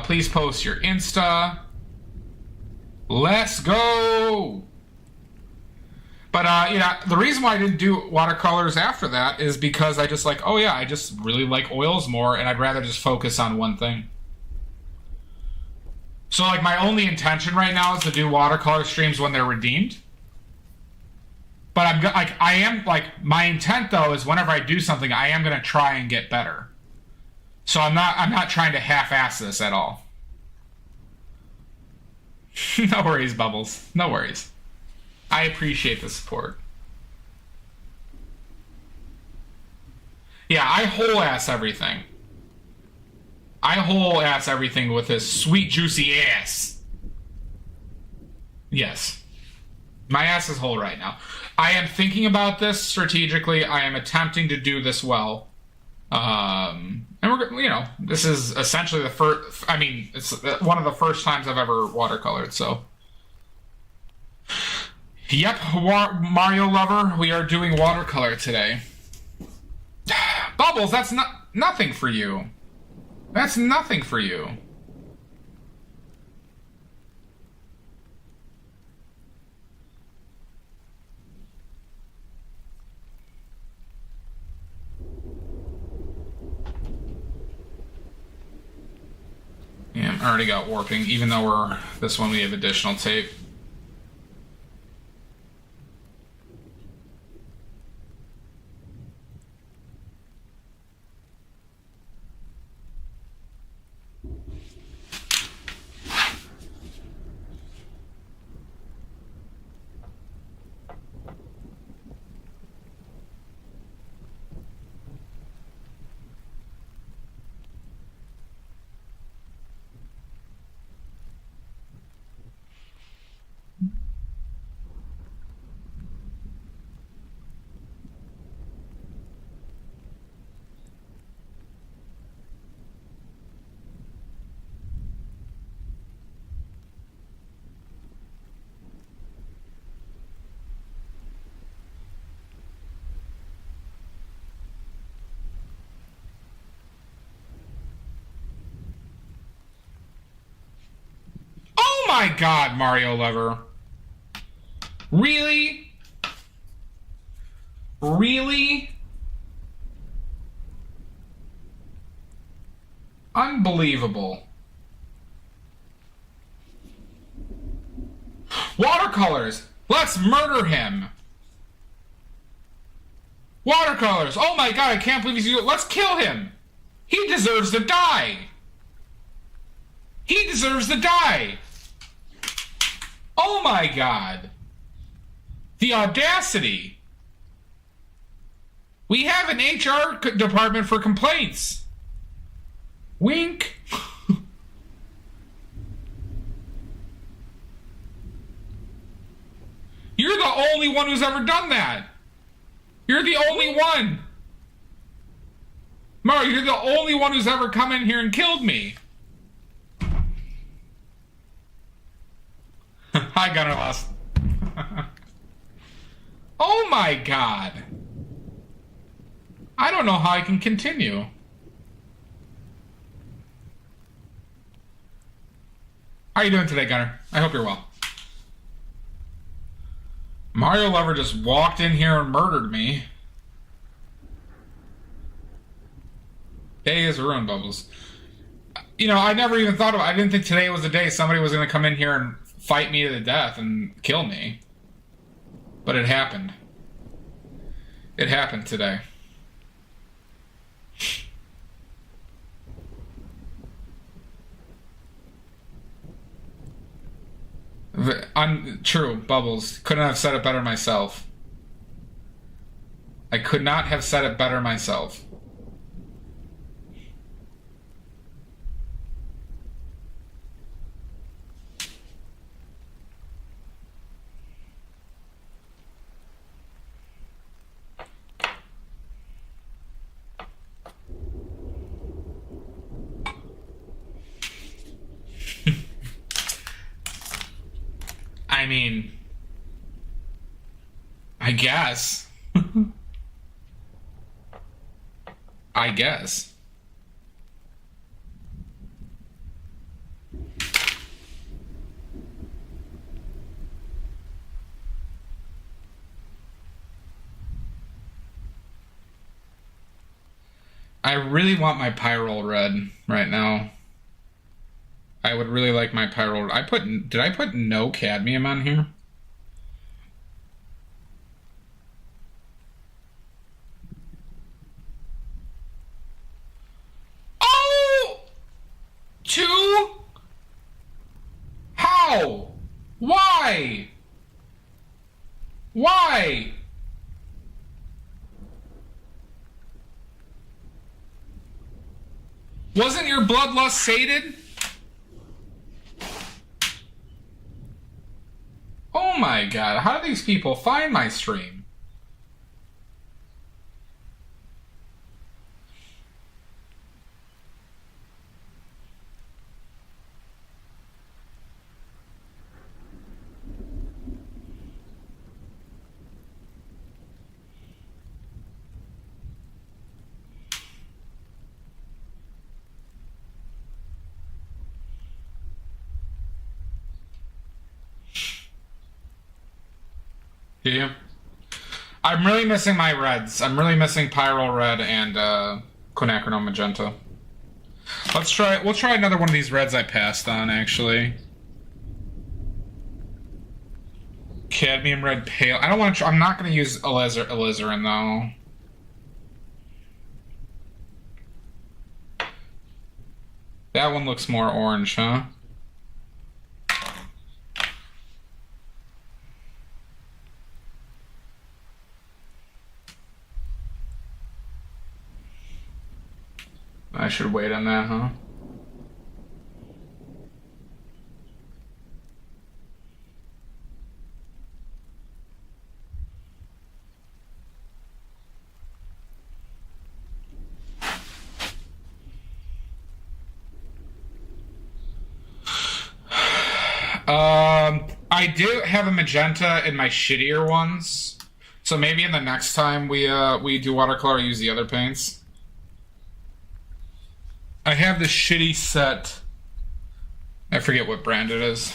Please post your Insta. Let's go! But, yeah, the reason why I didn't do watercolors after that is because I just like, oh yeah, I just really like oils more, and I'd rather just focus on one thing. So, like, my only intention right now is to do watercolor streams when they're redeemed. But my intent, though, is whenever I do something, I am going to try and get better. So I'm not trying to half-ass this at all. No worries, Bubbles. No worries. I appreciate the support. Yeah, I whole-ass everything. I whole-ass everything with this sweet, juicy ass. Yes. My ass is whole right now. I am thinking about this strategically. I am attempting to do this well. And we're, this is essentially the first, I mean, it's one of the first times I've ever watercolored, so. Yep, Mario Lover, we are doing watercolor today. Bubbles, that's nothing for you. That's nothing for you. Yeah, I already got warping, even though this one we have additional tape. Oh my God, Mario Lover. Really? Really? Unbelievable. Watercolors! Let's murder him! Watercolors! Oh my God, I can't believe he's doing it. Let's kill him! He deserves to die! He deserves to die! Oh my God! The audacity! We have an HR department for complaints! Wink! You're the only one who's ever done that! You're the only one! Mario, you're the only one who's ever come in here and killed me! Hi, Gunner Lost. Oh my god. I don't know how I can continue. How are you doing today, Gunner? I hope you're well. Mario Lover just walked in here and murdered me. Day is ruined, Bubbles. You know, I never even thought of it. I didn't think today was the day somebody was going to come in here and fight me to the death and kill me. But it happened. It happened today. True, Bubbles. Couldn't have said it better myself. I could not have said it better myself. I mean, I guess. I guess. I really want my Pyrol red right now. I would really like my Pyrol. Did I put no cadmium on here? Oh! 2? How? Why? Why? Wasn't your bloodlust sated? Oh my god, how do these people find my stream? Do you? I'm really missing my reds. I'm really missing Pyrol Red and Quinacridone Magenta. We'll try another one of these reds I passed on, actually. Cadmium Red Pale. I don't want to I'm not going to use alizarin, though. That one looks more orange, huh? I should wait on that, huh? I do have a magenta in my shittier ones, so maybe in the next time we do watercolor, I use the other paints. I have this shitty set. I forget what brand it is.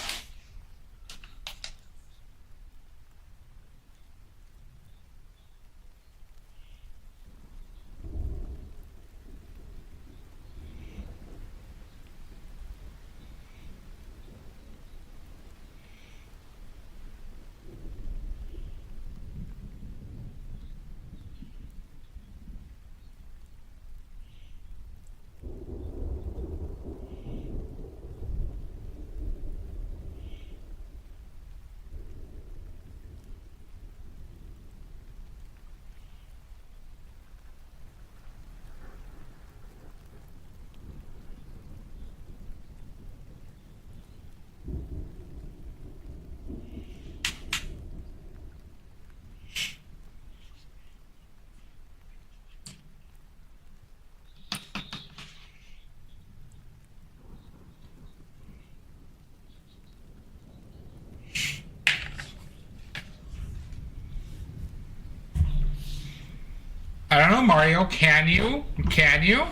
I don't know, Mario. Can you? Can you?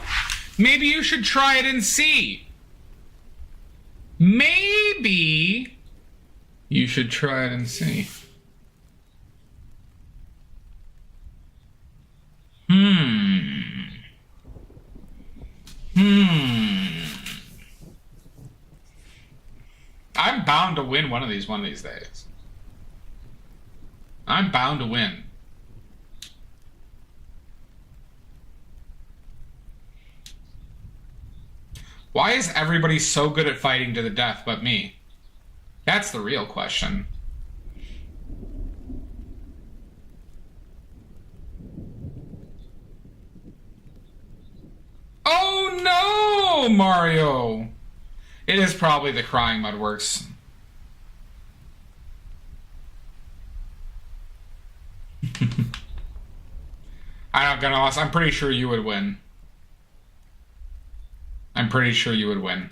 Maybe you should try it and see. Maybe you should try it and see. I'm bound to win one of these days. I'm bound to win. Why is everybody so good at fighting to the death but me? That's the real question. Oh no, Mario! It is probably the crying mudworks. I'm not gonna loss. I'm pretty sure you would win. I'm pretty sure you would win.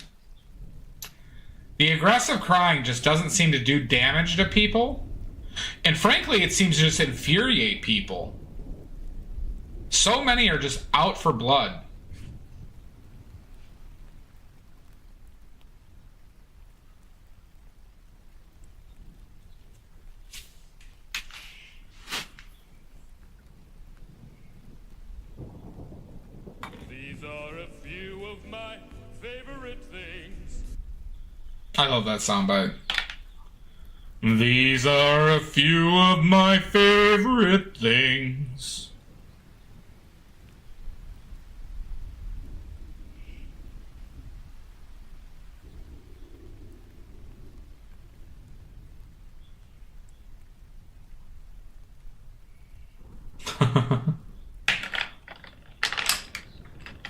The aggressive crying just doesn't seem to do damage to people. And frankly, it seems to just infuriate people. So many are just out for blood. These are a few of my favorite things. I love that soundbite. These are a few of my favorite things.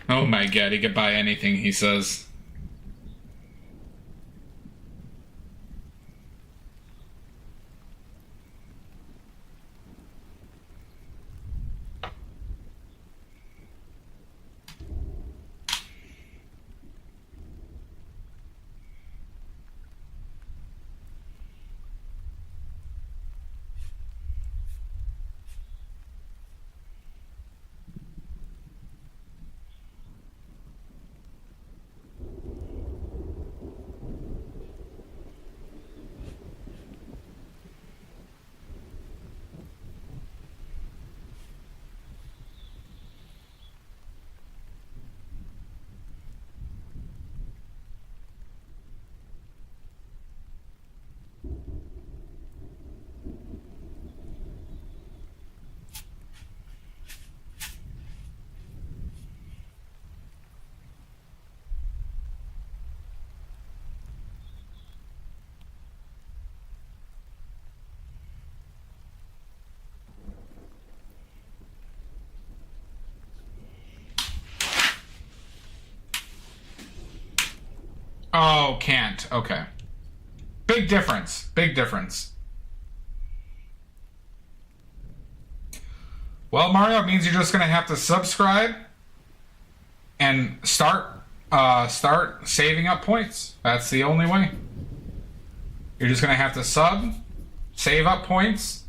Oh my god, he could buy anything, he says. Oh, can't. Okay. Big difference. Big difference. Well, Mario, it means you're just gonna have to subscribe and start saving up points. That's the only way. You're just gonna have to save up points.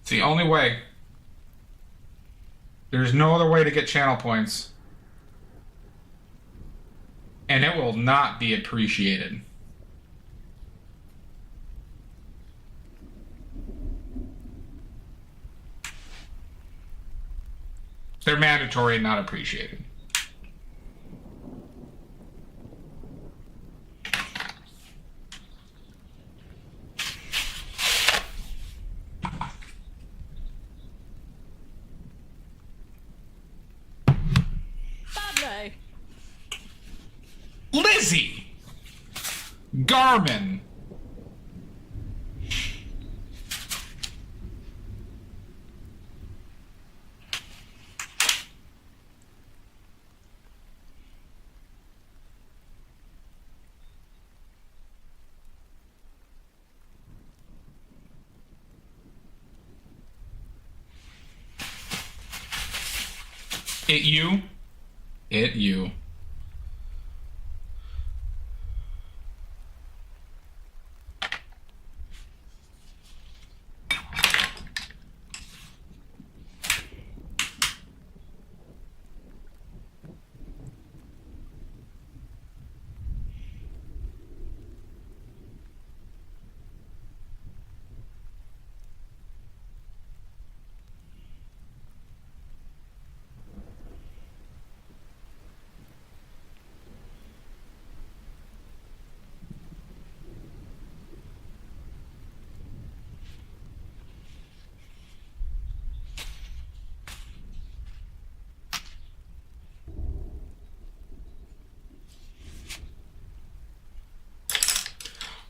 It's the only way. There's no other way to get channel points. And it will not be appreciated. They're mandatory and not appreciated. Badly. Lizzie! Garmin. It you? It you.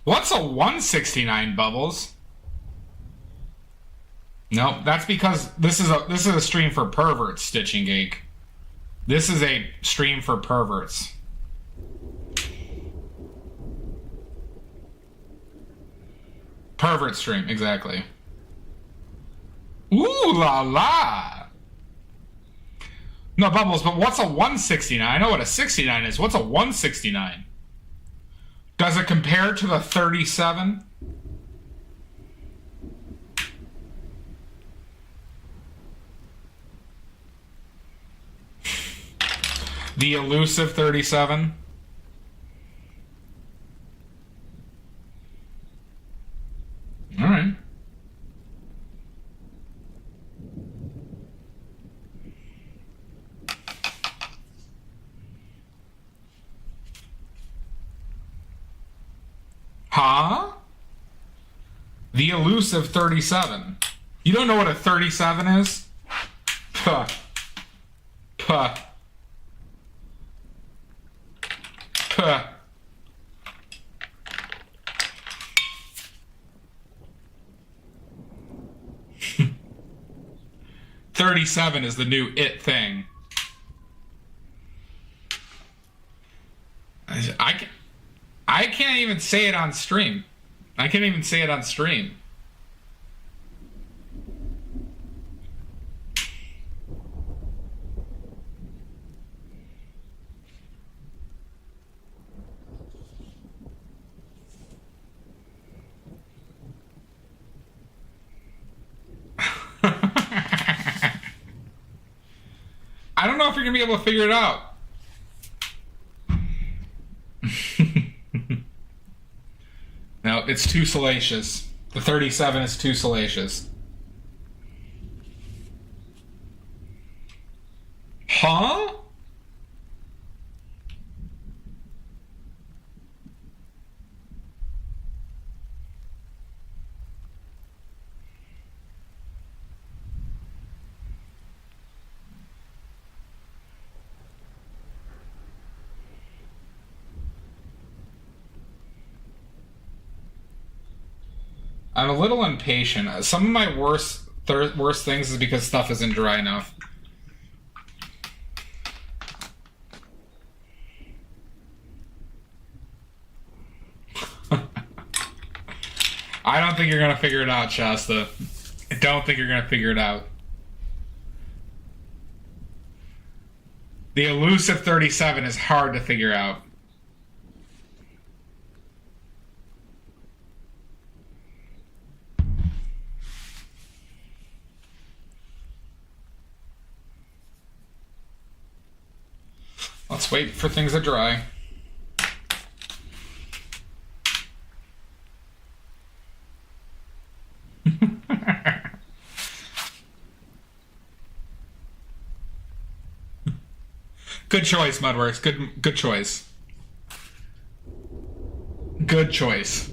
What's a 169, Bubbles? Nope, that's because this is a stream for perverts, Stitching Geek. This is a stream for perverts. Pervert stream, exactly. Ooh la la! No, Bubbles, but what's a 169? I know what a 69 is. What's a 169? Does it compare to the 37? The elusive 37? All right. Huh? The elusive 37. You don't know what a 37 is? Puh. Puh. Puh. $37 is the new it thing. I can't even say it on stream. I can't even say it on stream. I don't know if you're gonna be able to figure it out. No, it's too salacious. The 37 is too salacious. Huh? I'm a little impatient. Some of my worst things is because stuff isn't dry enough. I don't think you're gonna figure it out, Shasta. I don't think you're gonna figure it out. The elusive 37 is hard to figure out. Let's wait for things to dry. Good choice, Mudworks. Good choice. Good choice.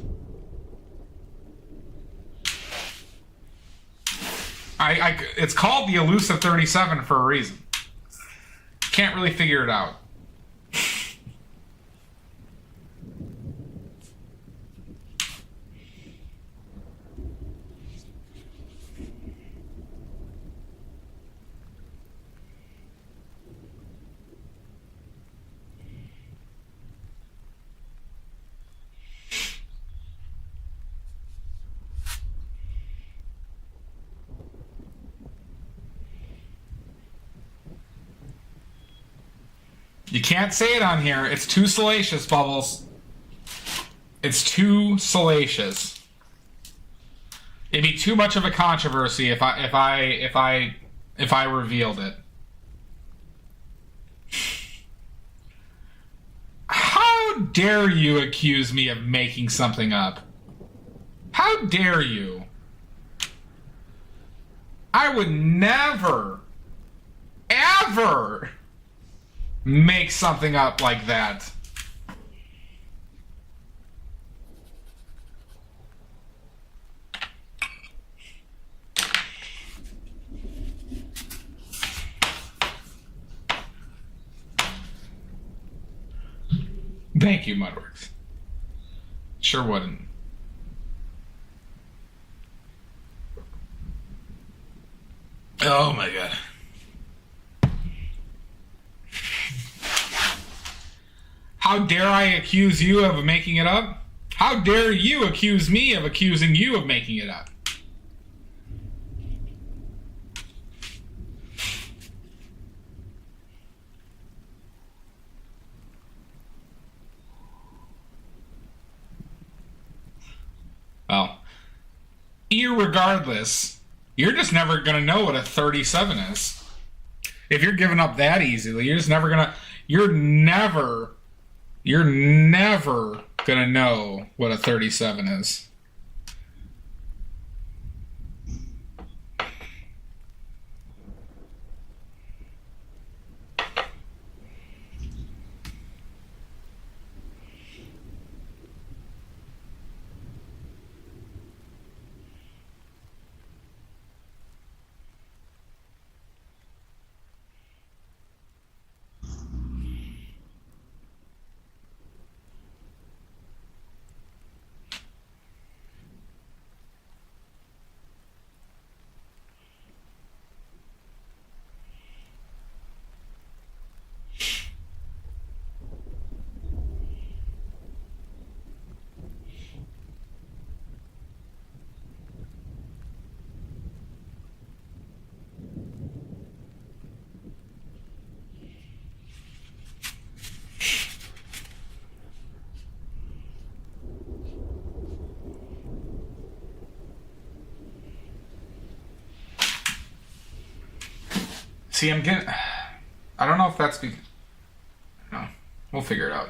It's called the elusive 37 for a reason. Can't really figure it out. You can't say it on here. It's too salacious, Bubbles. It's too salacious. It'd be too much of a controversy if I revealed it. How dare you accuse me of making something up? How dare you? I would never, ever make something up like that. Thank you, Mudworks. Sure wouldn't. Oh my god. How dare I accuse you of making it up? How dare you accuse me of accusing you of making it up? Well, irregardless, you're just never going to know what a 37 is. If you're giving up that easily, you're just never going to... You're never going to know what a 37 is. See, I'm getting... I don't know if that's... No. We'll figure it out.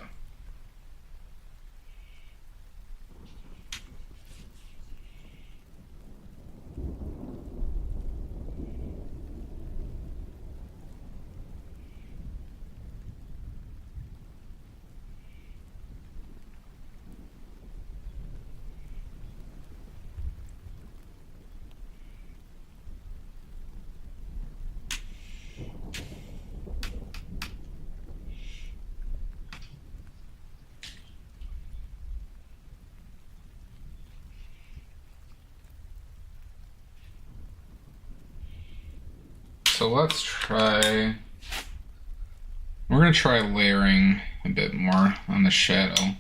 So let's try... We're going to try layering a bit more on the shadow.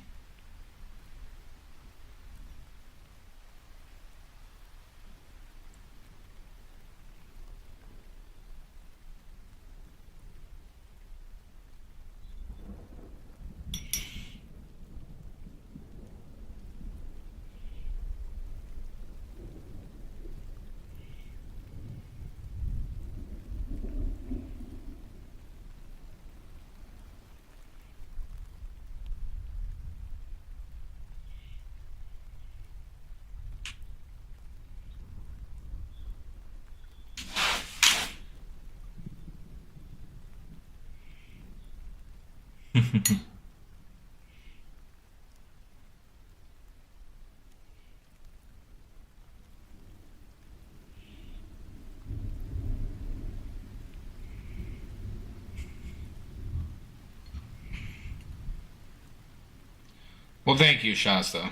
Well, thank you, Shasta.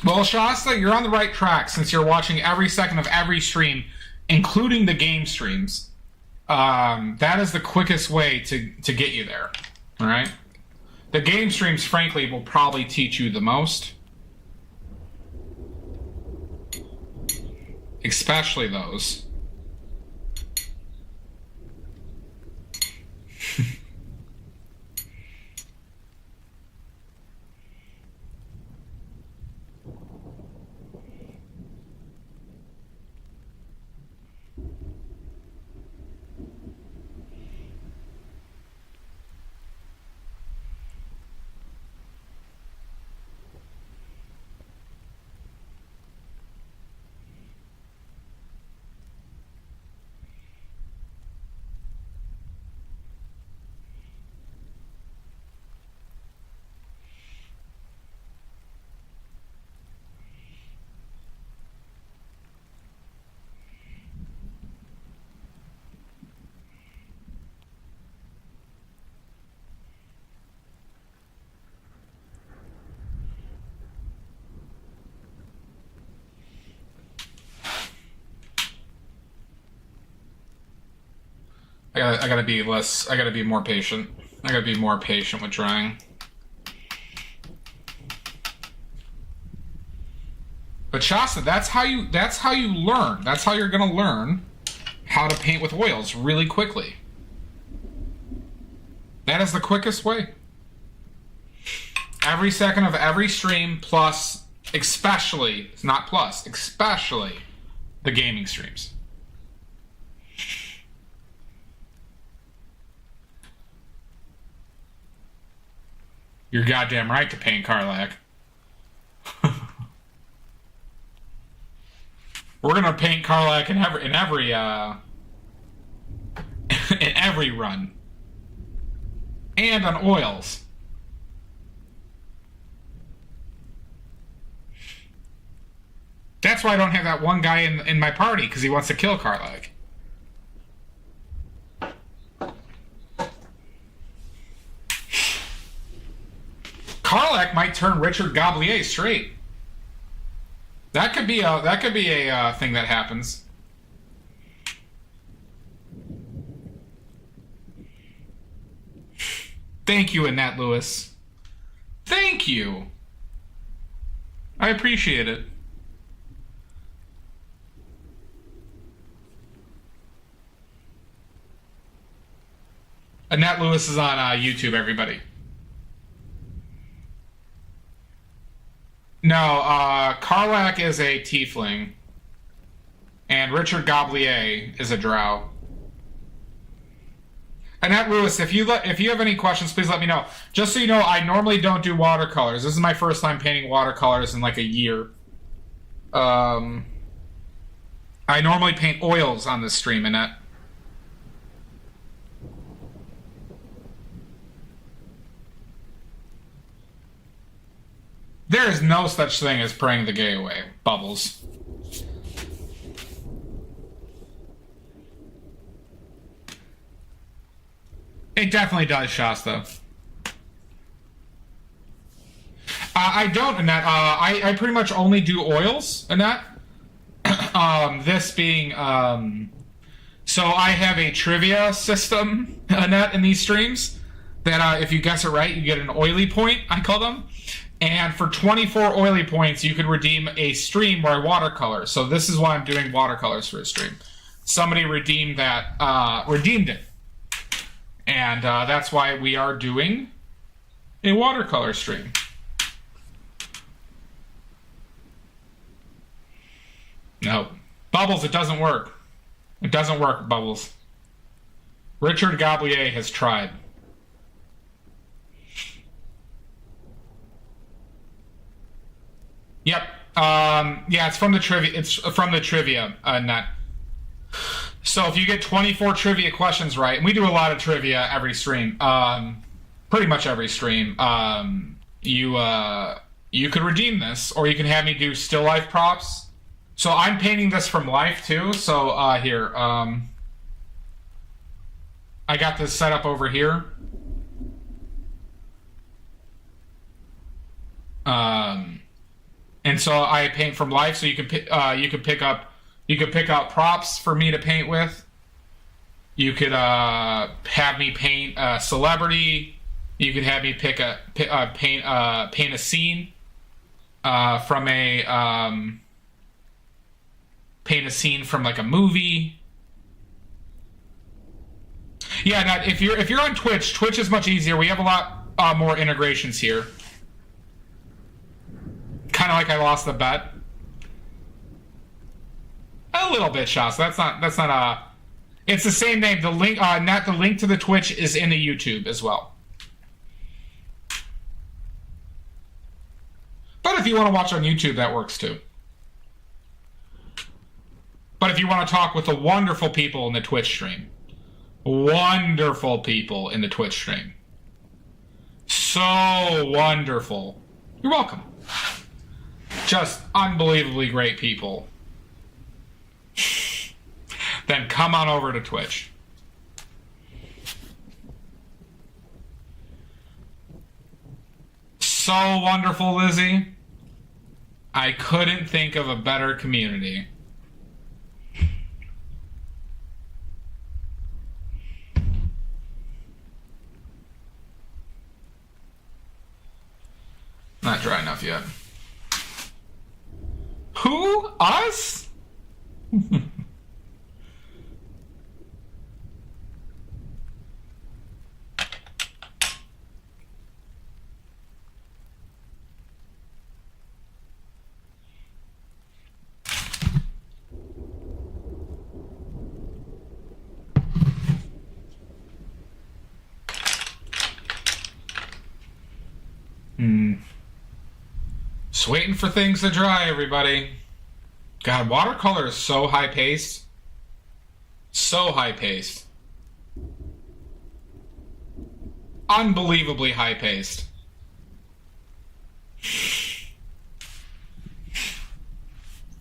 Well, Shasta, you're on the right track since you're watching every second of every stream, including the game streams. That is the quickest way to get you there. All right? The game streams, frankly, will probably teach you the most. Especially those. I gotta be less. I gotta be more patient. I gotta be more patient with drawing. But Shasta, that's how you learn. That's how you're gonna learn how to paint with oils really quickly. That is the quickest way. Every second of every stream, plus, especially, it's not plus, especially the gaming streams. You're goddamn right to paint Karlak. We're gonna paint Karlak in every run, and on oils. That's why I don't have that one guy in my party, because he wants to kill Karlak. Karlak might turn Richard Goblier straight. That could be a thing that happens. Thank you, Annette Lewis. Thank you. I appreciate it. Annette Lewis is on YouTube, everybody. No, Karlak is a tiefling, and Richard Goblier is a drow. Annette Lewis, if you have any questions, please let me know. Just so you know, I normally don't do watercolors. This is my first time painting watercolors in like a year. I normally paint oils on this stream, Annette. There is no such thing as praying the gay away, Bubbles. It definitely does, Shasta. I don't, Annette. I pretty much only do oils, Annette. This being... So I have a trivia system, Annette, in these streams, that if you guess it right, you get an oily point, I call them. And for 24 oily points, you could redeem a stream where I watercolor. So this is why I'm doing watercolors for a stream. Somebody redeemed it. And that's why we are doing a watercolor stream. No. Bubbles, it doesn't work. It doesn't work, Bubbles. Richard Goblier has tried. Yep. Yeah, it's from the trivia. It's from the trivia, Nut. So if you get 24 trivia questions right, and we do a lot of trivia every stream, pretty much every stream, you could redeem this, or you can have me do still life props. So I'm painting this from life too. So here, I got this set up over here. And so I paint from life, so you can pick out props for me to paint with. You could have me paint a celebrity. You could have me paint a scene from a paint a scene from like a movie. Yeah, now, if you're on Twitch, Twitch is much easier. We have a lot more integrations here. Kind of like I lost the bet. A little bit, Shas. That's not it's the same name. The link the link to the Twitch is in the YouTube as well. But if you want to watch on YouTube, that works too. But if you want to talk with the wonderful people in the Twitch stream, wonderful people in the Twitch stream, so wonderful. You're welcome. Just unbelievably great people. Then come on over to Twitch. So wonderful, Lizzie. I couldn't think of a better community. Not dry enough yet. Who? Us? Just waiting for things to dry, everybody. God, watercolor is so high-paced. So high-paced. Unbelievably high-paced.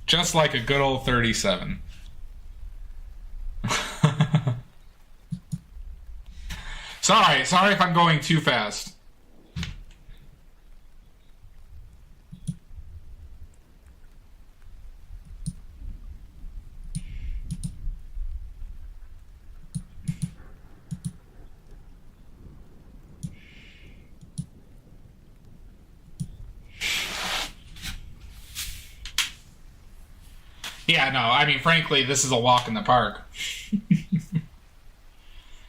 Just like a good old 37. Sorry if I'm going too fast. Yeah, no, I mean, frankly, this is a walk in the park.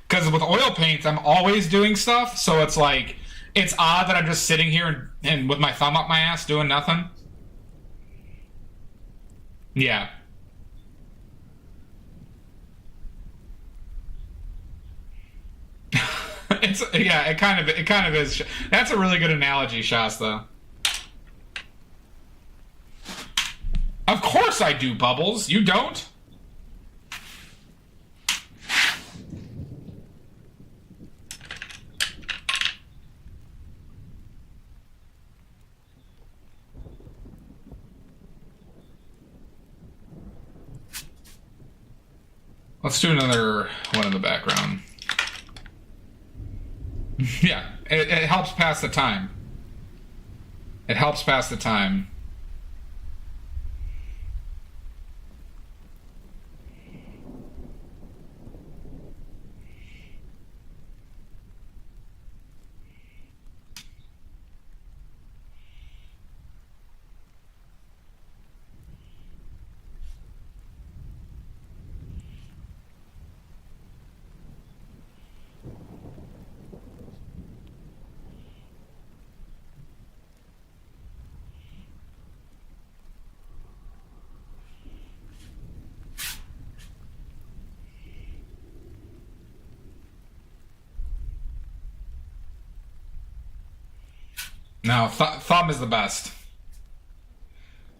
Because with oil paints, I'm always doing stuff, so it's like, it's odd that I'm just sitting here and with my thumb up my ass doing nothing. Yeah. It kind of is. That's a really good analogy, Shasta. Of course I do, Bubbles. You don't? Let's do another one in the background. Yeah, it helps pass the time. It helps pass the time. No, thumb is the best.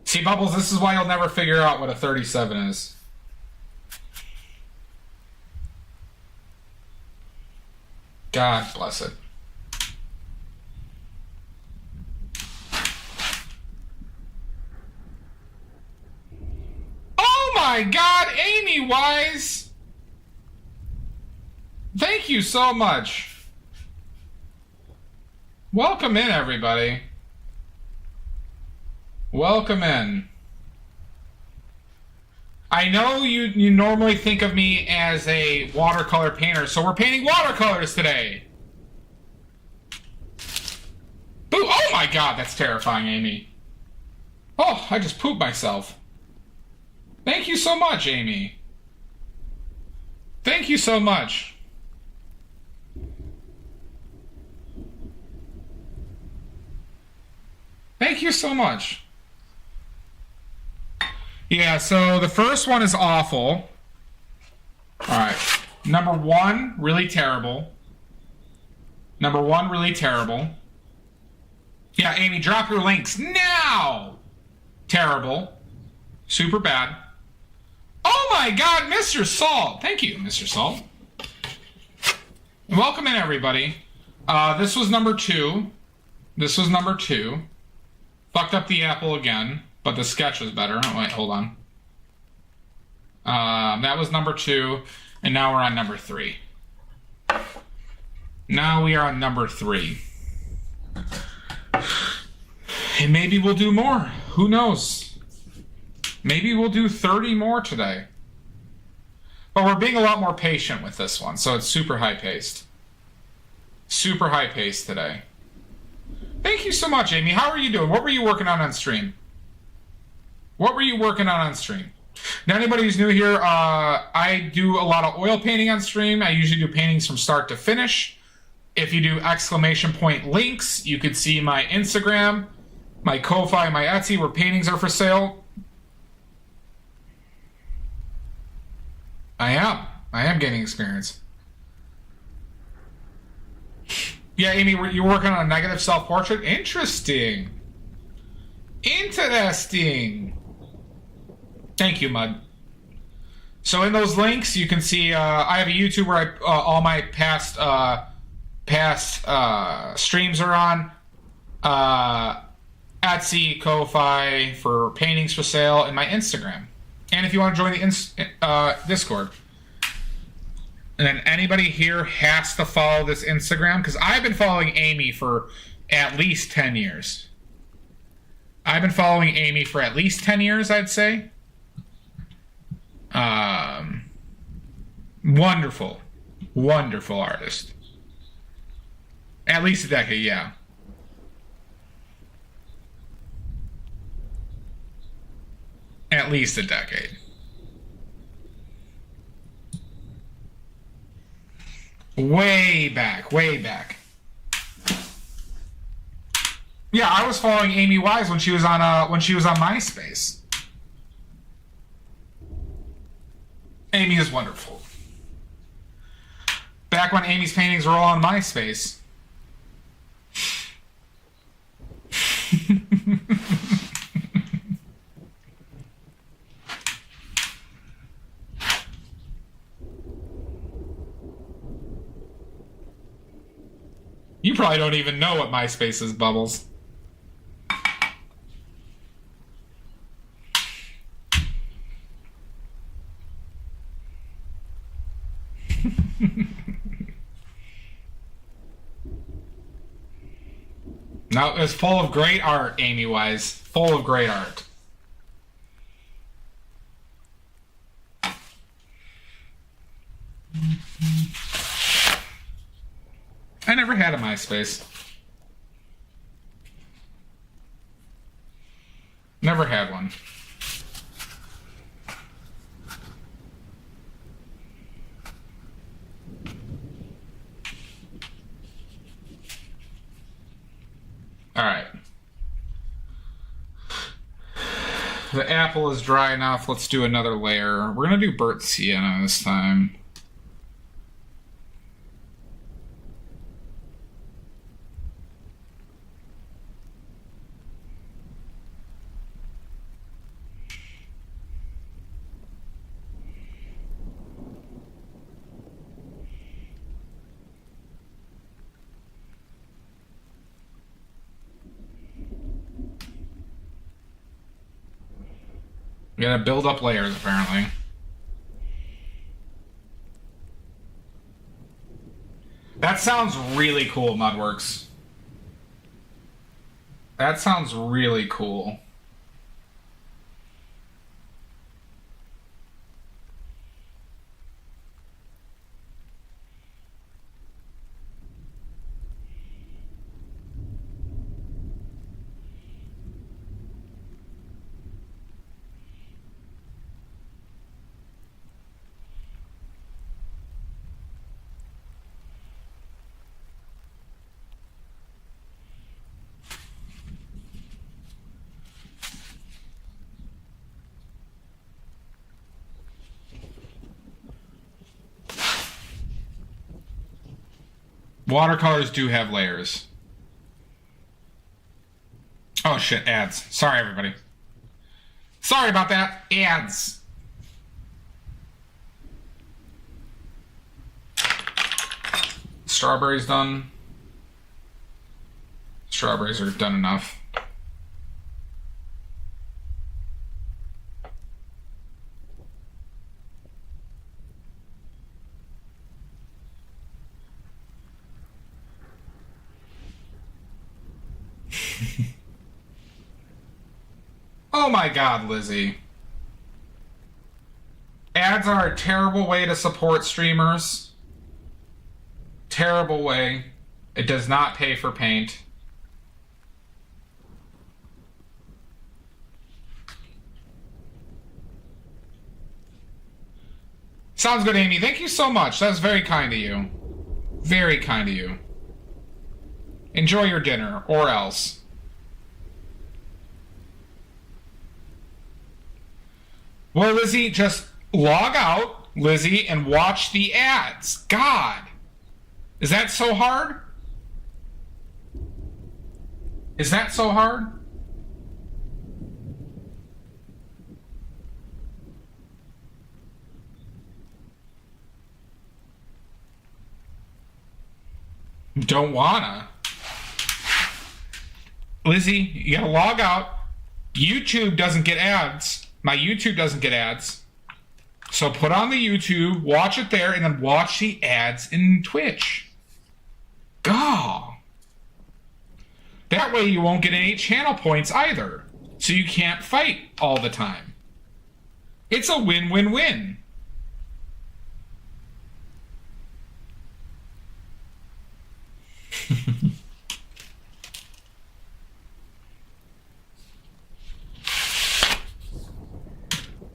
See, Bubbles, this is why you'll never figure out what a 37 is. God bless it. Oh my God, Amy Wise! Thank you so much. Welcome in, everybody. Welcome in. I know you normally think of me as a watercolor painter, so we're painting watercolors today. Boo! Oh my God, that's terrifying, Amy. Oh, I just pooped myself. Thank you so much, Amy. Thank you so much. Thank you so much. Yeah, so the first one is awful. Alright. Number 1, really terrible. Number 1, really terrible. Yeah, Amy, drop your links now! Terrible. Super bad. Oh my god, Mr. Salt! Thank you, Mr. Salt. Welcome in, everybody. This was number 2. This was number 2. Fucked up the apple again, but the sketch was better. Oh, wait, hold on. That was number 2, and now we're on number 3. Now we are on number 3. And maybe we'll do more. Who knows? Maybe we'll do 30 more today. But we're being a lot more patient with this one, so it's super high-paced. Super high-paced today. Thank you so much, Amy. How are you doing? What were you working on stream? What were you working on stream? Now, anybody who's new here, I do a lot of oil painting on stream. I usually do paintings from start to finish. If you do exclamation point links, you can see my Instagram, my Ko-Fi, my Etsy, where paintings are for sale. I am gaining experience. Yeah, Amy, you're working on a negative self-portrait? Interesting. Interesting. Thank you, Mud. So in those links, you can see I have a YouTube where all my past streams are on. Etsy, Ko-Fi for paintings for sale, and my Instagram. And if you want to join the Discord. And then anybody here has to follow this Instagram, because I've been following Amy for at least 10 years. I've been following Amy for at least 10 years, I'd say. Wonderful. Wonderful artist. At least a decade, yeah. At least a decade. Way back, way back. Yeah, I was following Amy Wise when she was on MySpace. Amy is wonderful. Back when Amy's paintings were all on MySpace. You probably don't even know what MySpace is, Bubbles. No, it's full of great art, Amy Wise. Full of great art. I never had a MySpace. Never had one. All right. The apple is dry enough. Let's do another layer. We're going to do burnt sienna this time. You gotta build up layers, apparently. That sounds really cool, Mudworks. That sounds really cool. Watercolors do have layers. Oh shit, ads. Sorry, everybody. Sorry about that. Ads. Strawberries done. Strawberries are done enough. Oh my god, Lizzie. Ads are a terrible way to support streamers. Terrible way. It does not pay for paint. Sounds good, Amy. Thank you so much. That's very kind of you. Very kind of you. Enjoy your dinner, or else. Well, Lizzie, just log out, Lizzie, and watch the ads. God. Is that so hard? Is that so hard? Don't wanna. Lizzie, you gotta log out. YouTube doesn't get ads. My YouTube doesn't get ads. So put on the YouTube, watch it there, and then watch the ads in Twitch. God. That way you won't get any channel points either. So you can't fight all the time. It's a win-win-win.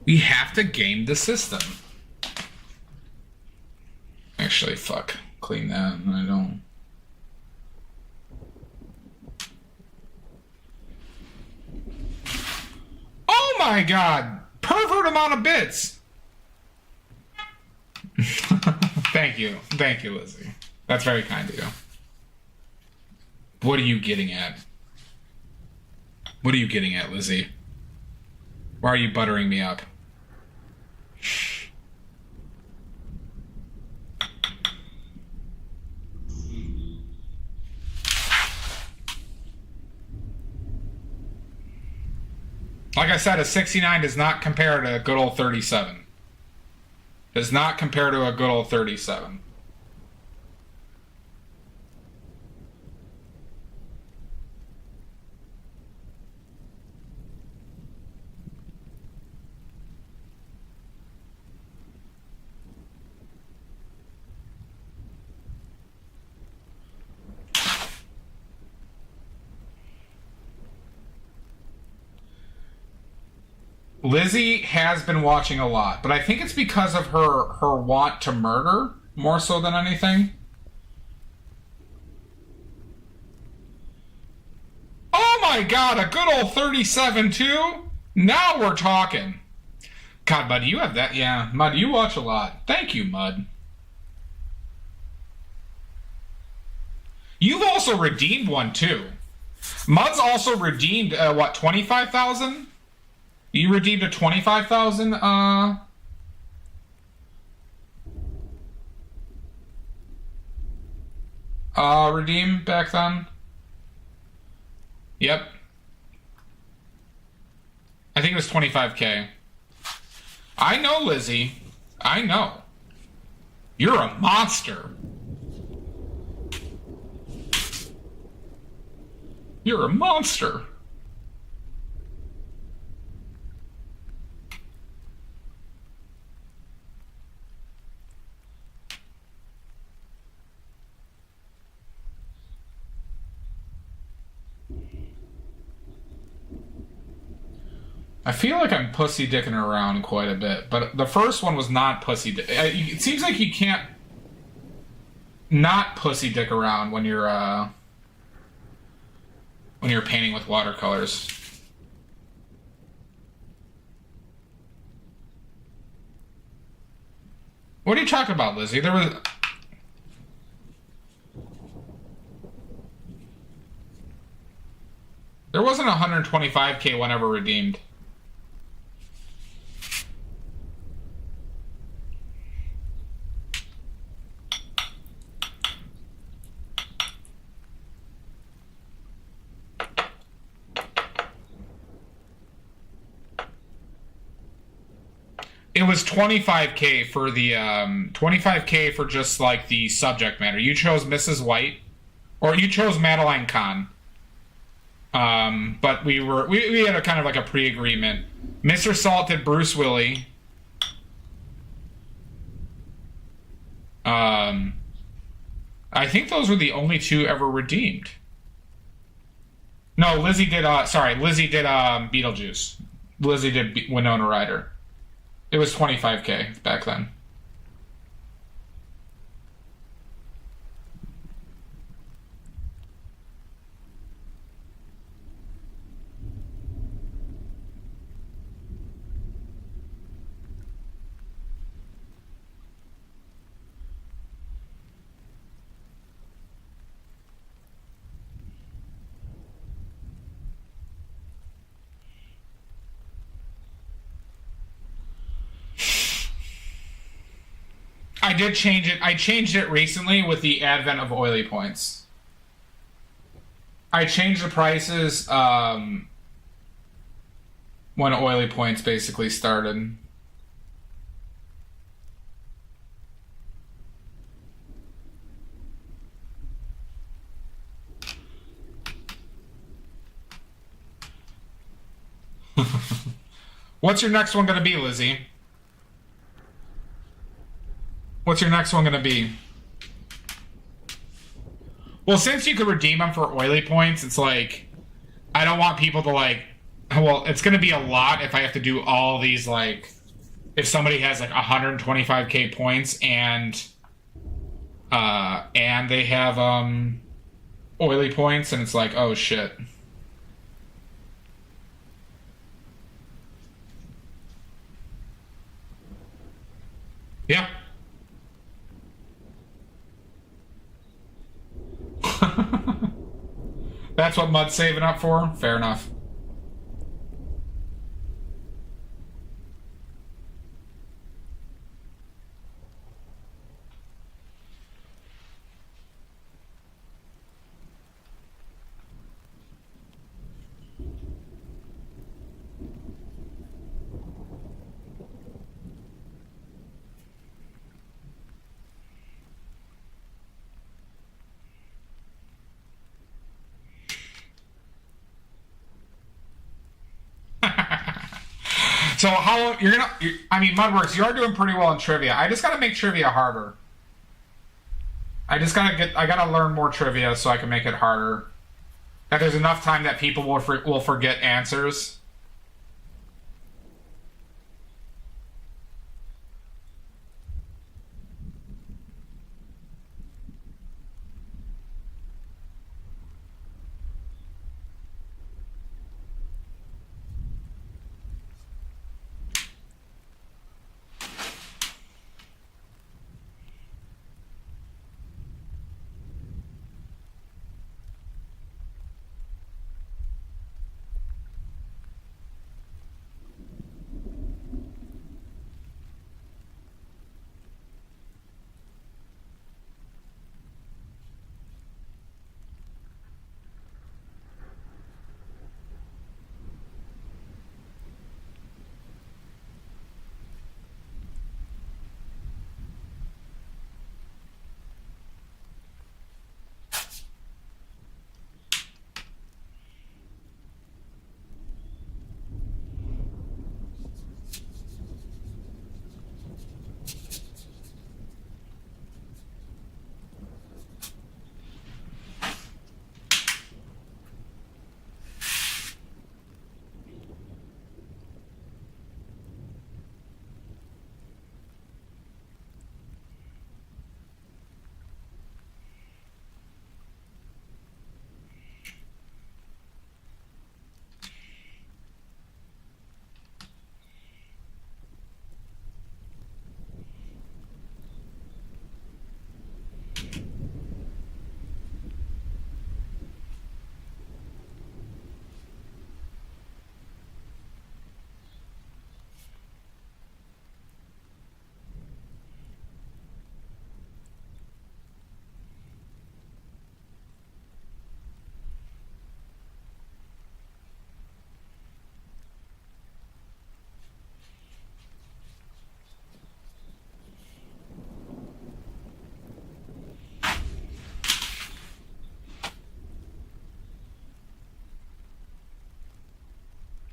We have to game the system. Actually, fuck. Clean that. I don't. Oh my god! Pervert amount of bits! Thank you. Thank you, Lizzie. That's very kind of you. What are you getting at? What are you getting at, Lizzie? Why are you buttering me up? Like I said, a 69 does not compare to a good old 37. Does not compare to a good old 37. Lizzie has been watching a lot, but I think it's because of her want to murder more so than anything. Oh my god, a good old 37 too? Now we're talking. God, Mud, you have that? Yeah, Mud, you watch a lot. Thank you, Mud. You've also redeemed one too. Mud's also redeemed, what, 25,000? You redeemed a 25,000, redeem back then? Yep. I think it was 25K. I know, Lizzie. I know. You're a monster. You're a monster. I feel like I'm pussy dicking around quite a bit, but the first one was not pussy dick. It seems like you can't not pussy dick around when you're painting with watercolors. What are you talking about, Lizzie? wasn't 125k whenever redeemed. It was 25k for the 25k for just like the subject matter. You chose Mrs. White, or you chose Madeline Kahn. But we had a kind of like a pre-agreement. Mr. Salt did Bruce Willis. I think those were the only two ever redeemed. No, Lizzie did. Lizzie did Beetlejuice. Lizzie did Winona Ryder. It was 25k back then. I did change it. I changed it recently with the advent of oily points. I changed the prices when oily points basically started. What's your next one going to be, Lizzie? What's your next one going to be? Well, since you could redeem them for oily points, it's like, I don't want people to like, well, it's going to be a lot if I have to do all these, like, if somebody has like 125k points and they have oily points, and it's like, oh shit. Yeah. That's what Mud's saving up for? Fair enough. So how I mean, Mudworks, you are doing pretty well in trivia. I just gotta make trivia harder. I gotta learn more trivia so I can make it harder. That there's enough time that people will forget answers.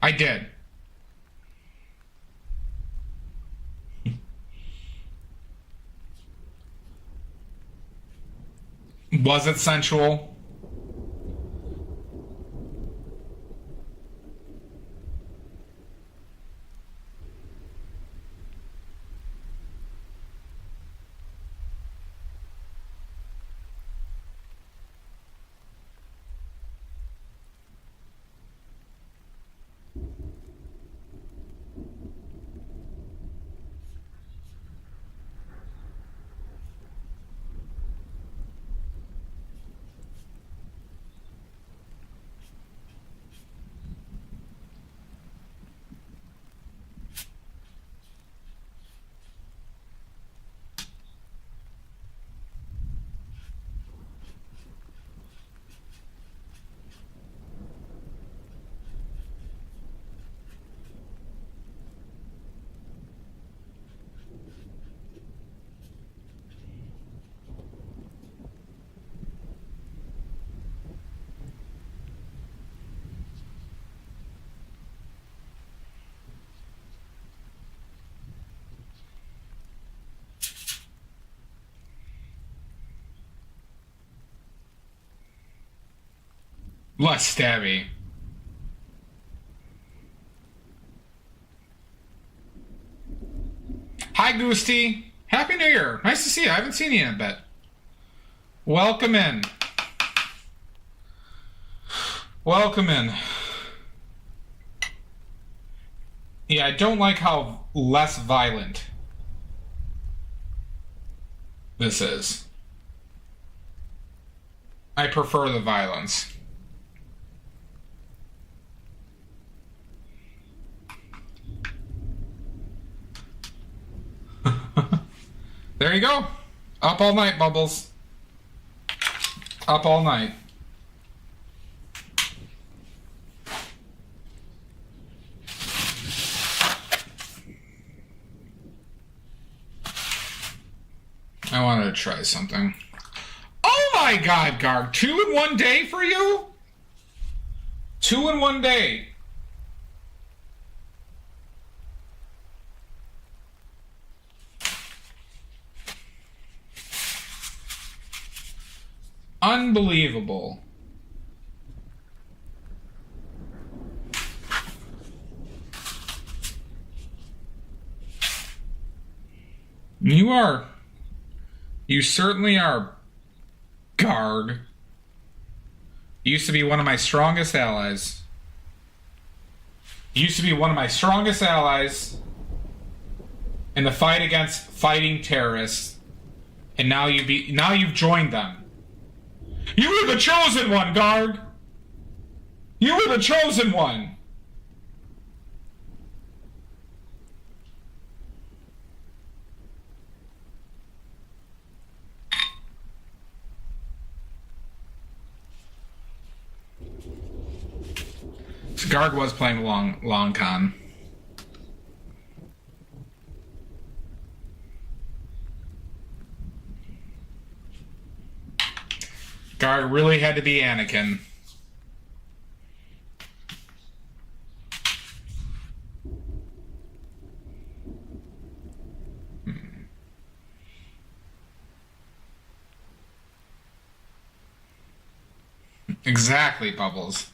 I did. Was it sensual? Less stabby. Hi, Goosty. Happy New Year. Nice to see you. I haven't seen you in a bit. Welcome in. Welcome in. Yeah, I don't like how less violent this is. I prefer the violence. There you go. Up all night, Bubbles. Up all night. I wanted to try something. Oh my God, Garg. 2 in 1 day for you? 2 in 1 day. Unbelievable. You are. You certainly are, Garg. You used to be one of my strongest allies. You used to be one of my strongest allies in the fight against fighting terrorists, and now you've joined them. You were the chosen one, Garg. You were the chosen one. Garg was playing long con. Garg really had to be Anakin. Exactly, Bubbles.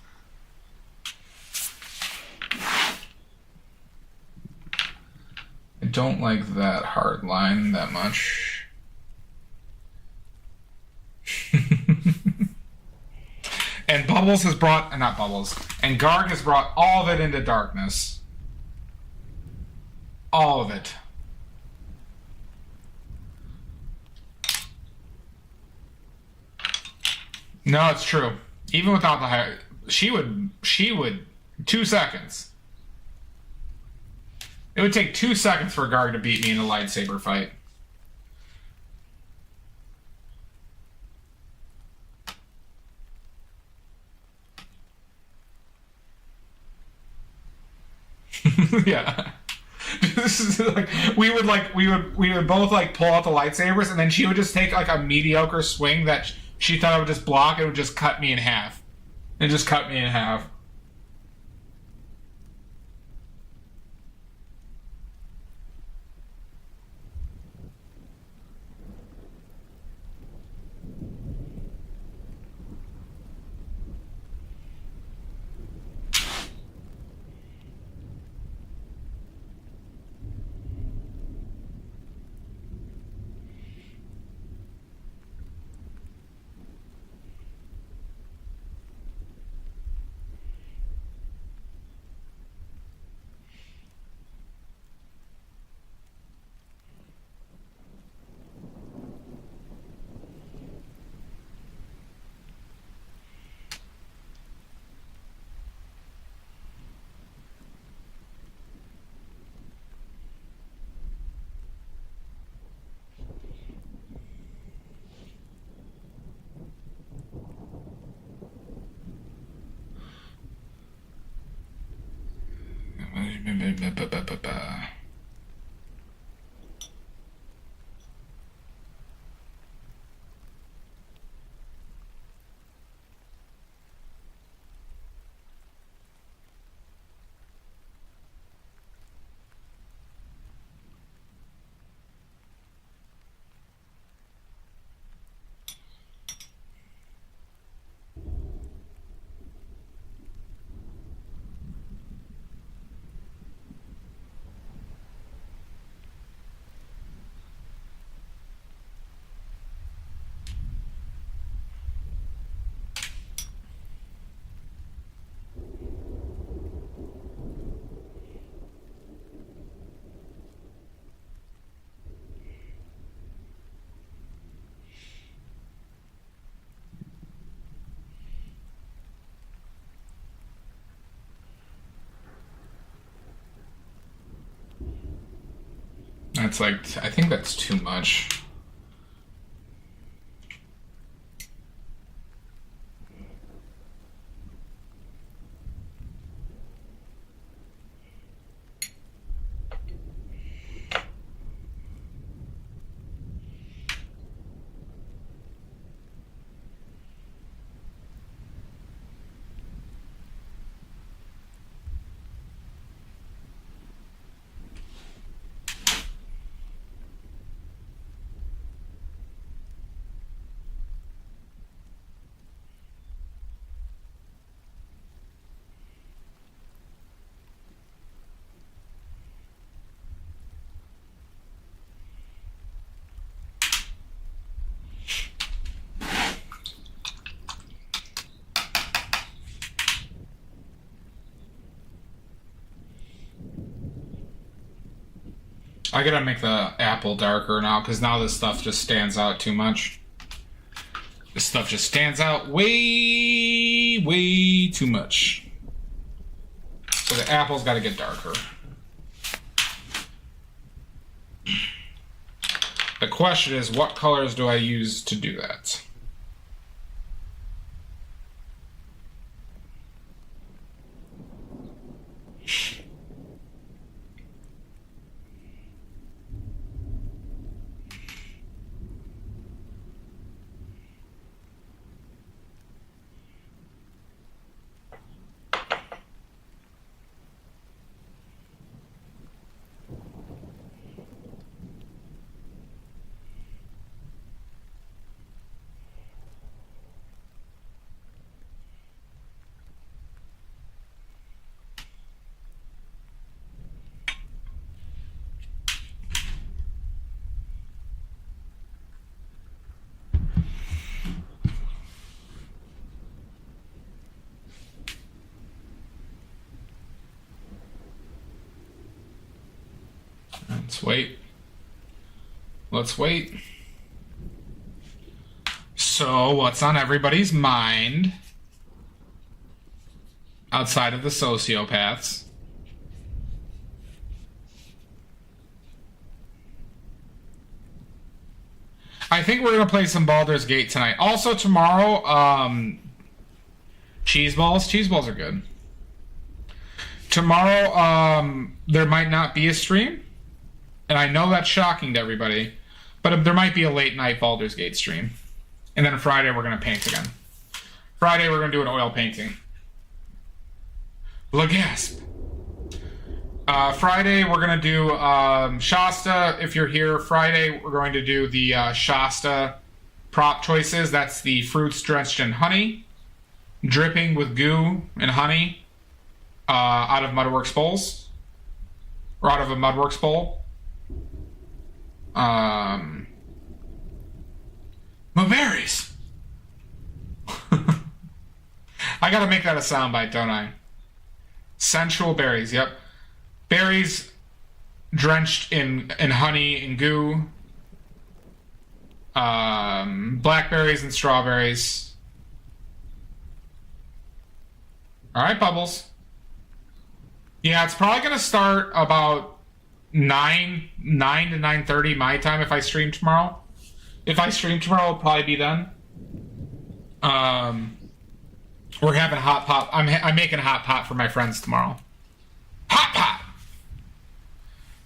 I don't like that hard line that much. And Bubbles has brought, not Bubbles, and Garg has brought all of it into darkness. All of it. No, it's true. Even without the high, she would, 2 seconds. It would take 2 seconds for Garg to beat me in a lightsaber fight. Yeah. This is we would both like pull out the lightsabers, and then she would just take like a mediocre swing that she thought I would just block. It would just cut me in half. It just cut me in half. That's like, I think that's too much. I gotta make the apple darker now, because now this stuff just stands out too much. This stuff just stands out way, way too much. So the apple's gotta get darker. The question is, what colors do I use to do that? Let's wait. Let's wait. So, what's on everybody's mind outside of the sociopaths? I think we're gonna play some Baldur's Gate tonight. Also tomorrow, cheese balls. Cheese balls are good. Tomorrow, there might not be a stream. And I know that's shocking to everybody, but there might be a late night Baldur's Gate stream. And then Friday we're going to paint again. Friday we're going to do an oil painting. Lagasp. Friday we're going to do Shasta. If you're here Friday, we're going to do the Shasta prop choices. That's the fruits drenched in honey, dripping with goo and honey out of Mudworks bowls. Or out of a Mudworks bowl. My berries. I gotta make that a soundbite, don't I? Sensual berries, yep. Berries drenched in honey and goo. Blackberries and strawberries. Alright, Bubbles. Yeah, it's probably gonna start about 9 to 9:30 my time if I stream tomorrow. If I stream tomorrow, it'll probably be then. We're having hot pot. I'm making hot pot for my friends tomorrow. Hot pot!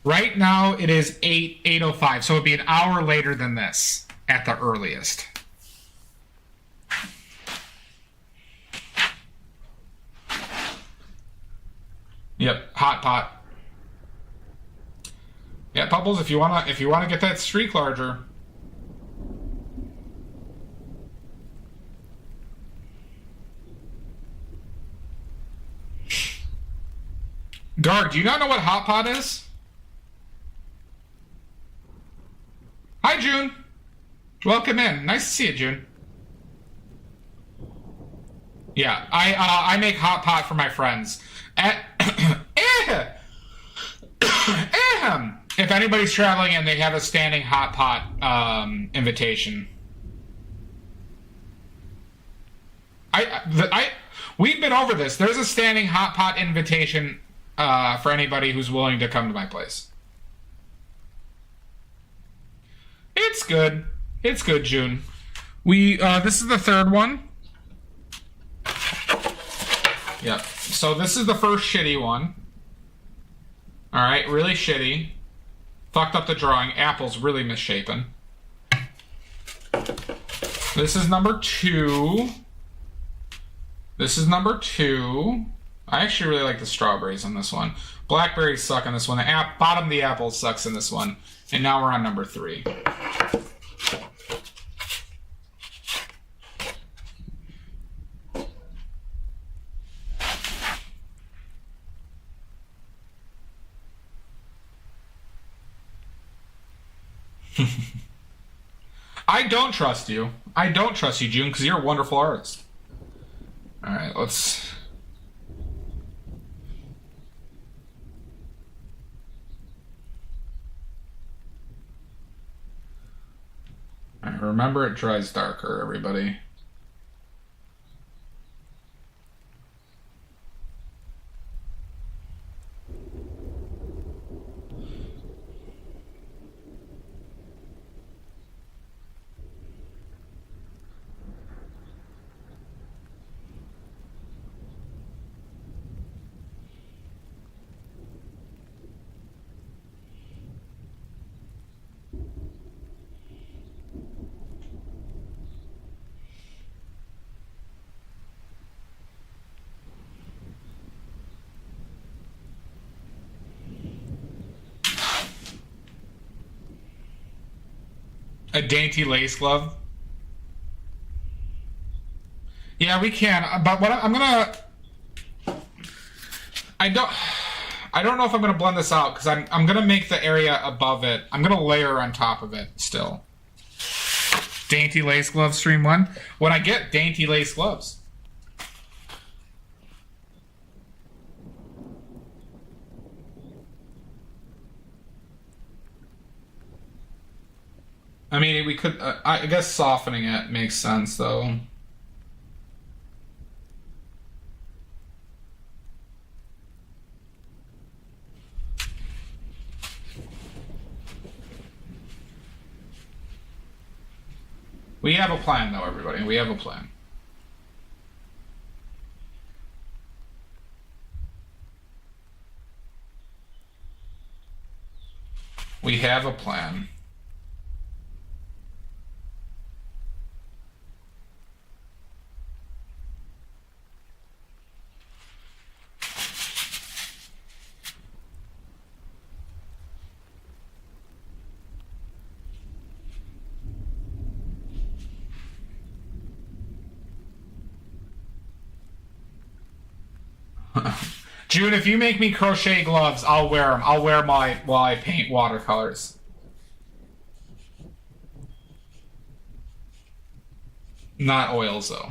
Right now it is 8:05, so it'd be an hour later than this at the earliest. Yep, hot pot. Yeah, Pubbles, if you wanna get that streak larger. Garg, do you not know what hot pot is? Hi, June. Welcome in. Nice to see you, June. Yeah, I make hot pot for my friends. If anybody's traveling and they have a standing hot pot invitation. We've been over this. There's a standing hot pot invitation for anybody who's willing to come to my place. It's good. It's good, June. This is the third one. Yep. So this is the first shitty one. Alright, really shitty. Fucked up the drawing. Apple's really misshapen. This is number 2. This is number 2. I actually really like the strawberries on this one. Blackberries suck on this one. The bottom of the apple sucks in this one. And now we're on number 3. I don't trust you. I don't trust you, June, because you're a wonderful artist. Alright, let's... Alright, remember it dries darker, everybody. A dainty lace glove. Yeah, we can. But what I'm gonna, I don't know if I'm gonna blend this out because I'm gonna make the area above it. I'm gonna layer on top of it still. Dainty lace gloves, stream 1. When I get dainty lace gloves. I mean, we could, I guess softening it makes sense, though. We have a plan, though, everybody. We have a plan. We have a plan. June, if you make me crochet gloves, I'll wear them. I'll wear them while I paint watercolors. Not oils, though.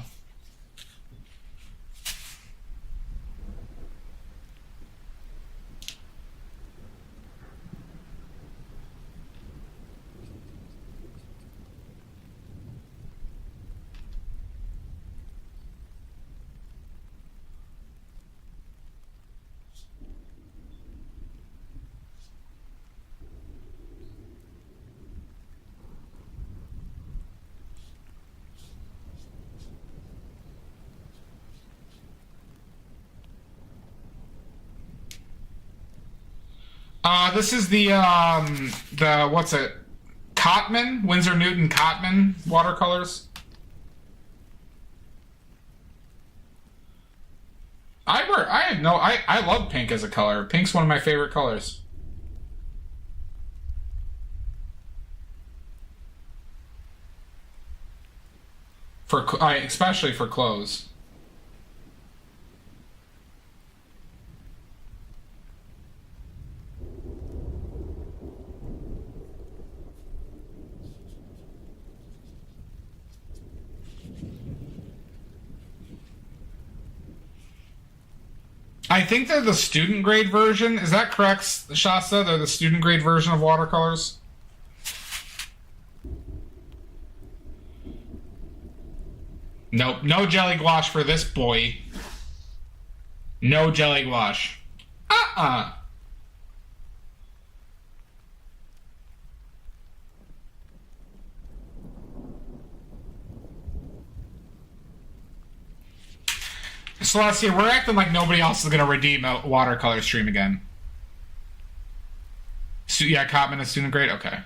This is the what's it? Cotman, Winsor Newton Cotman watercolors. I love pink as a color. Pink's one of my favorite colors. Especially for clothes. I think they're the student grade version. Is that correct, Shasta? They're the student grade version of watercolors? Nope, no jelly gouache for this boy. No jelly gouache. Celestia, we're acting like nobody else is going to redeem a watercolor stream again. So, yeah, Cotman is student grade? Okay.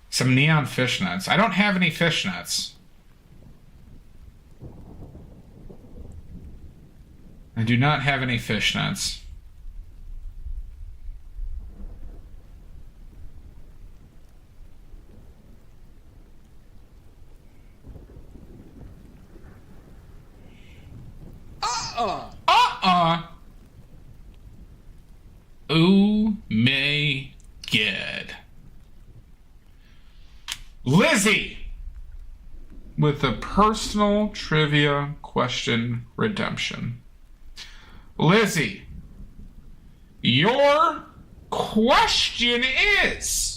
Some neon fishnets. I don't have any fishnets. I do not have any fishnets. Oh my God. Lizzie! With a personal trivia question redemption. Lizzie, your question is...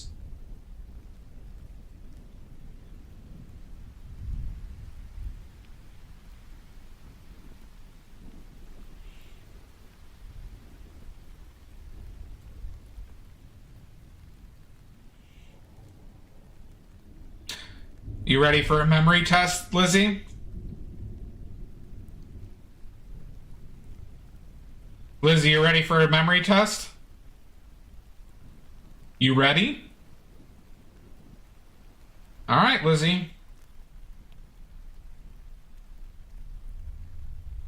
You ready for a memory test, Lizzie? Lizzie, you ready for a memory test? You ready? All right, Lizzie.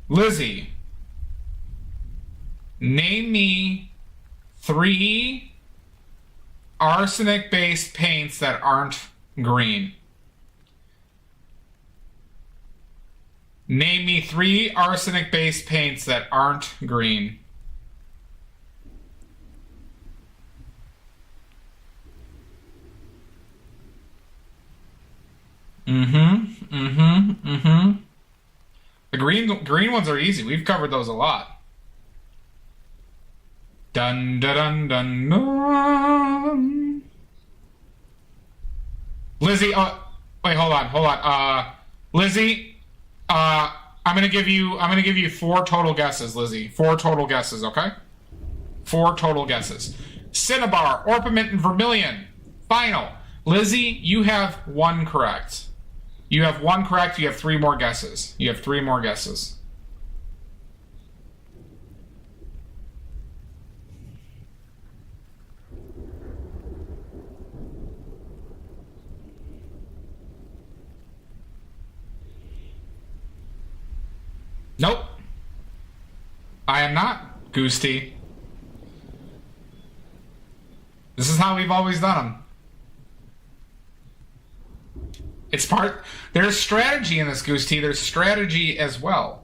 Lizzie, name me 3 arsenic-based paints that aren't green. Name me 3 arsenic-based paints that aren't green. The green ones are easy. We've covered those a lot. Dun dun dun dun. Dun. Lizzie, wait, hold on. Lizzie, I'm gonna give you 4 total guesses, Lizzie. 4 total guesses, okay? 4 total guesses. Cinnabar, Orpiment, and Vermilion. Final. Lizzie, you have 1 correct. You have 1 correct. You have 3 more guesses. You have 3 more guesses. Nope. I am not, Goosty. This is how we've always done them. It's part... There's strategy in this, Goosty. There's strategy as well.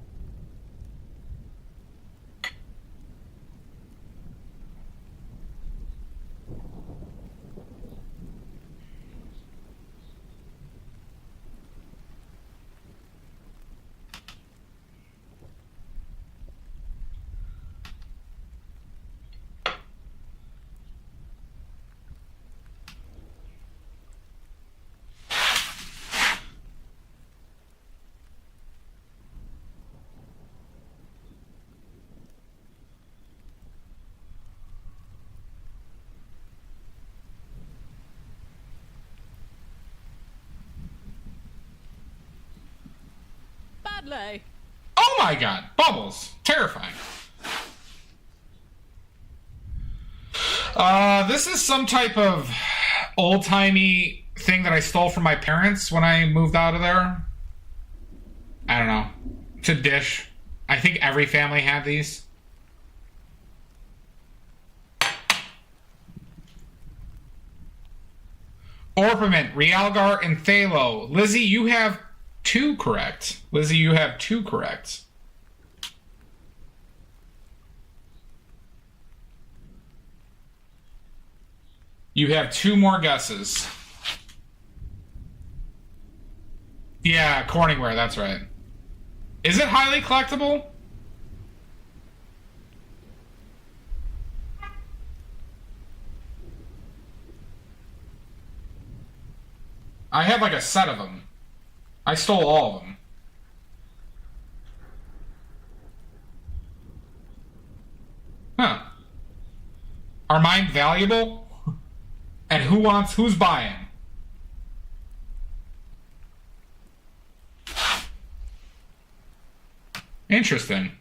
Badly. Oh my god, bubbles. Terrifying. This is some type of old-timey thing that I stole from my parents when I moved out of there. I don't know. It's a dish. I think every family had these. Orpiment, Realgar, and Thalo. Lizzie, you have 2 correct. Lizzie, you have 2 correct. You have 2 more guesses. Yeah, Corningware, that's right. Is it highly collectible? I have like a set of them. I stole all of them. Huh. Are mine valuable? And who's buying? Interesting.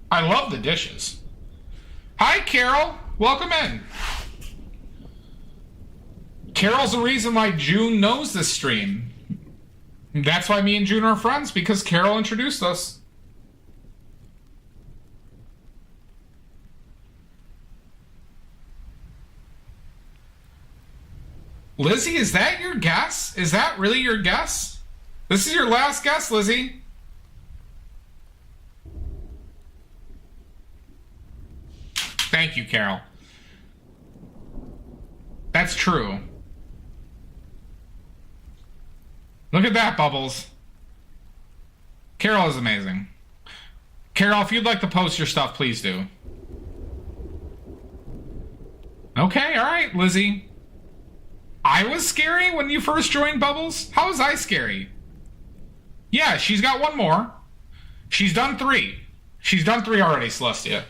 I love the dishes. Hi, Carol. Welcome in. Carol's the reason why June knows this stream. That's why me and June are friends, because Carol introduced us. Lizzie, is that your guess? Is that really your guess? This is your last guess, Lizzie. Thank you, Carol. That's true. Look at that, Bubbles. Carol is amazing. Carol, if you'd like to post your stuff, please do. Okay, all right, Lizzie. I was scary when you first joined, Bubbles? How was I scary? Yeah, she's got 1 more. She's done 3. She's done 3 already, Celestia.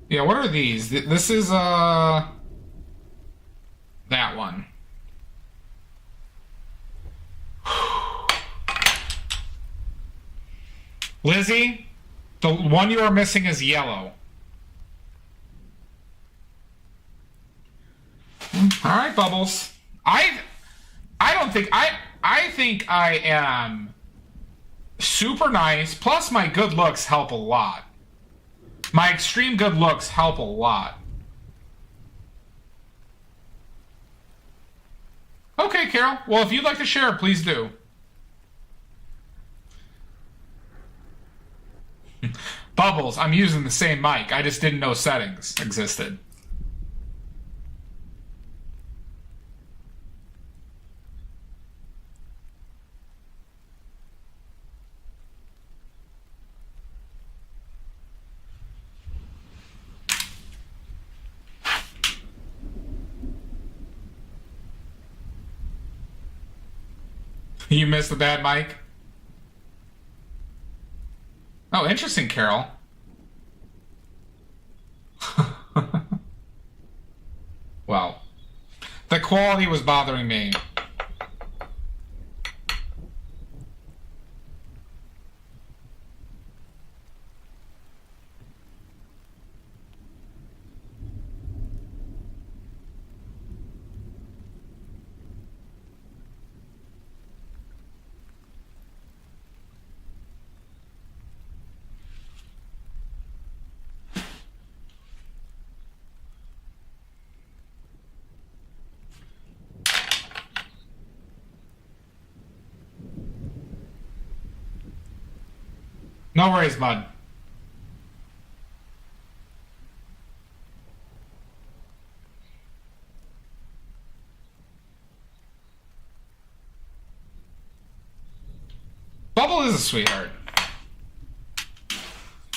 Yeah, what are these? This is, that one. Lizzie, the one you are missing is yellow. All right, Bubbles. I think I am super nice, plus my good looks help a lot. My extreme good looks help a lot. Okay, Carol. Well, if you'd like to share, please do. Bubbles, I'm using the same mic. I just didn't know settings existed. You missed the bad mic? Oh, interesting, Carol. Well, the quality was bothering me. No worries, bud. Bubble is a sweetheart.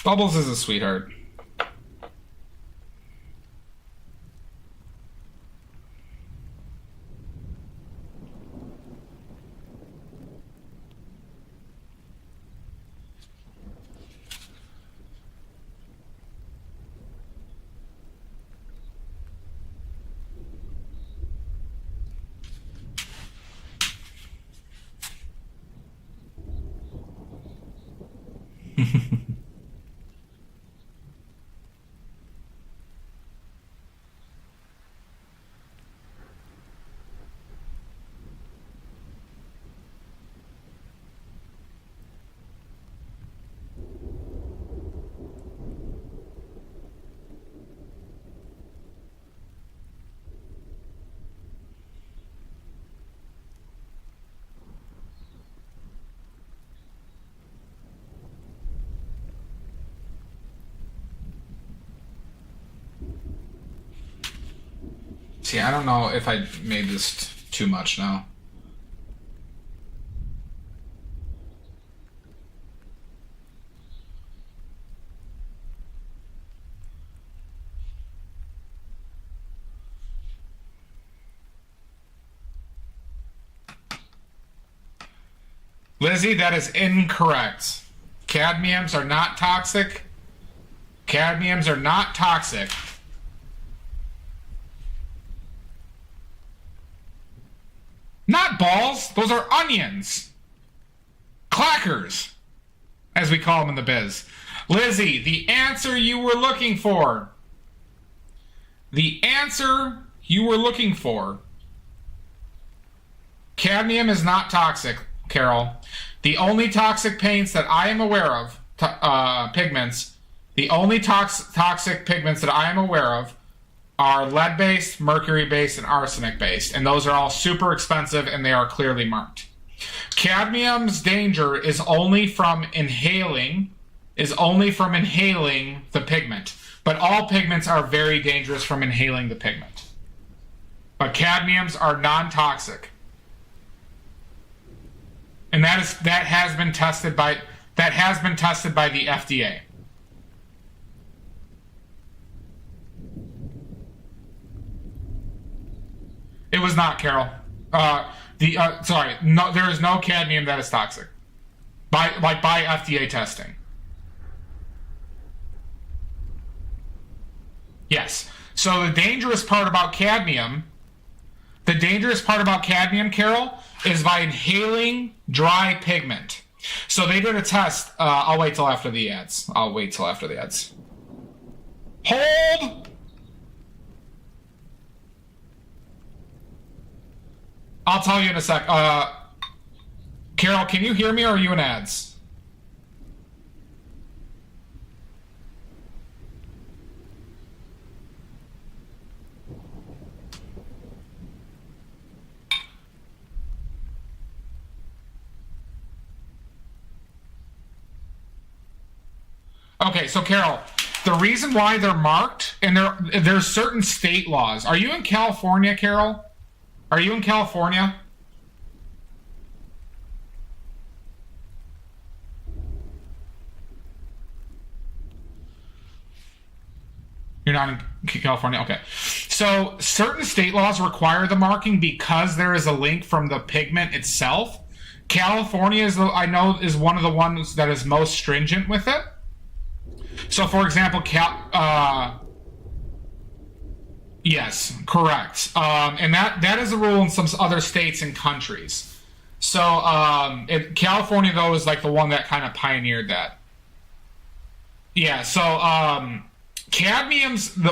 Bubbles is a sweetheart. See, I don't know if I made this too much now. Lizzie, that is incorrect. Cadmiums are not toxic. Cadmiums are not toxic. Not balls. Those are onions. Clackers, as we call them in the biz. Lizzie, the answer you were looking for. The answer you were looking for. Cadmium is not toxic, Carol. The only toxic paints that I am aware of, pigments, the only toxic pigments that I am aware of are lead-based, mercury-based, and arsenic-based, and those are all super expensive, and they are clearly marked. Cadmium's danger is only from inhaling the pigment, but all pigments are very dangerous from inhaling the pigment. But cadmiums are non-toxic, and that has been tested by the FDA. It was not, Carol. Sorry, no, there is no cadmium that is toxic by FDA testing. Yes. So the dangerous part about cadmium, Carol, is by inhaling dry pigment. So they did a test. I'll wait till after the ads. Hold. I'll tell you in a sec. Carol, can you hear me, or are you in ads? Okay, so Carol, the reason why they're marked, and there's certain state laws. Are you in California, Carol? Are you in California? You're not in California? Okay. So certain state laws require the marking because there is a link from the pigment itself. California is one of the ones that is most stringent with it. So for example, yes, correct. And that is a rule in some other states and countries. So California, though, is like the one that kind of pioneered that. Yeah, so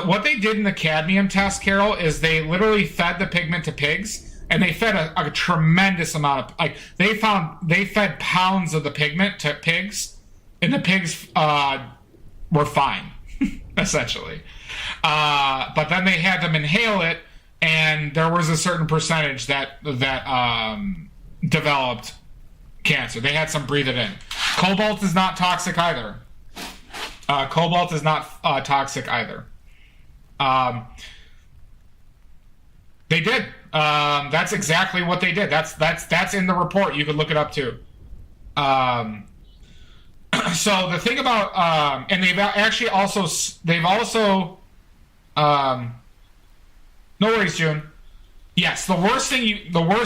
what they did in the cadmium test, Carol, is they literally fed the pigment to pigs, and they fed a tremendous amount of, they fed pounds of the pigment to pigs, and the pigs were fine, essentially. But then they had them inhale it, and there was a certain percentage that developed cancer. They had some breathe it in. Cobalt is not toxic either. They did. That's exactly what they did. That's in the report. You could look it up too. So the thing about and they've also no worries, June. Yes, the worst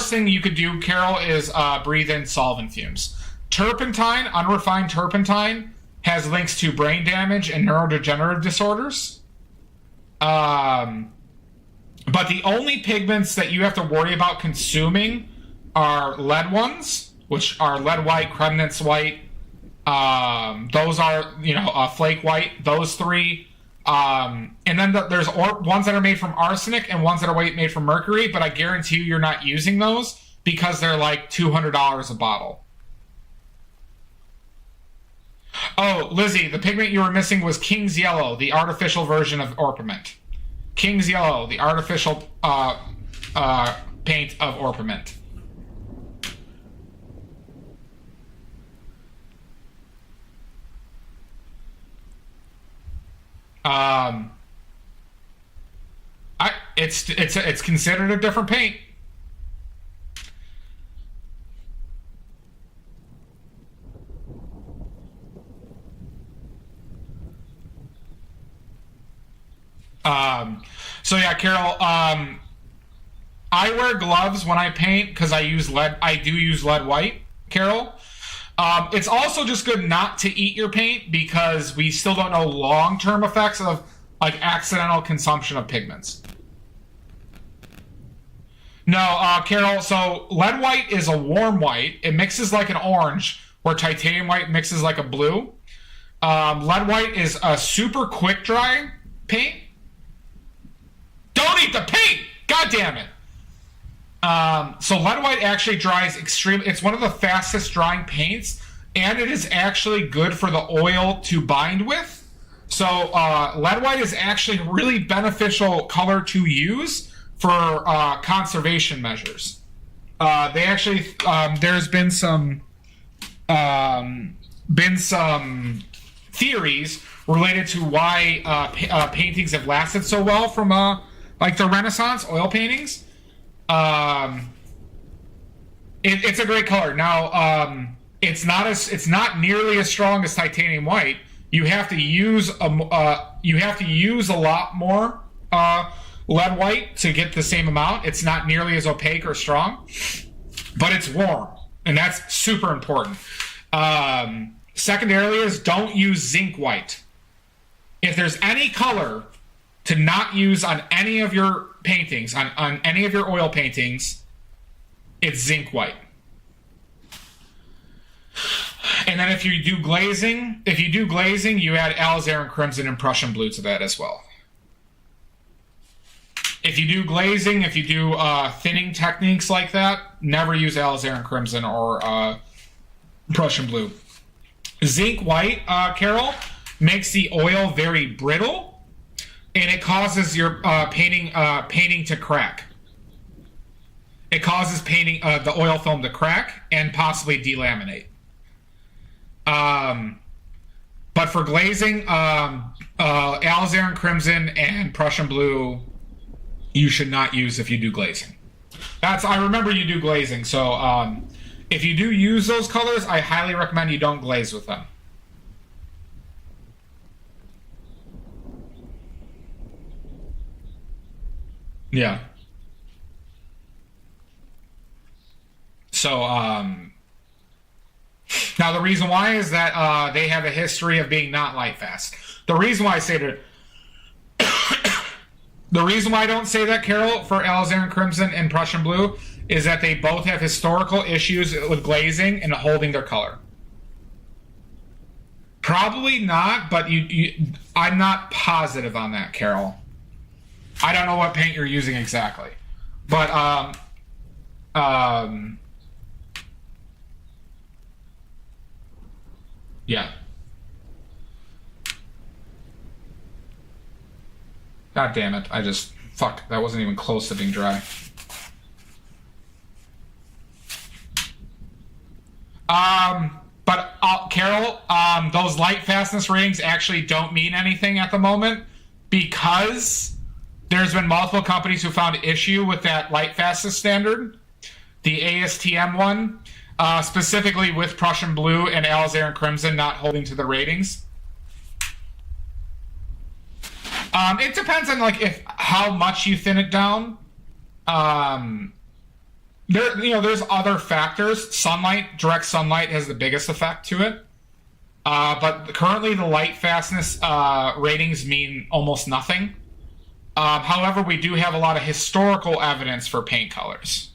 thing you could do, Carol, is breathe in solvent fumes. Turpentine, unrefined turpentine, has links to brain damage and neurodegenerative disorders. But the only pigments that you have to worry about consuming are lead ones, which are lead white, Kremnitz white, Those are, flake white, those three. And then there's ones that are made from arsenic and ones that are made from mercury, but I guarantee you're not using those because they're like $200 a bottle. Oh, Lizzie, the pigment you were missing was King's Yellow, the artificial version of orpiment. King's Yellow, the artificial paint of orpiment. It's considered a different paint. So yeah, Carol, I wear gloves when I paint because I do use lead white, Carol. It's also just good not to eat your paint because we still don't know long-term effects of like accidental consumption of pigments. No, Carol, so lead white is a warm white. It mixes like an orange, where titanium white mixes like a blue. Lead white is a super quick dry paint. Don't eat the paint! God damn it! So lead white actually dries extremely. It's one of the fastest drying paints, and it is actually good for the oil to bind with. So lead white is actually a really beneficial color to use for conservation measures. They actually there's been some theories related to why paintings have lasted so well from like the Renaissance oil paintings. It's a great color. Now, it's not nearly as strong as titanium white. You have to use a lot more lead white to get the same amount. It's not nearly as opaque or strong, but it's warm, and that's super important. Secondarily is don't use zinc white. If there's any color to not use on any of your paintings, on any of your oil paintings, it's zinc white. And then if you do glazing, you add alizarin crimson and Prussian blue to that as well. If you do glazing, if you do thinning techniques like that, never use alizarin crimson or Prussian blue. Zinc white, Carol, makes the oil very brittle, and it causes your painting to crack. It causes the oil film to crack and possibly delaminate. But for glazing, alizarin crimson and Prussian blue, you should not use if you do glazing. I remember you do glazing, so if you do use those colors, I highly recommend you don't glaze with them. Yeah. So, now the reason why is that they have a history of being not light fast. The reason why I say that, the reason why I don't say that, Carol, for alizarin crimson and Prussian blue is that they both have historical issues with glazing and holding their color. Probably not, but I'm not positive on that, Carol. I don't know what paint you're using exactly, but yeah. God damn it! That wasn't even close to being dry. But Carol, those light fastness ratings actually don't mean anything at the moment because there's been multiple companies who found issue with that light fastness standard, the ASTM one, specifically with Prussian blue and alizarin crimson not holding to the ratings. It depends on how much you thin it down. There's other factors. Direct sunlight has the biggest effect to it. But currently the light fastness ratings mean almost nothing. However, we do have a lot of historical evidence for paint colors.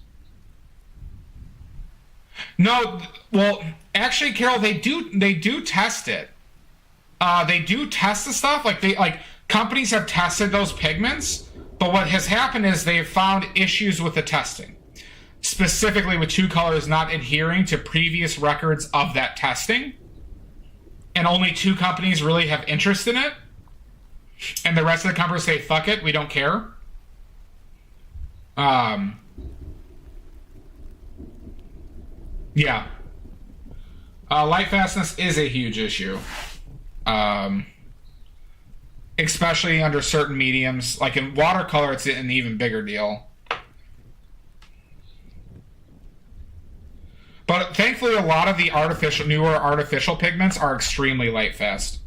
No, well, actually, Carol, they do test it. They do test the stuff. Like companies have tested those pigments, but what has happened is they've found issues with the testing, specifically with two colors not adhering to previous records of that testing, and only two companies really have interest in it, and the rest of the companies say fuck it, we don't care. Yeah. Light fastness is a huge issue. Especially under certain mediums. Like in watercolor, it's an even bigger deal. But thankfully, a lot of the newer artificial pigments are extremely light fast.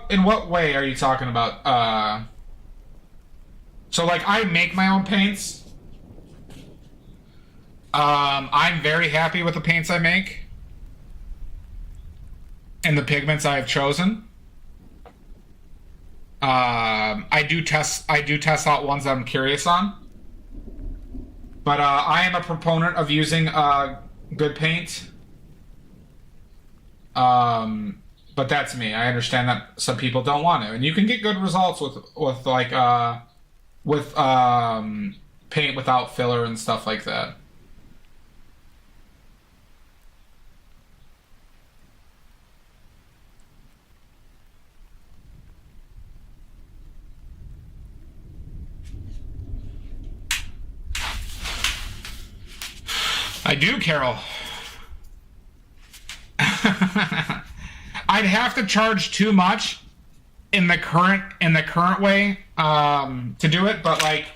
In what way are you talking about? So like I make my own paints. I'm very happy with the paints I make and the pigments I have chosen. I do test out ones that I'm curious on. But I am a proponent of using good paint. But that's me. I understand that some people don't want to, and you can get good results with paint without filler and stuff like that. I do, Carol. I'd have to charge too much in the current way to do it, but like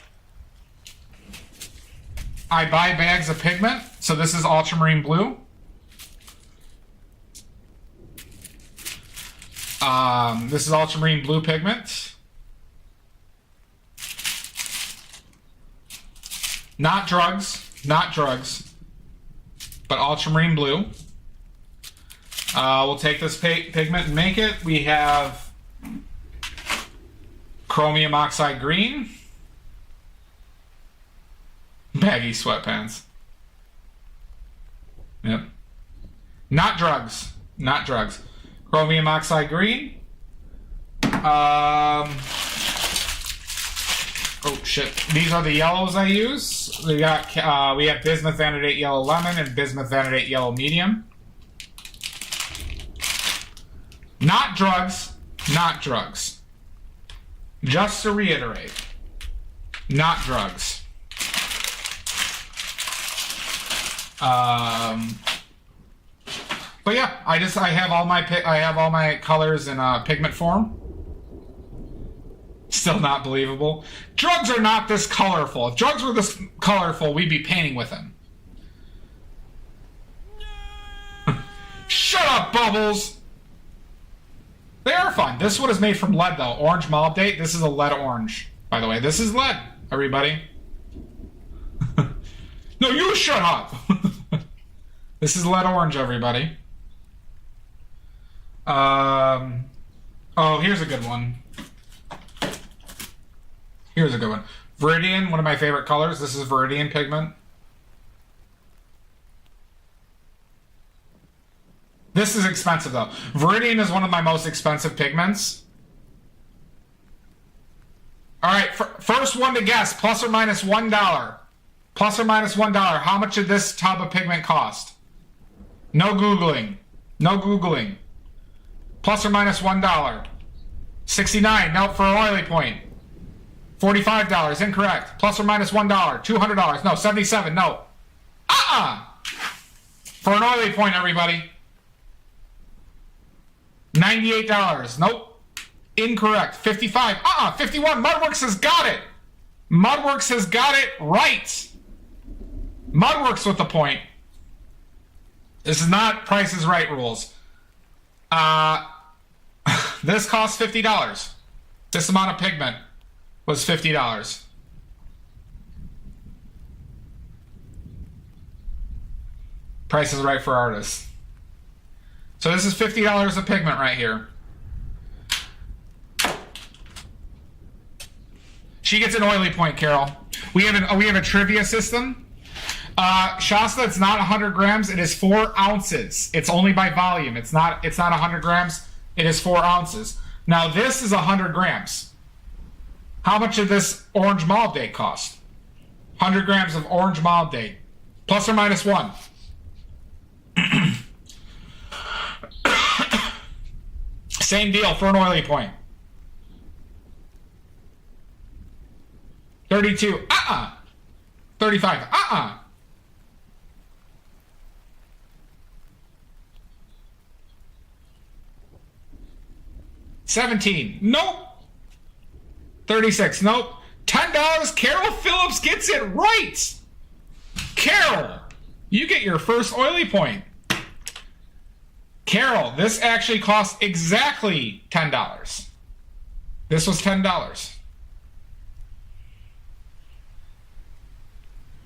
I buy bags of pigment. So this is ultramarine blue. This is ultramarine blue pigment. Not drugs, but ultramarine blue. We'll take this pigment and make it. We have chromium oxide green. Baggy sweatpants. Yep. Not drugs. Chromium oxide green. Oh shit. These are the yellows I use. We have bismuth vanadate yellow lemon and bismuth vanadate yellow medium. Not drugs. Just to reiterate, not drugs. But yeah, I have all my colors in pigment form. Still not believable. Drugs are not this colorful. If drugs were this colorful, we'd be painting with them. Shut up, Bubbles! They are fun. This one is made from lead, though. Orange molybdate. This is a lead orange, by the way. This is lead, everybody. No, you shut up! This is lead orange, everybody. Oh, here's a good one. Viridian, one of my favorite colors. This is Viridian pigment. This is expensive, though. Viridian is one of my most expensive pigments. All right, first one to guess, plus or minus $1. Plus or minus $1. How much did this tub of pigment cost? No Googling. Plus or minus $1. 69. Nope, for an oily point. $45. Incorrect. Plus or minus $1. $200. No, 77. No. For an oily point, everybody. $98. Nope. Incorrect. 55. 51. Mudworks has got it. Mudworks has got it right. Mudworks with the point. This is not Price is Right rules. This costs $50. This amount of pigment was $50. Price is right for artists. So this is $50 of pigment right here. She gets an oily point, Carol. We have a trivia system. Shasta, it's not 100 grams. It is 4 ounces. It's only by volume. It's not 100 grams. It is 4 ounces. Now this is 100 grams. How much did this orange malde cost? 100 grams of orange malde, plus or minus 1. Same deal for an oily point. 32. 35. 17. Nope. 36. Nope. $10. Carol Phillips gets it right. Carol, you get your first oily point. Carol, this actually cost exactly $10. This was $10.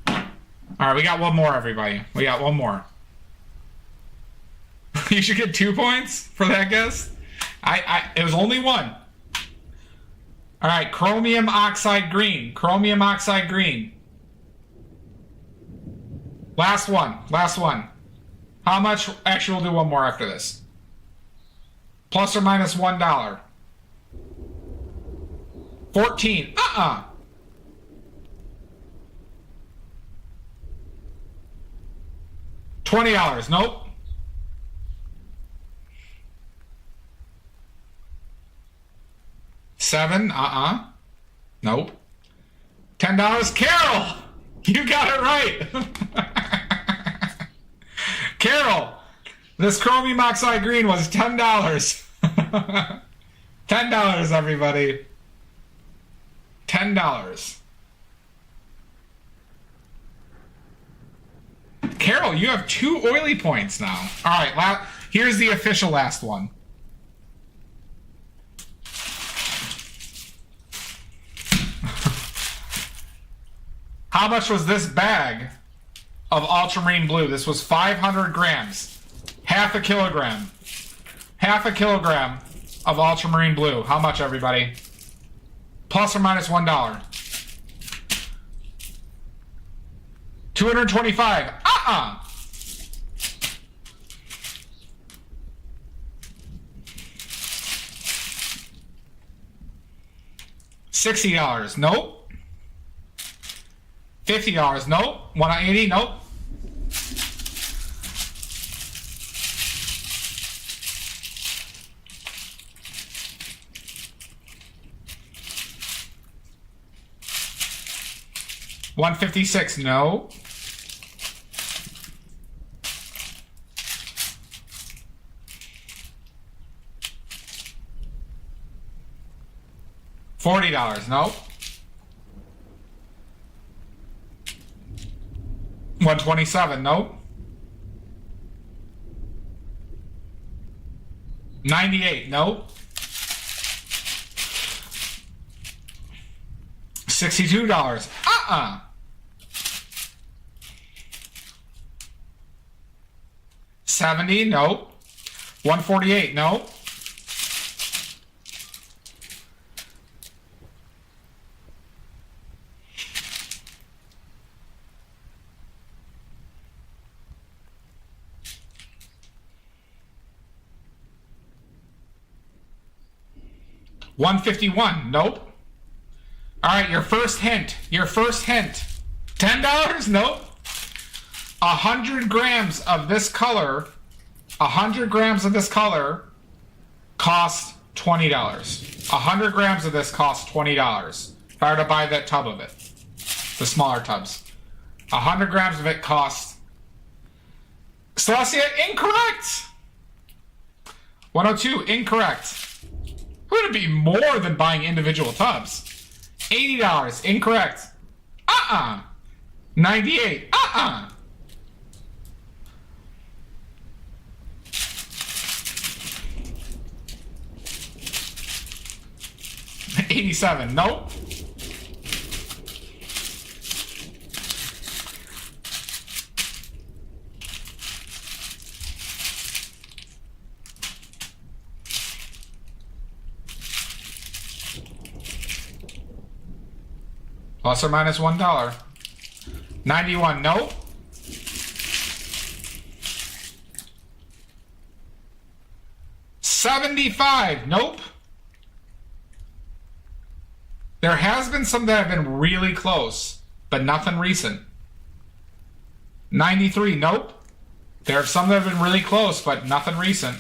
All right, we got one more, everybody. We got one more. You should get 2 points for that guess. It was only one. All right, chromium oxide green. Chromium oxide green. Last one. Last one. How much? Actually, we'll do one more after this. Plus or minus $1. 14. $20. Nope. $7. Nope. $10. Carol, you got it right. Carol, this chromium oxide green was $10. $10, everybody. $10. Carol, you have 2 oily points now. All right, here's the official last one. How much was this bag of ultramarine blue? This was 500 grams. Half a kilogram. Half a kilogram of ultramarine blue. How much, everybody? Plus or minus $1. 225. $60. Nope. $50. Nope. 180. Nope. $156. No. $40. Nope. 127. Nope. 98. Nope. $62. 70. Nope. 148. Nope. $151. Nope. All right, your first hint. Your first hint. $10? Nope. 100 grams of this color. 100 grams of this color cost $20. 100 grams of this cost $20. If I were to buy that tub of it, the smaller tubs, 100 grams of it cost. Celestia, incorrect. 102, incorrect. Would it be more than buying individual tubs? $80, incorrect. 98, $87, nope. Plus or minus $1. 91, nope. $75, nope. There has been some that have been really close, but nothing recent. 93, nope. There are some that have been really close, but nothing recent.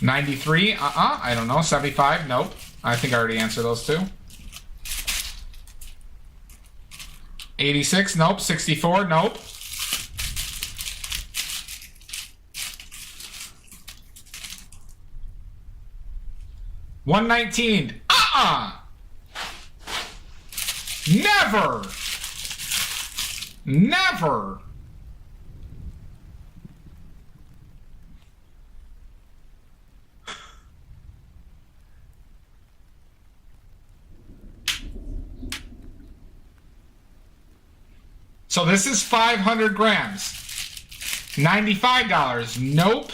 $93, I don't know. 75, nope. I think I already answered those two. 86, nope. 64, nope. $119, Never. Never. So this is 500 grams. $95. Nope.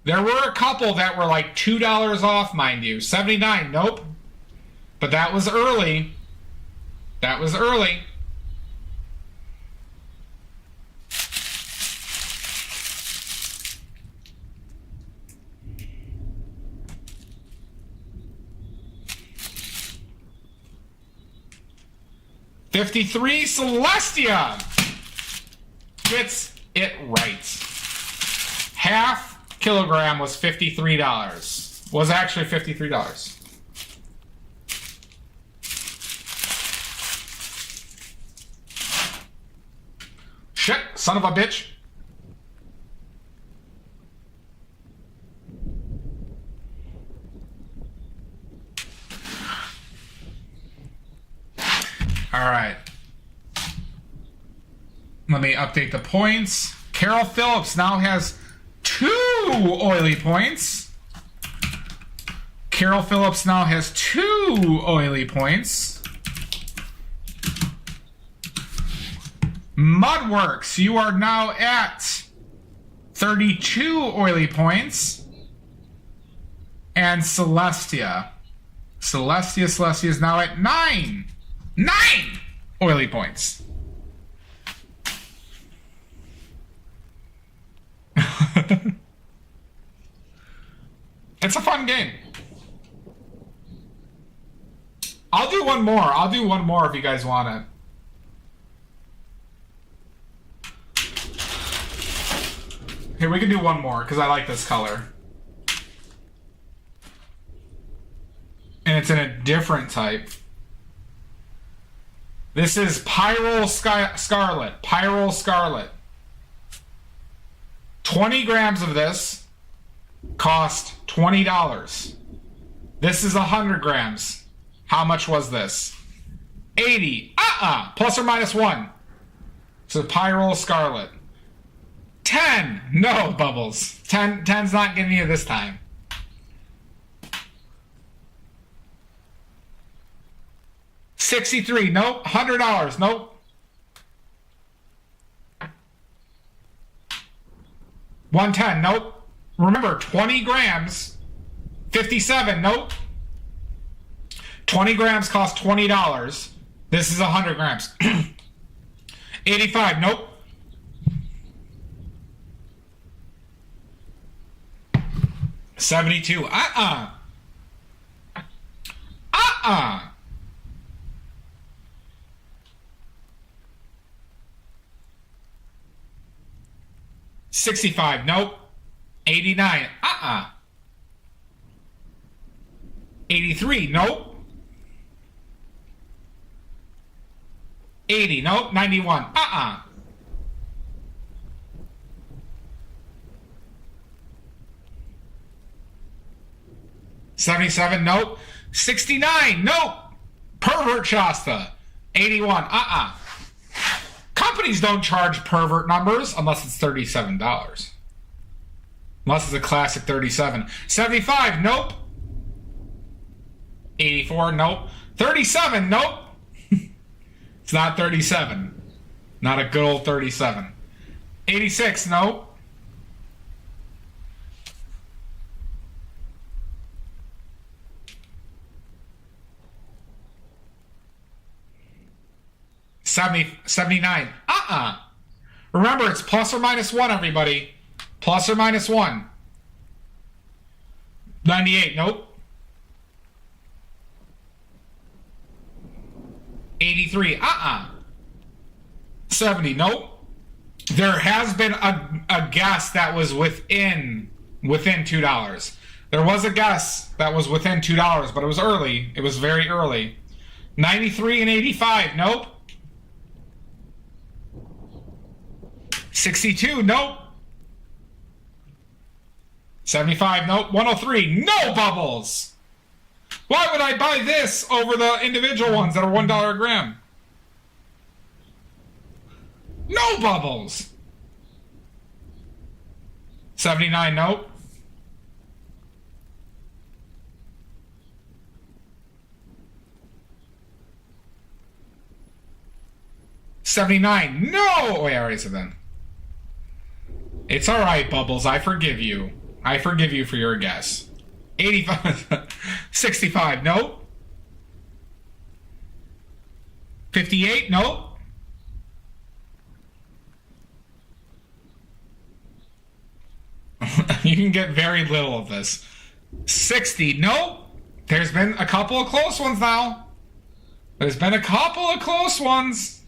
There were a couple that were like $2 off, mind you. 79. Nope. But that was early. That was early. $53, Celestia gets it right. Half kilogram was $53. Was actually $53. Shit, son of a bitch. All right. Let me update the points. Carol Phillips now has 2 oily points. Carol Phillips now has 2 oily points. Mudworks, you are now at 32 oily points. And Celestia is now at 9 oily points. It's a fun game. I'll do one more if you guys want it. Here, we can do one more because I like this color. And it's in a different type. This is Pyrrole Scarlet. Pyrrole Scarlet. 20 grams of this cost $20. This is 100 grams. How much was this? 80. Plus or minus 1. So Pyrrole Scarlet. 10. No, Bubbles. 10's not getting you this time. $63. Nope. $100. Nope. $110. Nope. Remember, 20 grams. 57. Nope. 20 grams cost $20. This is 100 grams. 85. Nope. $72. $65. Nope. 89. 83. Nope. 80. Nope. 91. 77. Nope. 69. Nope. Pervert Shasta. 81. Companies don't charge pervert numbers unless it's $37. Unless it's a classic 37. 75. Nope. 84. Nope. 37. Nope. It's not 37. Not a good old 37. 86, nope. $79. Remember, it's plus or minus 1, everybody. Plus or minus 1. 98, nope. 83, 70, nope. There has been a guess that was within $2. There was a guess that was within $2, but it was early. It was very early. 93 and 85, nope. 62, nope. 75, nope. 103, no bubbles. Why would I buy this over the individual ones that are $1 a gram? No bubbles. 79, nope. $79, no. Oh, wait, I already said that. It's all right, Bubbles. I forgive you. I forgive you for your guess. 85, 65, nope. 58, nope. You can get very little of this. 60, nope. There's been a couple of close ones now. There's been a couple of close ones.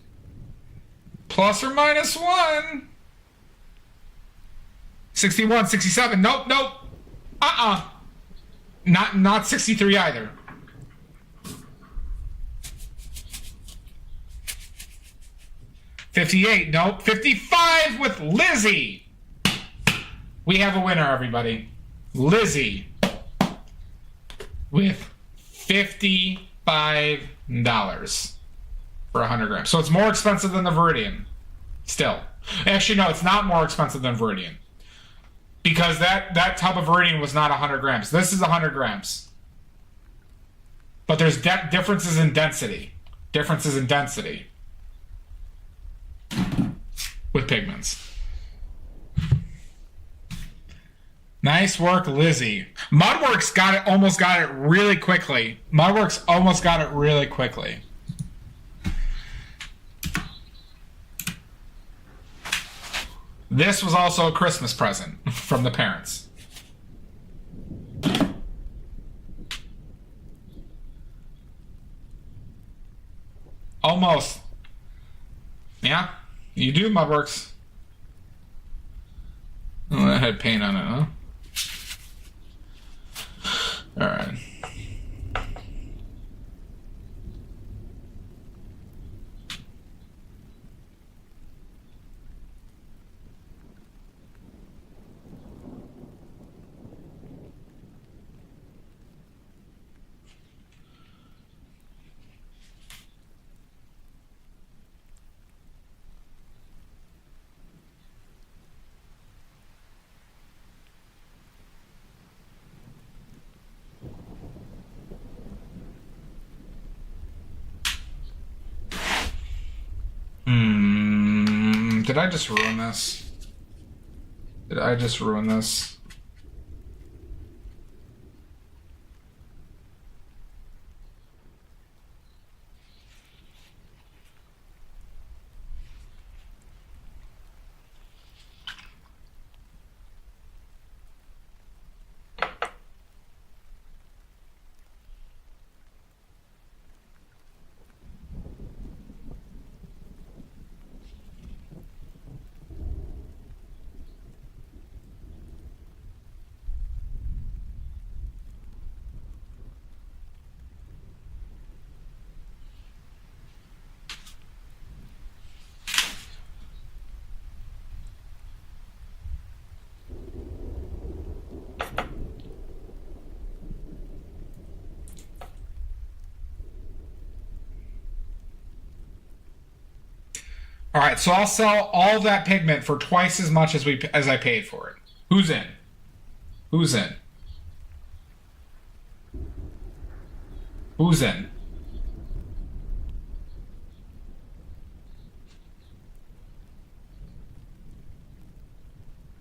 Plus or minus 1. 61, 67, nope, nope. Not 63 either. $58, nope. 55 with Lizzie. We have a winner, everybody. Lizzie with $55 for 100 grams. So it's more expensive than the Viridian. Still. Actually, no, it's not more expensive than Viridian. Because that tub of Viridian was not 100 grams. This is 100 grams. But there's differences in density. Differences in density. With pigments. Nice work, Lizzie. Mudworks almost got it really quickly. Mudworks almost got it really quickly. This was also a Christmas present from the parents. Almost. Yeah, you do, Mudworks. Oh, that had paint on it, huh? All right. Did I just ruin this? Did I just ruin this? All right, so I'll sell all that pigment for twice as much as I paid for it. Who's in? Who's in? Who's in?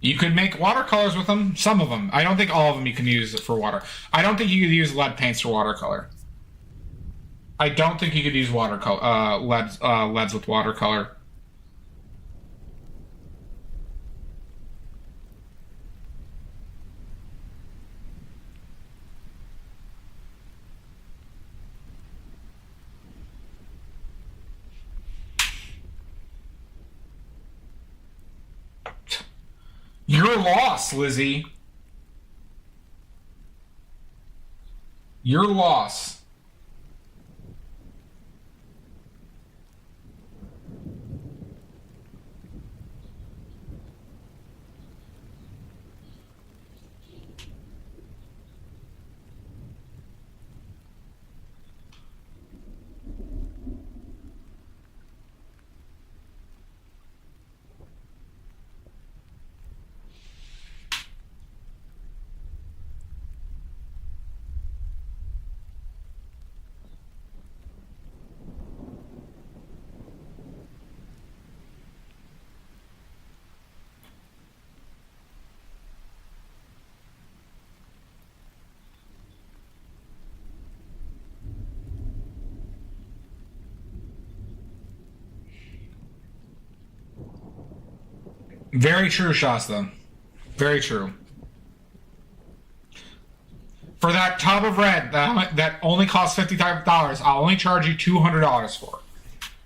You could make watercolors with them. Some of them. I don't think all of them you can use for water. I don't think you could use lead paints for watercolor. I don't think you could use watercolor leads with watercolor. Your loss, Lizzie. Your loss. Very true, Shasta. Very true. For that tub of red that only costs $55, I'll only charge you $200 for.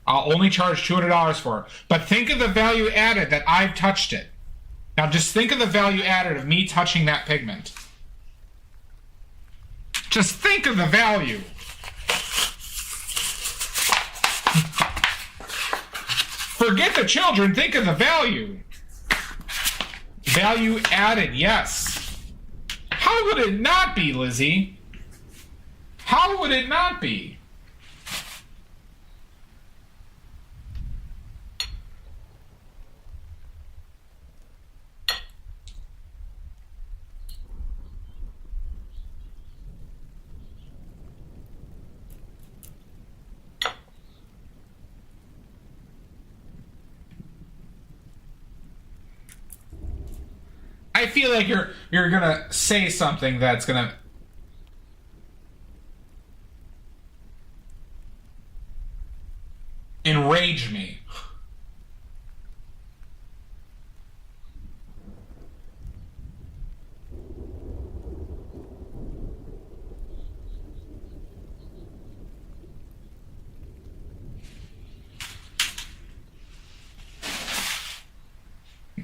I'll only charge $200 for it. But think of the value added that I've touched it. Now just think of the value added of me touching that pigment. Just think of the value. Forget the children, think of the value. Value added, yes. How would it not be, Lizzie? How would it not be? I feel like you're gonna say something that's gonna enrage me.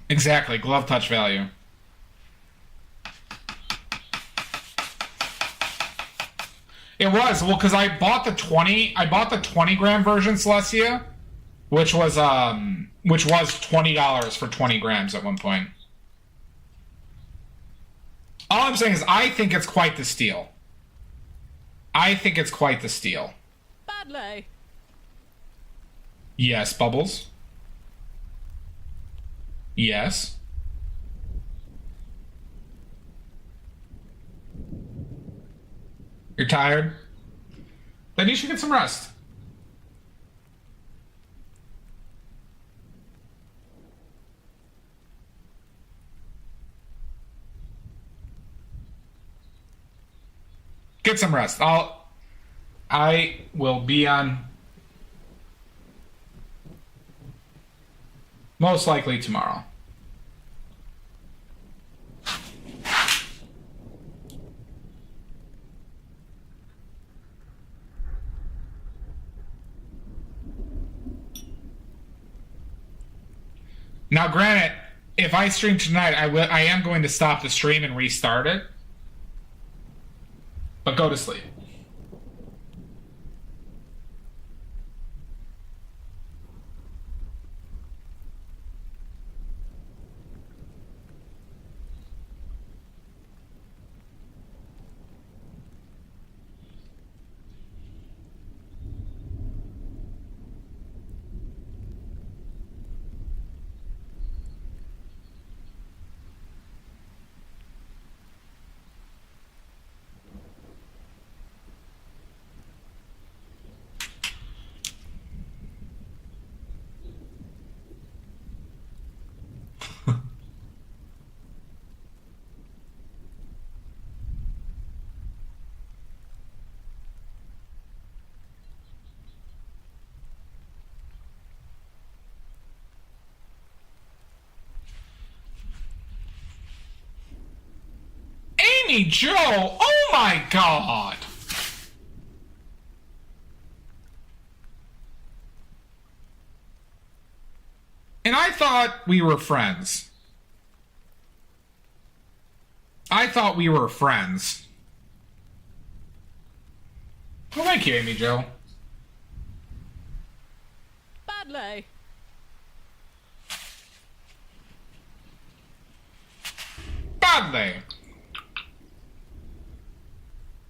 Exactly, glove touch value. It was, well, because I bought the 20 gram version, Celestia, which was $20 for 20 grams at one point. All I'm saying is I think it's quite the steal. I think it's quite the steal. Badly. Yes, Bubbles. Yes. You're tired? Then you should get some rest. Get some rest. I will be on most likely tomorrow. Now, granted, if I stream tonight, I am going to stop the stream and restart it. But go to sleep. Amy Joe! Oh my god! And I thought we were friends. I thought we were friends. Well, thank you, Amy Joe. Badly. Badly.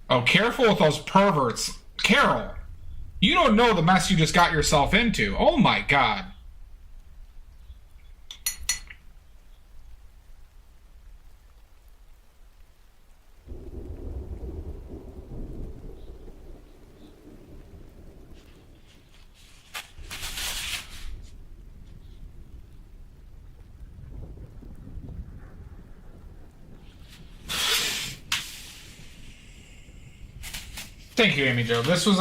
Oh, careful with those perverts. Carol, you don't know the mess you just got yourself into. Oh my god. Thank you, Amy Jo. This is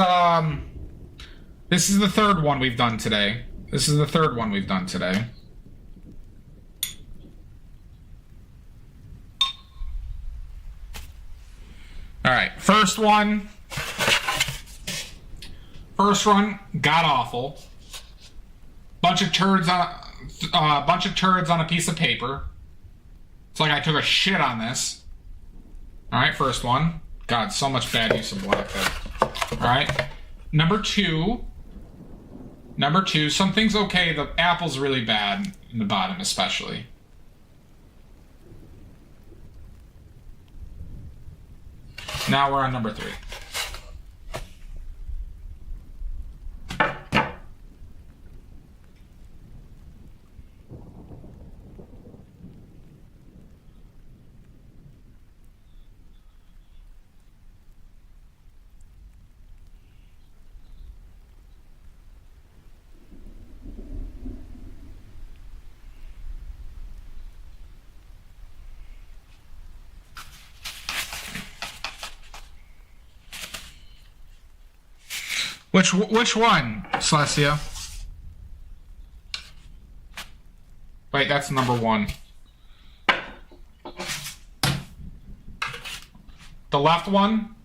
the third one we've done today. All right, first one, god awful. Bunch of turds on a piece of paper. It's like I took a shit on this. All right, first one. God, so much bad use of black there. All right. Number two, something's okay. The apple's really bad in the bottom, especially. Now we're on number three. Which one, Celestia? Wait, that's number one. The left one?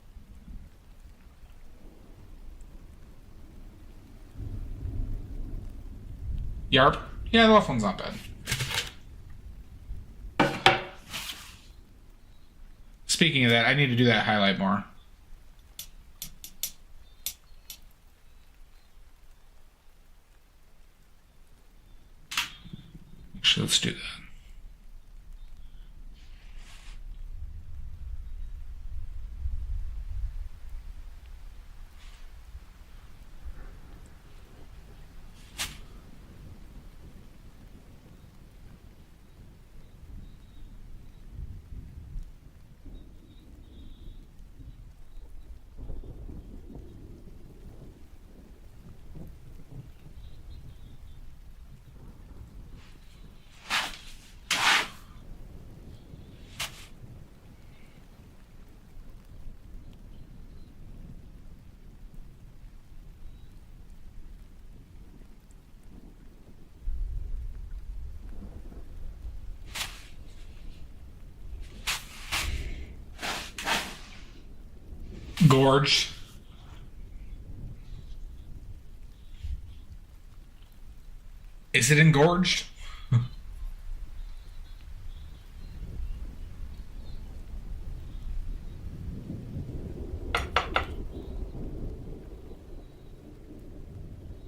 Yarp. Yeah, the left one's not bad. Speaking of that, I need to do that highlight more. Actually, let's do that. Gorge. Is it engorged?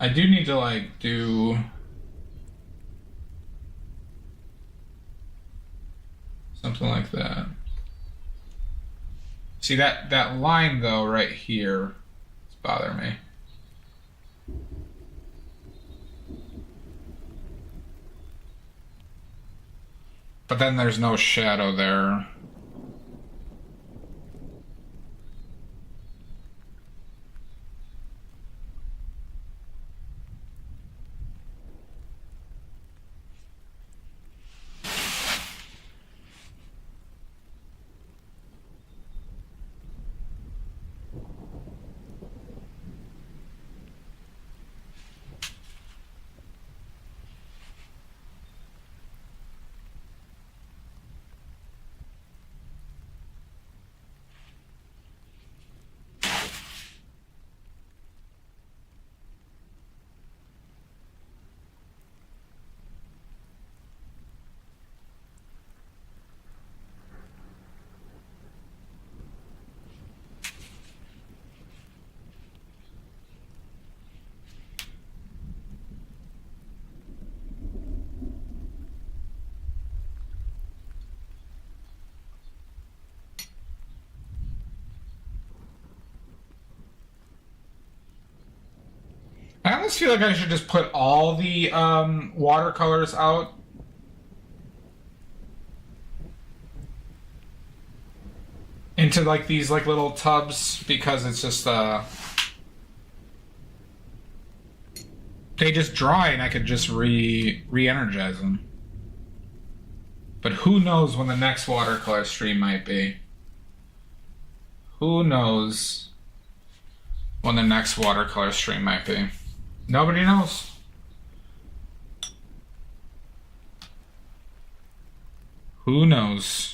I do need to like do something like that. See that line though right here is bothering me. But then there's no shadow there. almost feel like I should just put all the watercolors out. Into like these like little tubs because it's just they just dry and I could just re-energize them. But who knows when the next watercolor stream might be? Who knows when the next watercolor stream might be? Nobody knows. Who knows?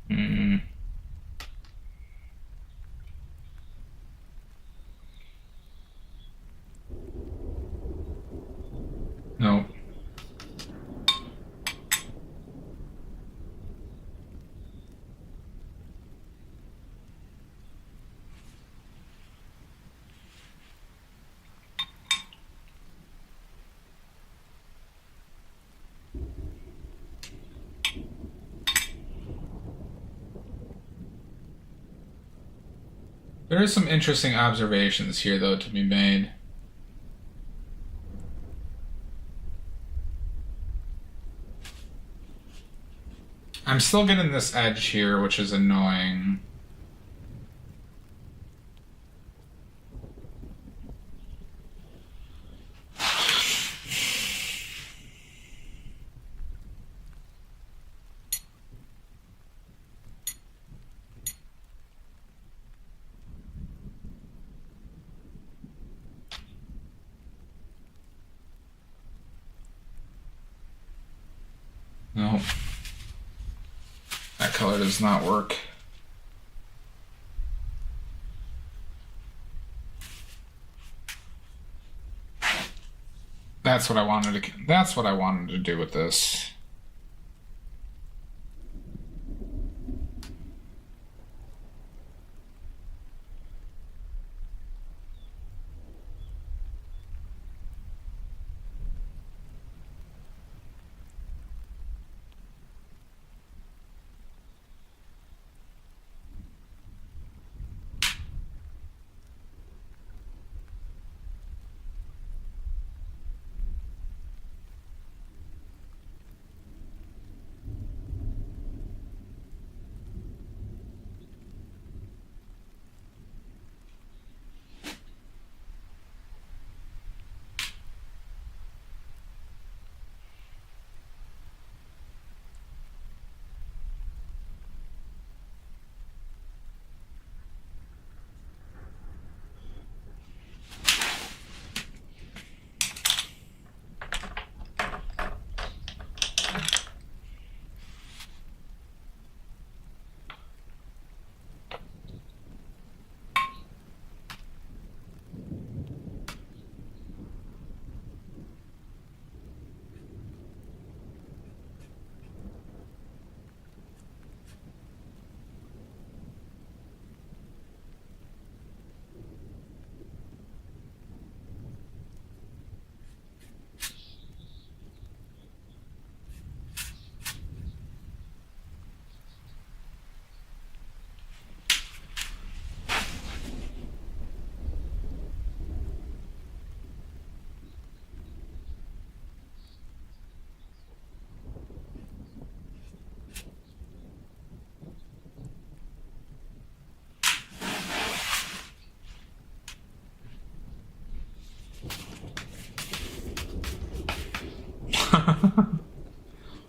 Hmm. No. There are some interesting observations here, though, to be made. I'm still getting this edge here, which is annoying. No. That color does not work. That's what I wanted to do with this.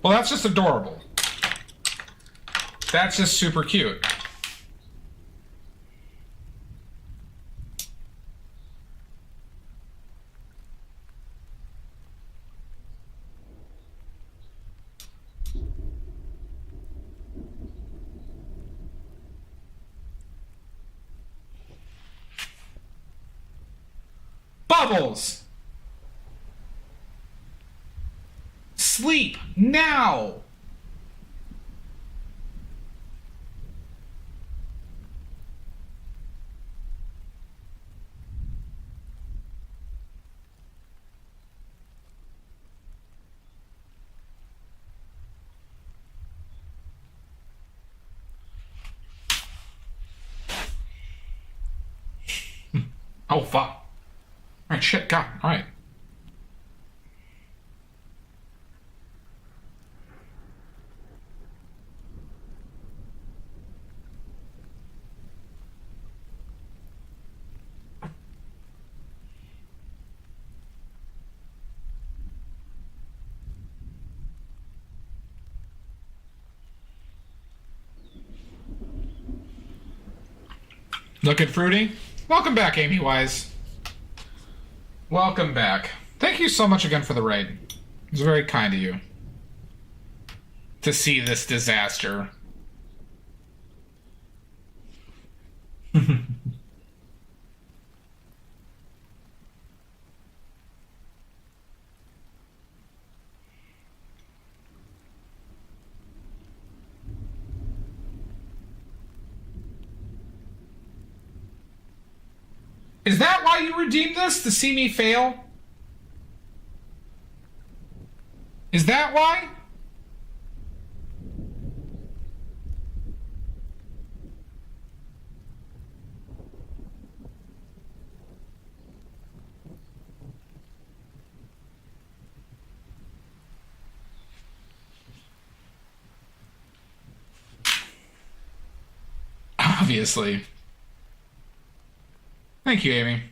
Well, that's just adorable. That's just super cute. Bubbles! Sleep now! Oh, fuck. Alright, shit, God, alright. Looking fruity? Welcome back, Amy Wise. Welcome back. Thank you so much again for the raid. It was very kind of you to see this disaster. Is that why you redeemed this? To see me fail? Is that why? Obviously. Thank you, Amy.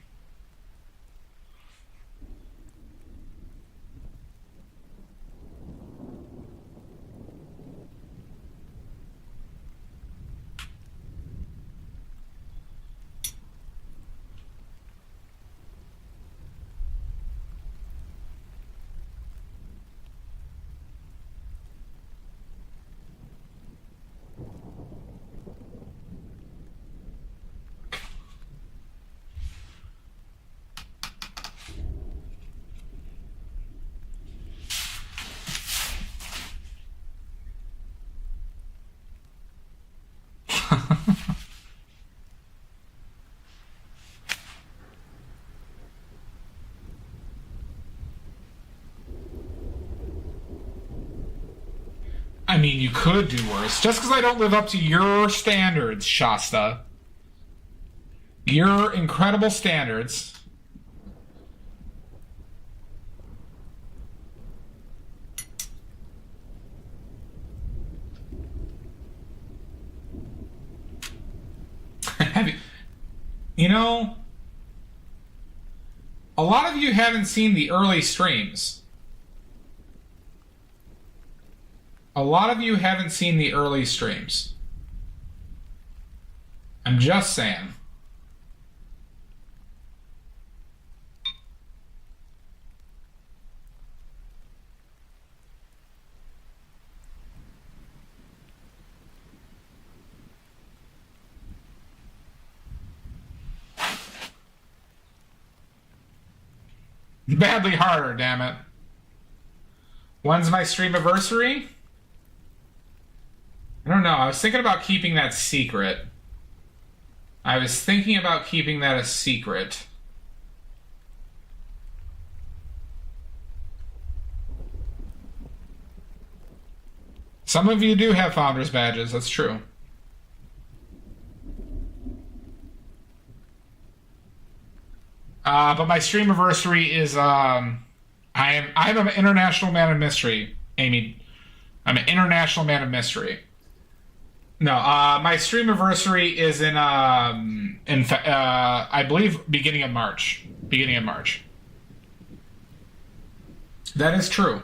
I mean, you could do worse. Just because I don't live up to your standards, Shasta. Your incredible standards. You know, a lot of you haven't seen the early streams. A lot of you haven't seen the early streams. I'm just saying. Badly harder, damn it. When's my stream anniversary? I don't know. I was thinking about keeping that secret. Some of you do have founders badges, that's true. But my stream anniversary is I'm an international man of mystery, Amy. I'm an international man of mystery. No, my stream anniversary is in I believe beginning of March. Beginning of March. That is true.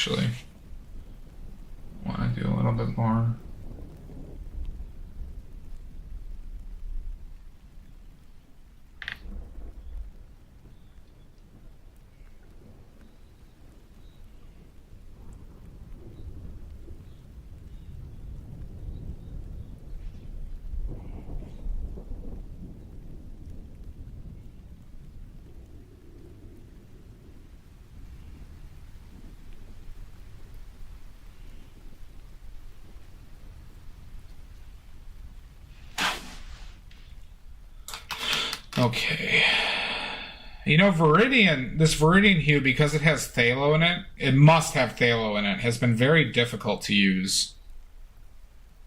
actually. Want to do a little bit more. Okay. You know, this Viridian hue, because it has phthalo in it, it must have phthalo in it, has been very difficult to use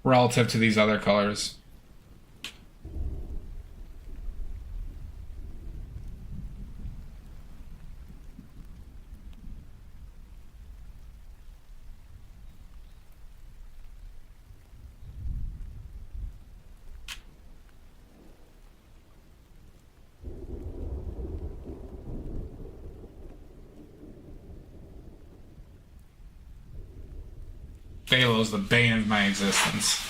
relative to these other colors. Phthalo is the bane of my existence.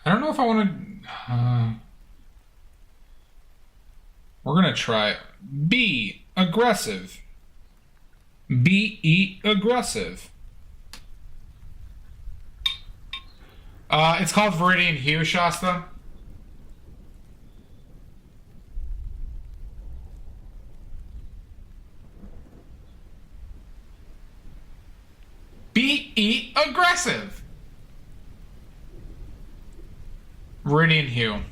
I don't know if I want to... we're going to try B, aggressive. B-E, aggressive. It's called Viridian Hue, Shasta. B-E, aggressive. Viridian Hue.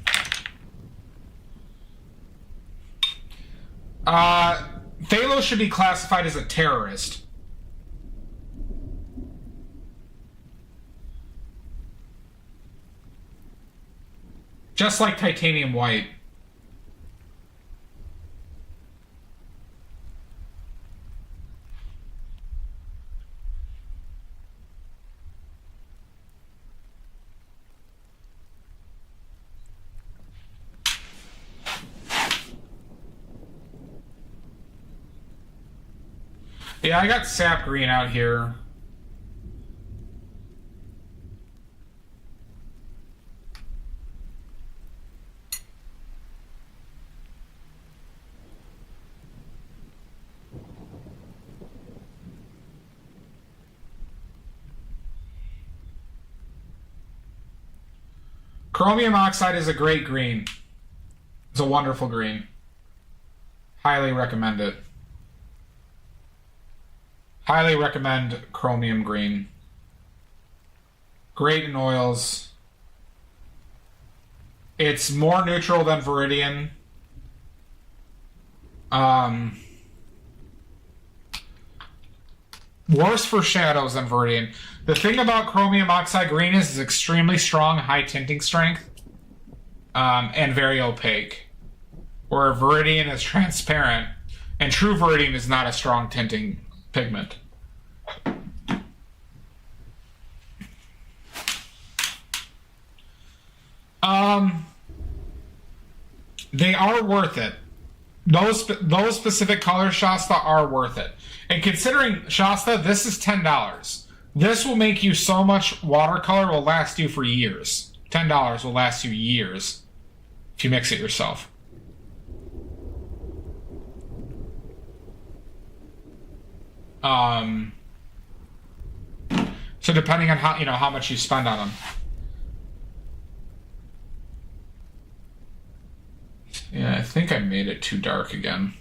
Phthalo should be classified as a terrorist. Just like titanium white. Yeah, I got sap green out here. Chromium oxide is a great green. It's a wonderful green. Highly recommend it. Highly recommend chromium green. Great in oils. It's more neutral than Viridian. Worse for shadows than Viridian. The thing about chromium oxide green is it's extremely strong, high tinting strength, and very opaque. Where Viridian is transparent, and true Viridian is not a strong tinting pigment. They are worth it. Those specific colors, Shasta, are worth it. And considering, Shasta, this is $10. This will make you so much watercolor, will last you for years. $10 will last you years if you mix it yourself. So depending on how much you spend on them. Yeah, I think I made it too dark again.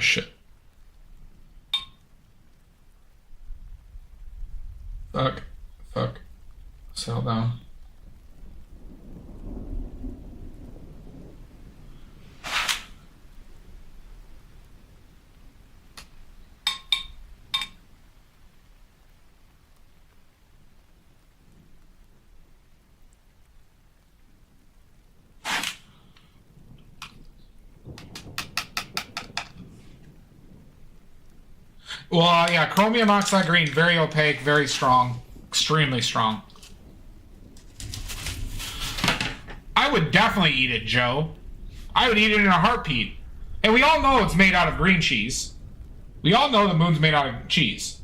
shit. Fuck. Fuck. Settle down. Well, yeah, chromium oxide green, very opaque, very strong, extremely strong. I would definitely eat it, Joe. I would eat it in a heartbeat. And we all know it's made out of green cheese. We all know the moon's made out of cheese.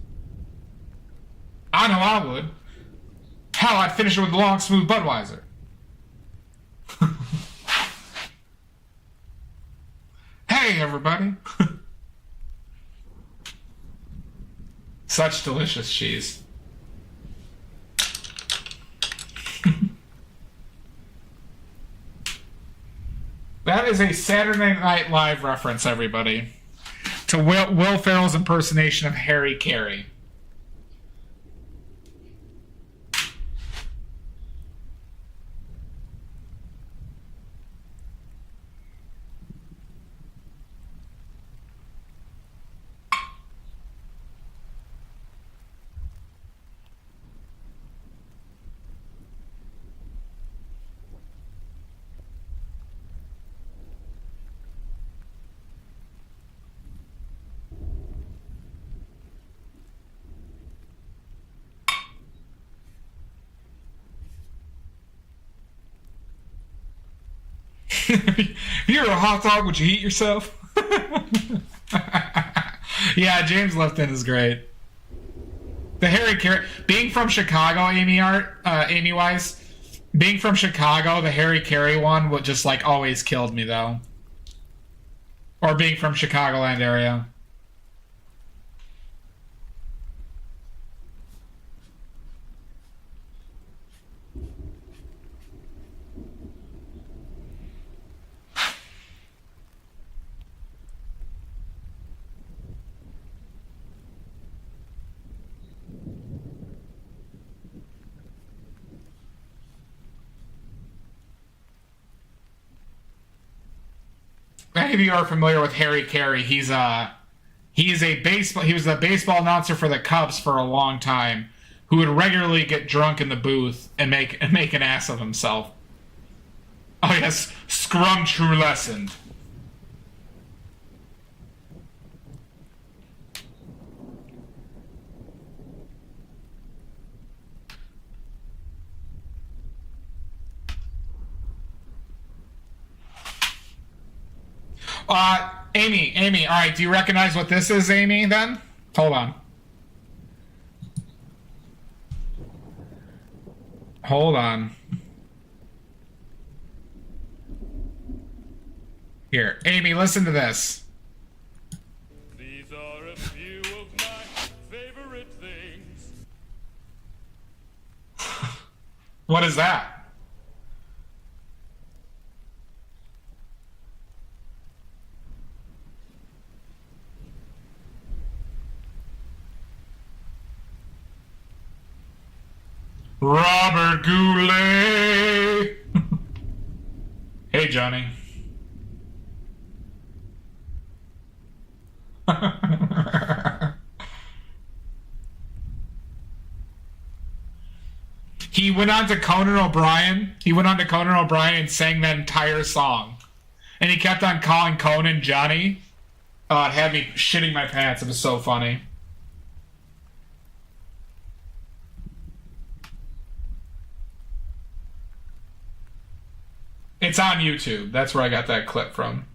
I know I would. Hell, I'd finish it with a long, smooth Budweiser. Hey, everybody. Such delicious cheese. That is a Saturday Night Live reference, everybody, to Will Ferrell's impersonation of Harry Carey. If you're a hot dog, would you eat yourself? Yeah, James Lifton is great. The Harry Carey, being from Chicago, Amy Wise, being from Chicago, the Harry Carey one would just like always killed me though. Or being from Chicagoland area. Many of you are familiar with Harry Carey. He was a baseball announcer for the Cubs for a long time, who would regularly get drunk in the booth and make an ass of himself. Oh yes, Scrum True Lesson. Amy, all right, do you recognize what this is, Amy, then? Hold on. Hold on. Here, Amy, listen to this. These are a few of my favorite things. What is that? Robert Goulet. Hey, Johnny. He went on to Conan O'Brien. And sang that entire song. And he kept on calling Conan Johnny. It had me shitting my pants. It was so funny. It's on YouTube. That's where I got that clip from.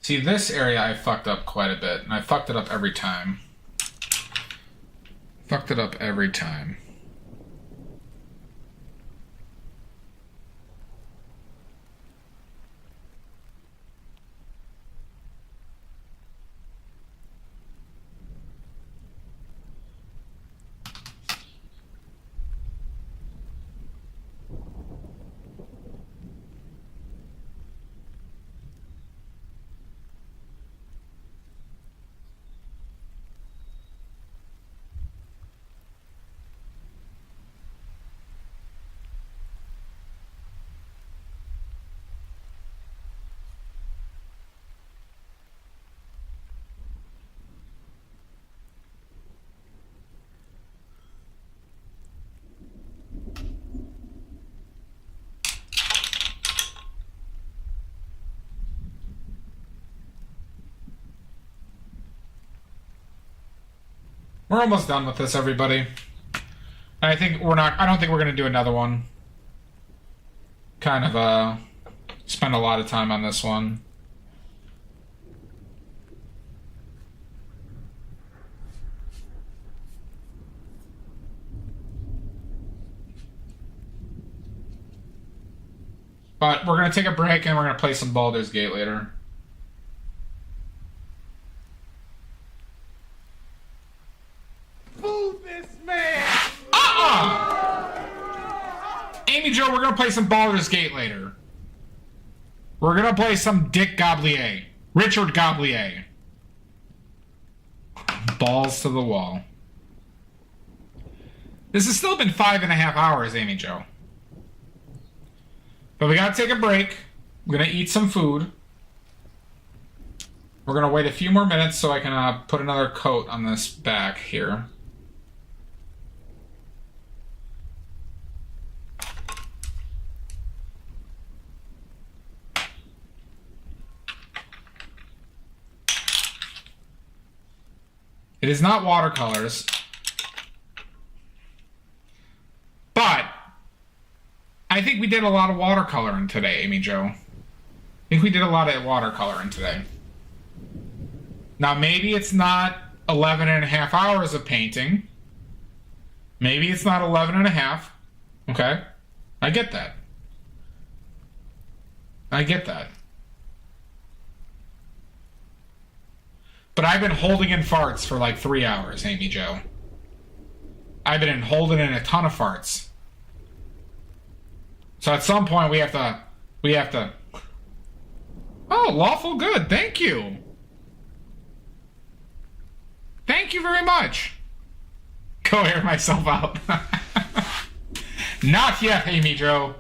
See, this area I fucked up quite a bit, and I fucked it up every time. Fucked it up every time. We're almost done with this, everybody. I think we're not. I don't think we're gonna do another one. Kind of spend a lot of time on this one. But we're gonna take a break and we're gonna play some Baldur's Gate later. Amy Jo, we're gonna play some Baldur's Gate later. We're gonna play some Dick Goblier. Richard Goblier. Balls to the wall. This has still been 5.5 hours, Amy Jo. But we gotta take a break. We're gonna eat some food. We're gonna wait a few more minutes so I can put another coat on this back here. It is not watercolors. But I think we did a lot of watercoloring today, Amy Jo. I think we did a lot of watercoloring today. Now, maybe it's not 11.5 hours of painting. Maybe it's not 11.5. Okay? I get that. I get that. But I've been holding in farts for like 3 hours, Amy Jo. I've been holding in a ton of farts. So at some point we have to... Oh, lawful good. Thank you. Thank you very much. Go air myself out. Not yet, Amy Jo.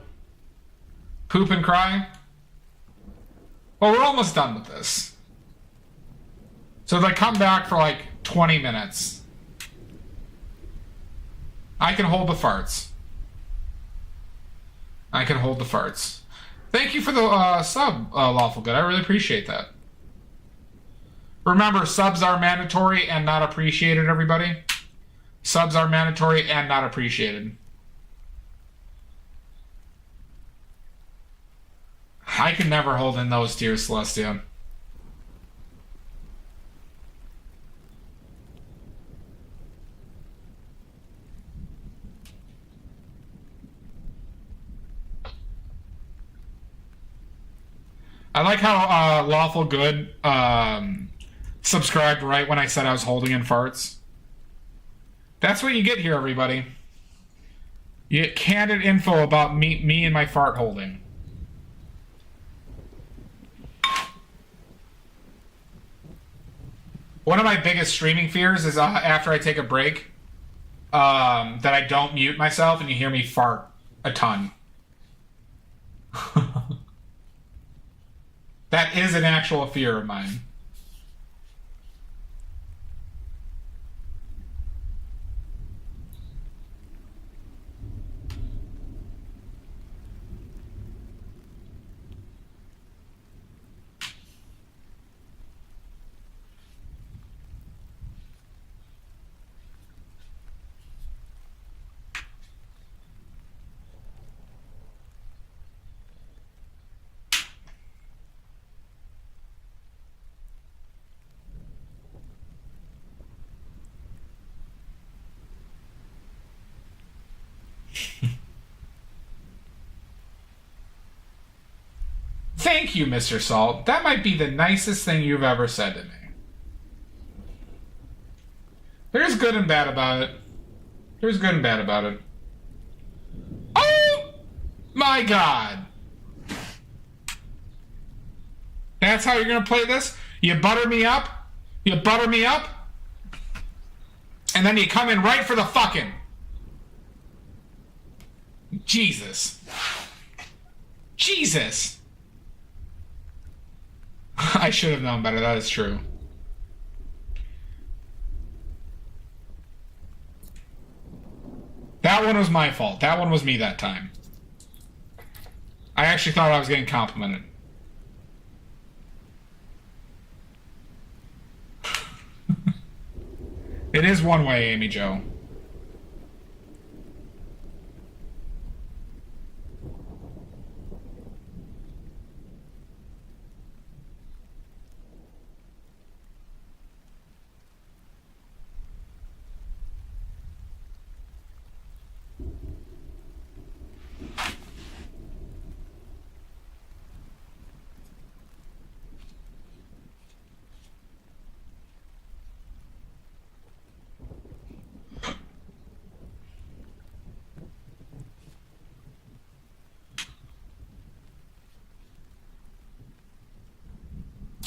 Poop and cry? Well, we're almost done with this. So they come back for like 20 minutes. I can hold the farts. I can hold the farts. Thank you for the sub, Lawful Good. I really appreciate that. Remember, subs are mandatory and not appreciated, everybody. Subs are mandatory and not appreciated. I can never hold in those tears, Celestia. I like how Lawful Good subscribed right when I said I was holding in farts. That's what you get here, everybody. You get candid info about me and my fart holding. One of my biggest streaming fears is after I take a break, that I don't mute myself and you hear me fart a ton. That is an actual fear of mine. Thank you, Mr. Salt. That might be the nicest thing you've ever said to me. There's good and bad about it. There's good and bad about it. Oh my god. That's how you're gonna play this? You butter me up? You butter me up? And then you come in right for the fucking... Jesus. Jesus. I should have known better, that is true. That one was my fault. That one was me that time. I actually thought I was getting complimented. It is one way, Amy Jo.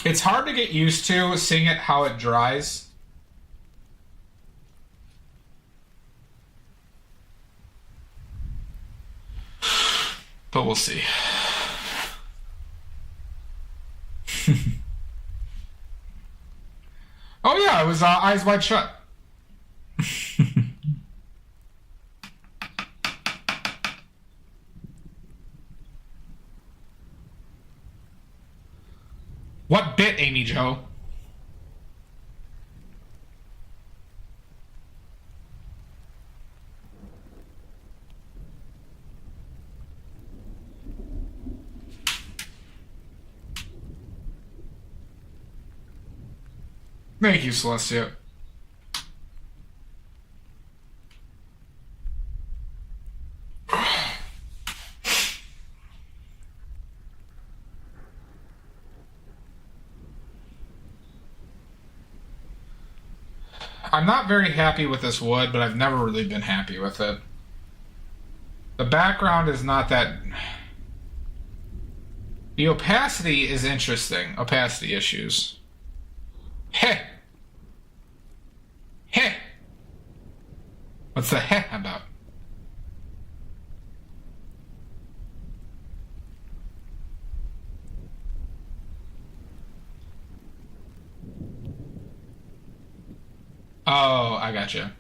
It's hard to get used to seeing it how it dries. But we'll see. Oh yeah, it was Eyes Wide Shut. What bit, Amy Jo? Thank you, Celestia. I'm not very happy with this wood, but I've never really been happy with it. The background is not that... The opacity is interesting. Opacity issues. Heh! Heh! What's the heh about? Oh, I gotcha.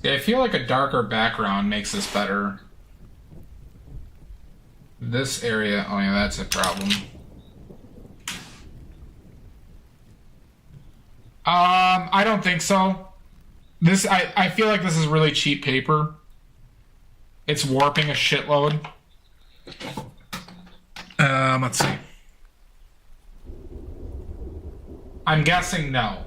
Yeah, I feel like a darker background makes this better. This area, oh yeah, that's a problem. I don't think so. I feel like this is really cheap paper. It's warping a shitload. Let's see. I'm guessing no.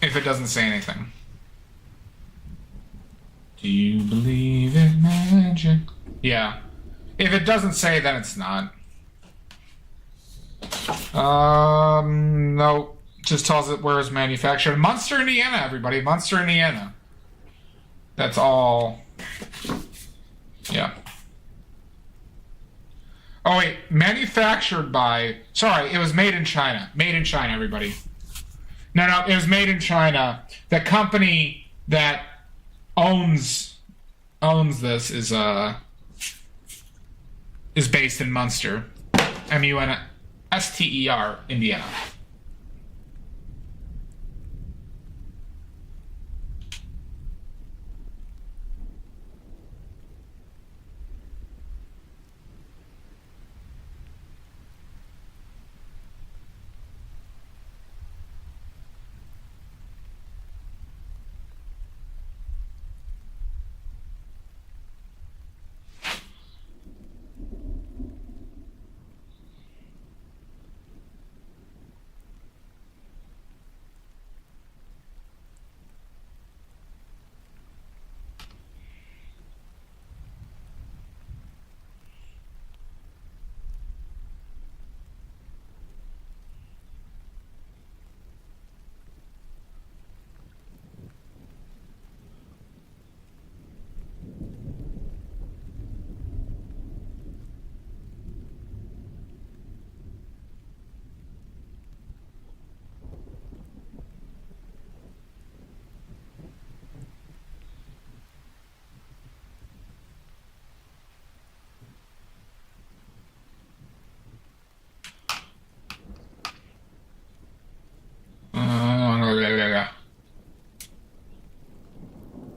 If it doesn't say anything. Do you believe in magic? Yeah. If it doesn't say, then it's not. No. Just tells it where it's manufactured. Munster, Indiana, everybody. Munster, Indiana. That's all. Yeah. Oh, wait. Manufactured by... Sorry, it was made in China. Made in China, everybody. No, it was made in China. The company that owns this is is based in Munster. Munster, Indiana.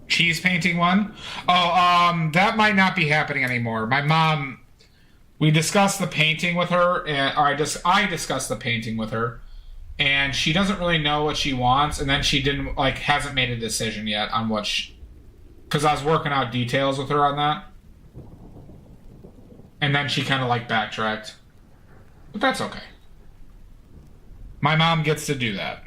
Cheese painting one? Oh, that might not be happening anymore. My mom, we discussed the painting with her, and I discussed the painting with her, and she doesn't really know what she wants, and then she hasn't made a decision yet on what because I was working out details with her on that. And then she kind of backtracked. But that's okay. My mom gets to do that.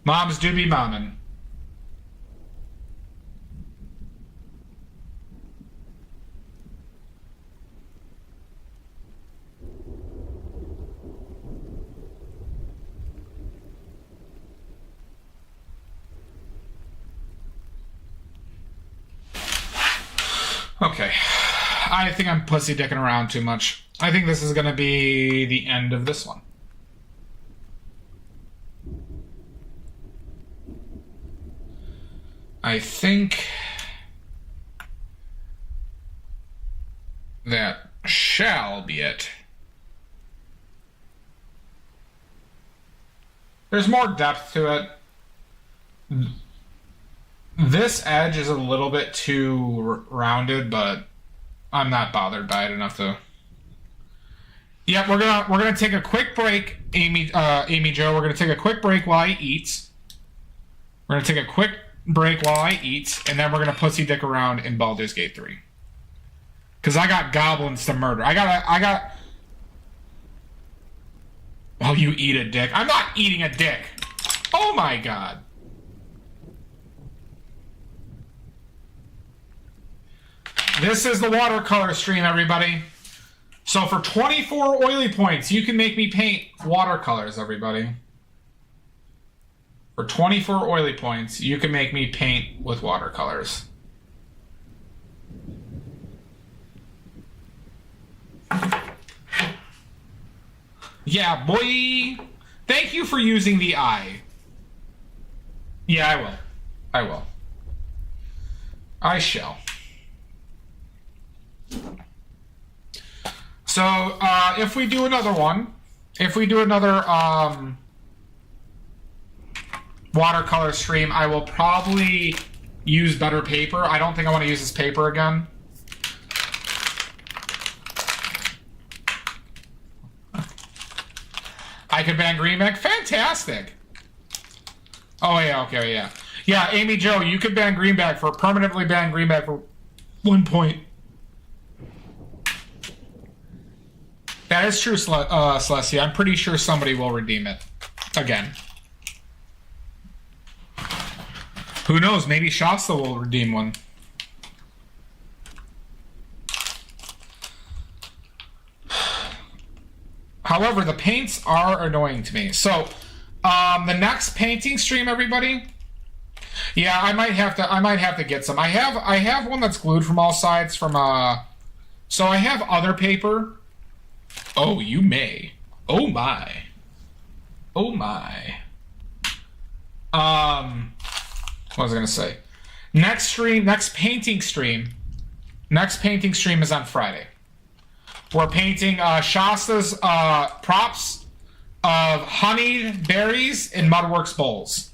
Moms do be mommin'. Okay. I think I'm pussy dicking around too much. I think this is going to be the end of this one. I think that shall be it. There's more depth to it. This edge is a little bit too rounded, but I'm not bothered by it enough to. Yeah, we're gonna take a quick break, Amy Jo. We're gonna take a quick break while I eat. We're gonna take a quick break while I eat, and then we're gonna pussy dick around in Baldur's Gate 3. Cause I got goblins to murder. I got. Oh, you eat a dick. I'm not eating a dick. Oh my god. This is the watercolor stream, everybody. So for 24 oily points, you can make me paint watercolors, everybody. For 24 oily points, you can make me paint with watercolors. Yeah, boy. Thank you for using the eye. Yeah, I will. I will. I shall. So, if we do another one, if we do another watercolor stream, I will probably use better paper. I don't think I want to use this paper again. I could ban Greenback? Fantastic! Oh, yeah, okay, yeah. Yeah, Amy Jo, you could ban Greenback permanently ban Greenback for 1 point. That is true, Celestia. I'm pretty sure somebody will redeem it. Again. Who knows? Maybe Shasta will redeem one. However, the paints are annoying to me. So, the next painting stream, everybody, Yeah, I might have to get some. I have one that's glued from all sides from so I have other paper. Oh, you may. Oh my. Oh my. What was I gonna say? Next painting stream is on Friday. We're painting Shasta's props of honeyed berries in Mudworks bowls.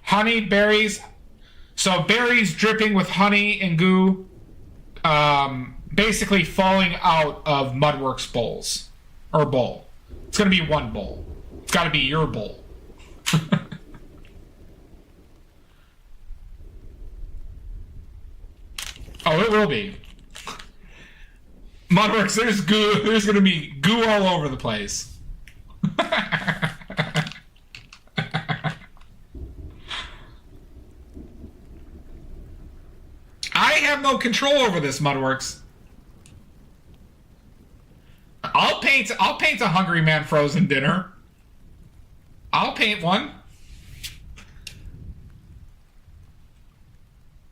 Honeyed berries, so berries dripping with honey and goo, basically falling out of Mudworks bowls or bowl. It's gonna be one bowl. It's got to be your bowl. Oh, it will be. Mudworks, there's goo. There's gonna be goo all over the place. I have no control over this, Mudworks. I'll paint a Hungry Man frozen dinner. I'll paint one.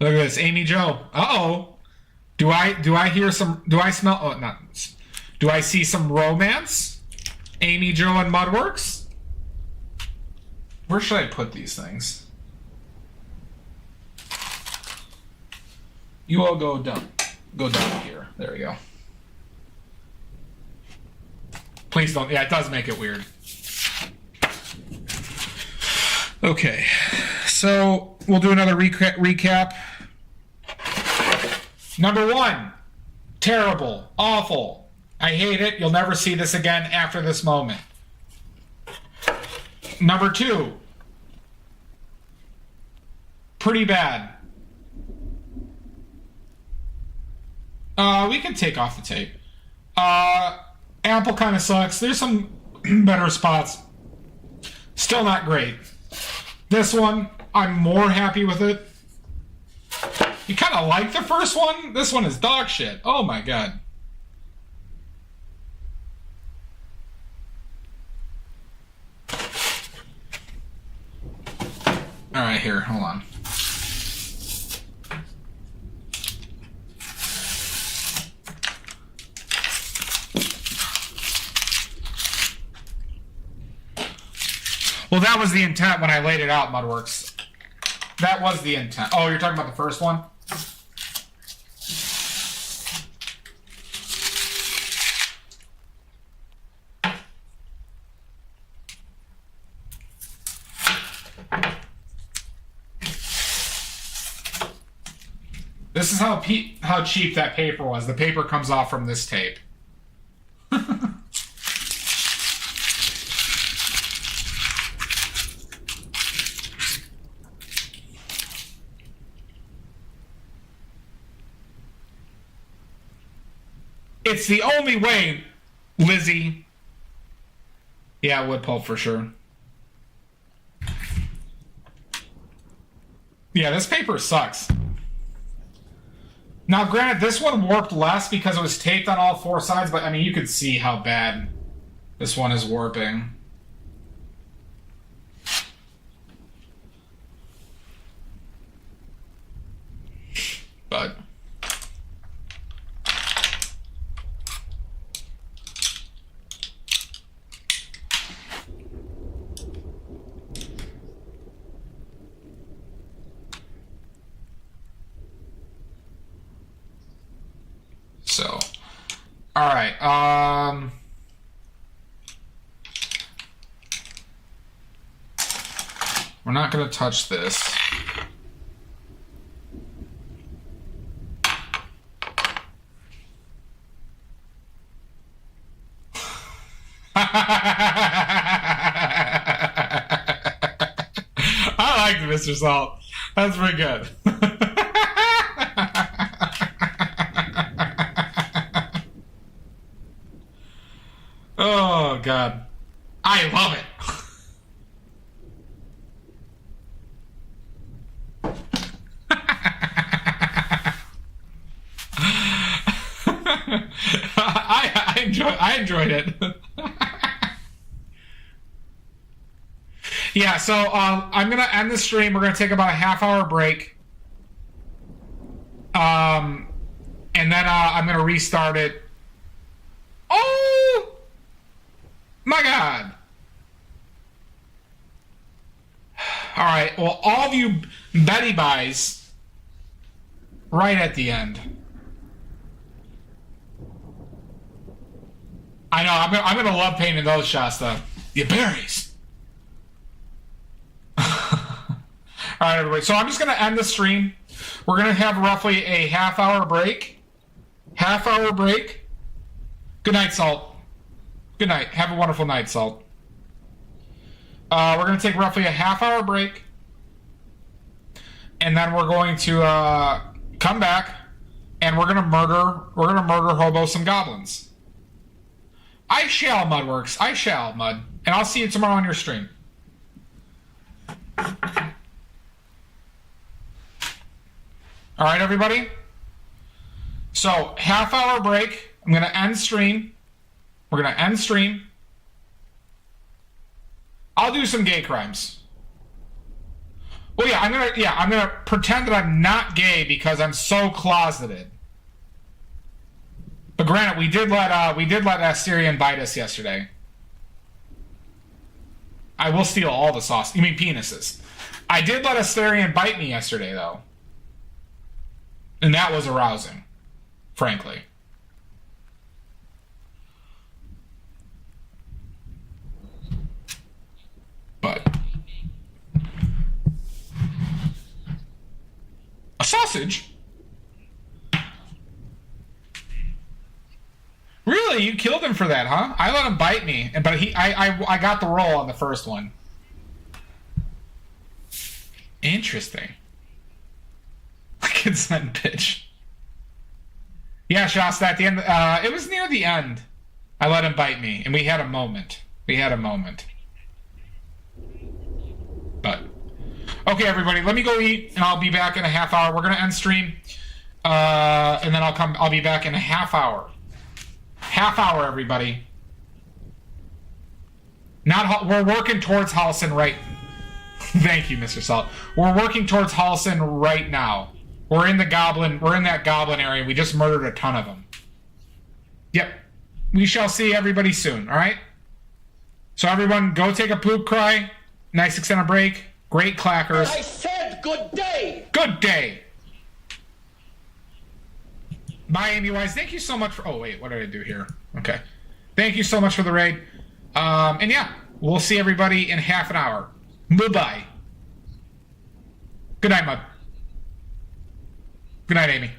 Look at this, Amy Jo. Uh-oh. Do I hear some, do I smell, oh, not, do I see some romance? Amy Jo and Mudworks? Where should I put these things? You all go down here. There we go. Please don't, yeah, it does make it weird. Okay, so we'll do another recap. Number 1, terrible, awful. I hate it. You'll never see this again after this moment. Number 2, pretty bad. We can take off the tape. Apple kind of sucks. There's some better spots. Still not great. This one, I'm more happy with it. You kind of like the first one? This one is dog shit. Oh my god. Alright, here, hold on. Well, that was the intent when I laid it out, Mudworks. That was the intent. Oh, you're talking about the first one? This is how cheap that paper was. The paper comes off from this tape. It's the only way, Lizzie. Yeah, wood pulp for sure. Yeah, this paper sucks. Now, granted, this one warped less because it was taped on all 4 sides, but, I mean, you could see how bad this one is warping. But... So, all right. We're not going to touch this. I like Mr. Salt. That's pretty good. Oh, God. I love it. I enjoyed it. Yeah, so I'm going to end the stream. We're going to take about a half-hour break. And then I'm going to restart it. Oh! My God. All right. Well, all of you Betty buys right at the end. I know. I'm gonna love painting those shots, though. The berries. All right, everybody. So I'm just gonna end the stream. We're gonna have roughly a half-hour break. Half-hour break. Good night, Salt. Good night. Have a wonderful night, Salt. We're going to take roughly a half-hour break. And then we're going to come back. And we're going to murder hobos and goblins. I shall, Mudworks. I shall, Mud. And I'll see you tomorrow on your stream. Alright, everybody? So, half-hour break. I'm going to end stream. We're going to end stream. I'll do some gay crimes. Well, yeah, I'm gonna pretend that I'm not gay because I'm so closeted. But granted, we did let Assyrian bite us yesterday. I will steal all the sauce. You mean penises? I did let Assyrian bite me yesterday, though, and that was arousing, frankly. But a sausage? Really? You killed him for that, huh? I let him bite me, but I got the roll on the first one. Interesting. Consent bitch. Yeah, Shasta, at the end, it was near the end. I let him bite me, and we had a moment. But okay, everybody, let me go eat, and I'll be back in a half hour. We're gonna end stream, and then I'll be back in a half hour. Half hour, everybody. We're working towards Halson right. Thank you, Mr. Salt. We're working towards Halson right now. We're in that goblin area. We just murdered a ton of them. Yep. We shall see everybody soon. All right. So everyone, go take a poop cry. Nice extended break. Great clackers. I said good day. Good day. Bye, Amy Wise. Thank you so much for... Oh, wait. What did I do here? Okay. Thank you so much for the raid. And yeah, we'll see everybody in half an hour. Bye-bye. Good night, Mud. Good night, Amy.